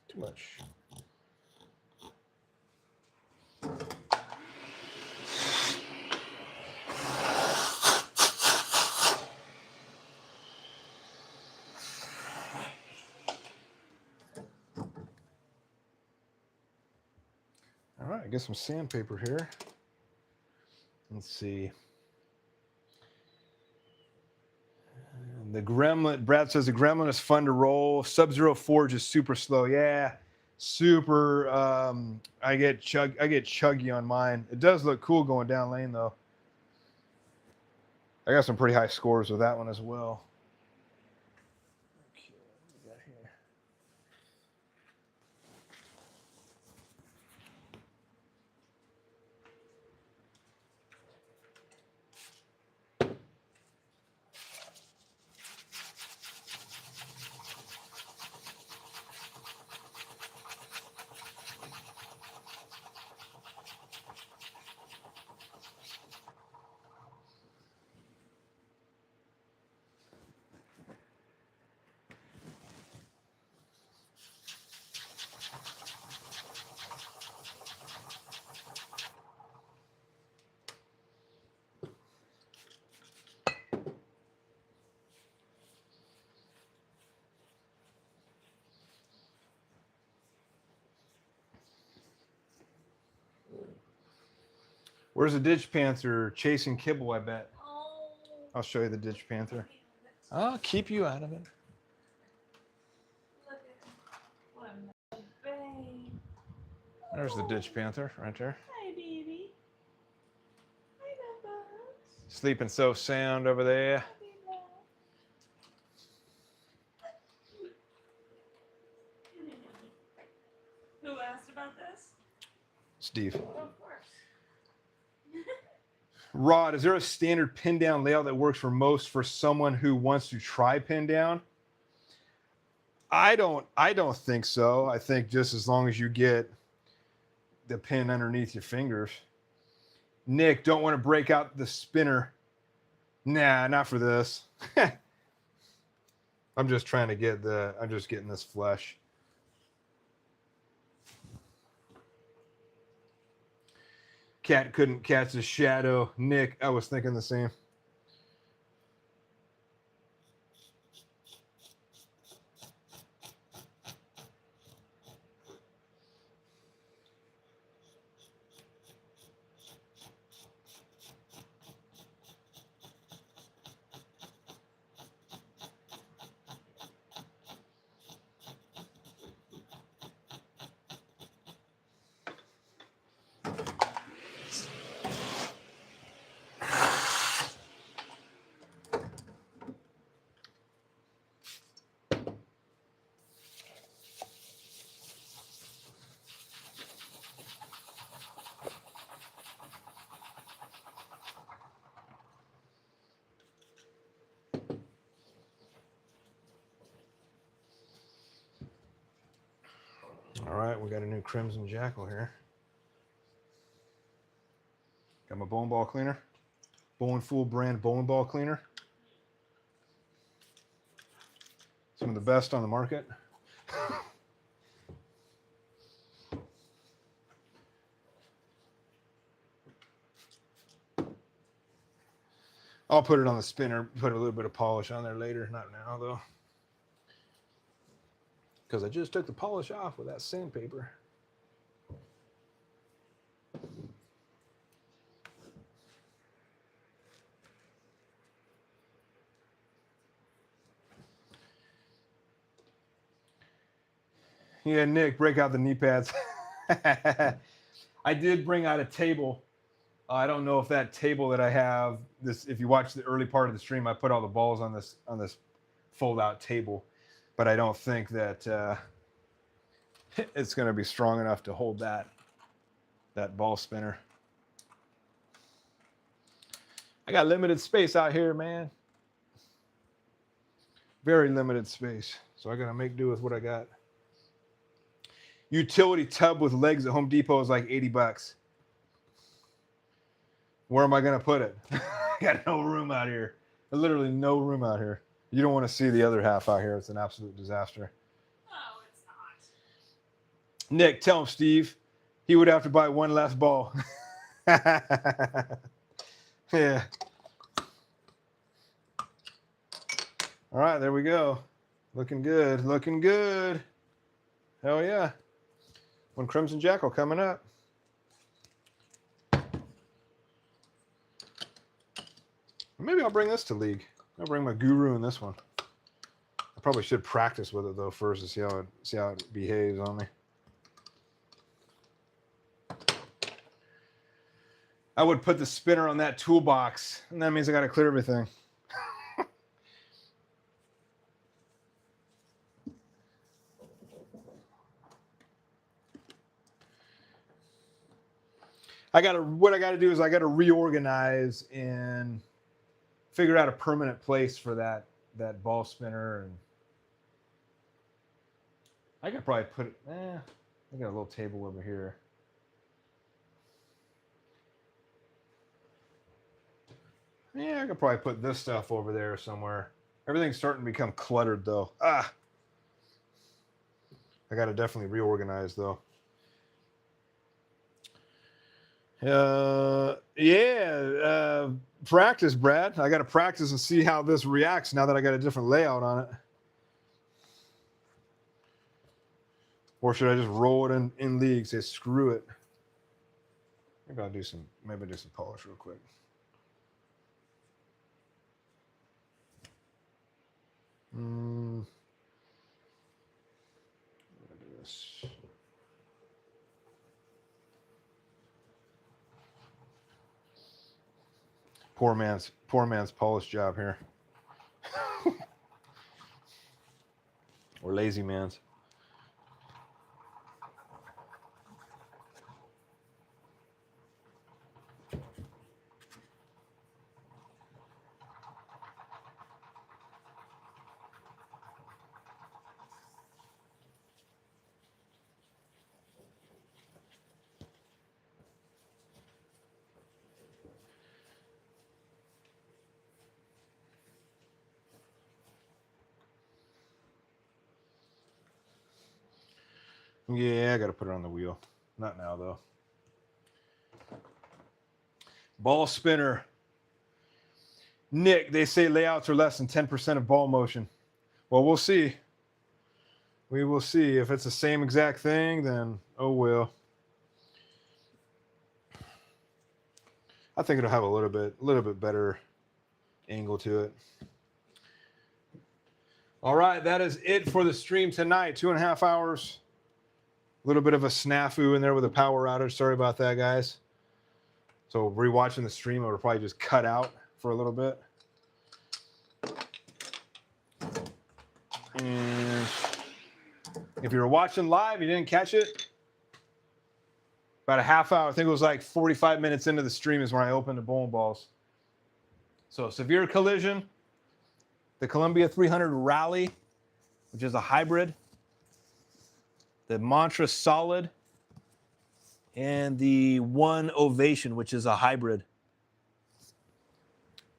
Too much. All right, get some sandpaper here. Let's see. The Gremlin, Brad says the Gremlin is fun to roll. Sub-Zero Forge is super slow. Yeah, super. I get chuggy on mine. It does look cool going down lane though. I got some pretty high scores with that one as well. Okay, what we got here? Where's the Ditch Panther? Chasing kibble, I bet. Oh. I'll show you the Ditch Panther. I'll keep you out of it. Look at him. What a babe. There's the Ditch Panther right there. Hi, baby. Hi, Bubba. Sleeping so sound over there. Who asked about this? Steve. Oh, of course. Rod, is there a standard pin down layout that works for most for someone who wants to try pin down? I don't think so. I think just as long as you get the pin underneath your fingers. Nick, don't want to break out the spinner. Nah, not for this. I'm just getting this flesh. Cat couldn't catch the shadow. Nick, I was thinking the same. All right, we got a new Crimson Jackal here. Got my bowling ball cleaner. Bowling Fool brand bowling ball cleaner. Some of the best on the market. I'll put it on the spinner, put a little bit of polish on there later. Not now, though. Because I just took the polish off with that sandpaper. Yeah, Nick, break out the knee pads. I did bring out a table. I don't know if that table that I have, this, if you watch the early part of the stream, I put all the balls on this fold-out table, but I don't think that it's going to be strong enough to hold that ball spinner. I got limited space out here, man. Very limited space, so I got to make do with what I got. Utility tub with legs at Home Depot is like $80. Where am I going to put it? I got no room out here. Literally no room out here. You don't want to see the other half out here. It's an absolute disaster. No, it's not. Nick, tell him, Steve, he would have to buy one less ball. Yeah. All right, there we go. Looking good. Looking good. Hell yeah. One Crimson Jackal coming up. Maybe I'll bring this to League. I'll bring my Guru in this one. I probably should practice with it though first to see how it behaves on me. I would put the spinner on that toolbox, and that means I got to clear everything. What I got to do is I got to reorganize and figure out a permanent place for that ball spinner, and I could probably put it. I got a little table over here. Yeah, I could probably put this stuff over there somewhere. Everything's starting to become cluttered though. I got to definitely reorganize though. Practice, Brad. I got to practice and see how this reacts now that I got a different layout on it. Or should I just roll it in League? Say screw it. Maybe I'll do some polish real quick. I'm gonna do this. Poor man's polish job here. Or lazy man's. Yeah, I got to put it on the wheel. Not now, though. Ball spinner. Nick, they say layouts are less than 10% of ball motion. Well, we'll see. We will see. If it's the same exact thing, then oh well. I think it'll have a little bit better angle to it. All right, that is it for the stream tonight. 2.5 hours. A little bit of a snafu in there with a power outage. Sorry about that, guys. So rewatching the stream, it would probably just cut out for a little bit. And if you were watching live, you didn't catch it. About a half hour, I think it was like 45 minutes into the stream is when I opened the bowling balls. So severe collision, the Columbia 300 Rally, which is a hybrid. the Mantra Solid, and the One Ovation, which is a hybrid.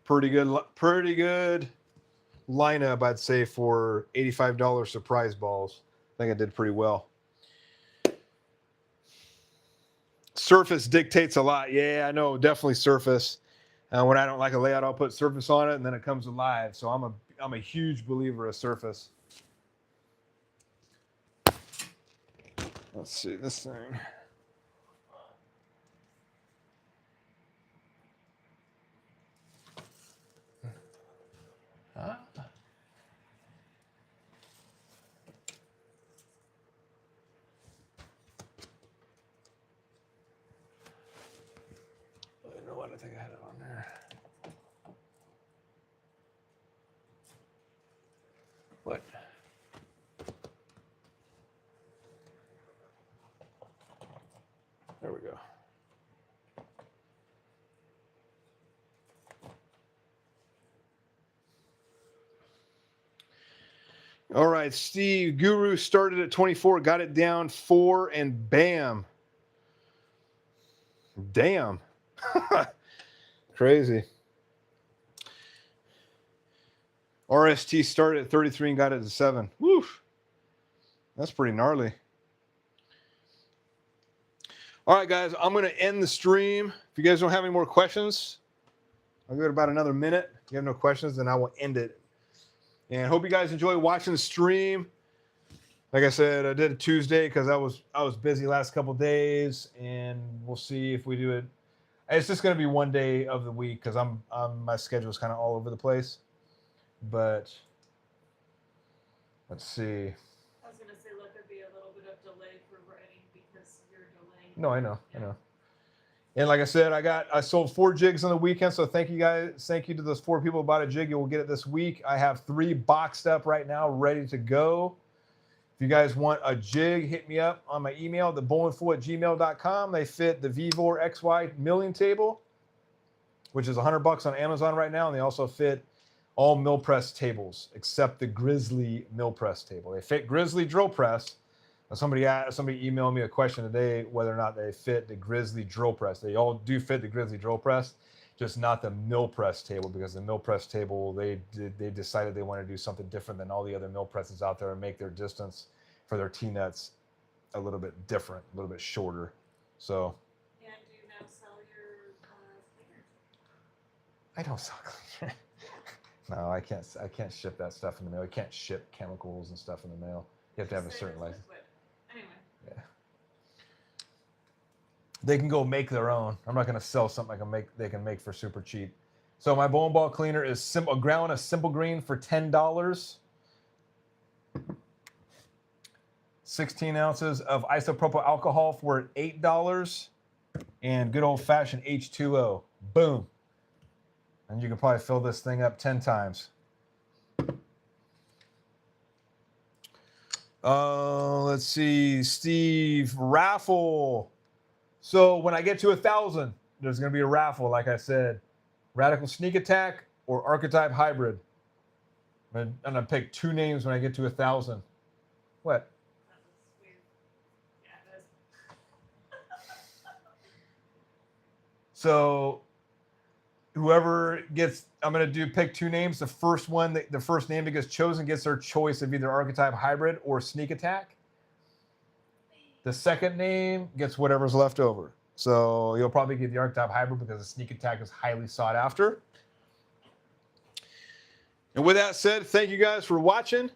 Pretty good lineup, I'd say, for $85 surprise balls. I think I did pretty well. Surface dictates a lot. Yeah, I know, definitely surface. When I don't like a layout, I'll put surface on it, and then it comes alive. So I'm a huge believer of surface. Let's see this thing. Huh? I don't know what, I think I had it on there. What? There we go. All right, Steve, Guru started at 24, got it down 4, and bam. Damn. Crazy. RST started at 33 and got it to 7. Woo. That's pretty gnarly. All right, guys, I'm going to end the stream. If you guys don't have any more questions, I'll give it about another minute. If you have no questions, then I will end it. And hope you guys enjoy watching the stream. Like I said, I did it Tuesday because I was busy last couple days, and we'll see if we do it. It's just going to be one day of the week because my schedule is kind of all over the place. But let's see. I was gonna say let there be a little bit of delay for writing because you're delaying. No, I know, I know. And like I said, I sold 4 jigs on the weekend. So thank you guys. Thank you to those 4 people who bought a jig. You will get it this week. I have 3 boxed up right now, ready to go. If you guys want a jig, hit me up on my email, thebowlingfool@gmail.com. They fit the Vivor XY milling table, which is $100 on Amazon right now. And they also fit all mill press tables except the Grizzly mill press table. They fit Grizzly drill press. Somebody emailed me a question today whether or not they fit the Grizzly drill press. They all do fit the Grizzly drill press, just not the mill press table, because the mill press table, they decided they want to do something different than all the other mill presses out there and make their distance for their T-nuts a little bit different, a little bit shorter. So. And do you now sell your cleaner? I don't sell cleaner. No, I can't ship that stuff in the mail. I can't ship chemicals and stuff in the mail. You have to have a certain license. Anyway. Yeah. They can go make their own. I'm not going to sell something they can make for super cheap. So my bowling ball cleaner is a ground, a simple green for $10. 16 ounces of isopropyl alcohol for $8. And good old fashioned H2O. Boom. And you can probably fill this thing up 10 times. Let's see, Steve, raffle. So when I get to 1,000, there's going to be a raffle, like I said. Radical Sneak Attack or Archetype Hybrid. I'm going to pick 2 names when I get to 1,000. What? That was weird. Yeah, it is. So whoever gets, I'm going to pick 2 names. The first name that gets chosen gets their choice of either Archetype Hybrid or Sneak Attack. The second name gets whatever's left over. So you'll probably get the Archetype Hybrid because the Sneak Attack is highly sought after. And with that said, thank you guys for watching.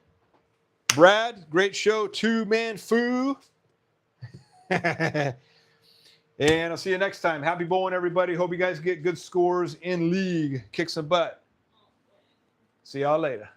Brad, great show. 2-man foo. And I'll see you next time. Happy bowling, everybody. Hope you guys get good scores in league. Kick some butt. See y'all later.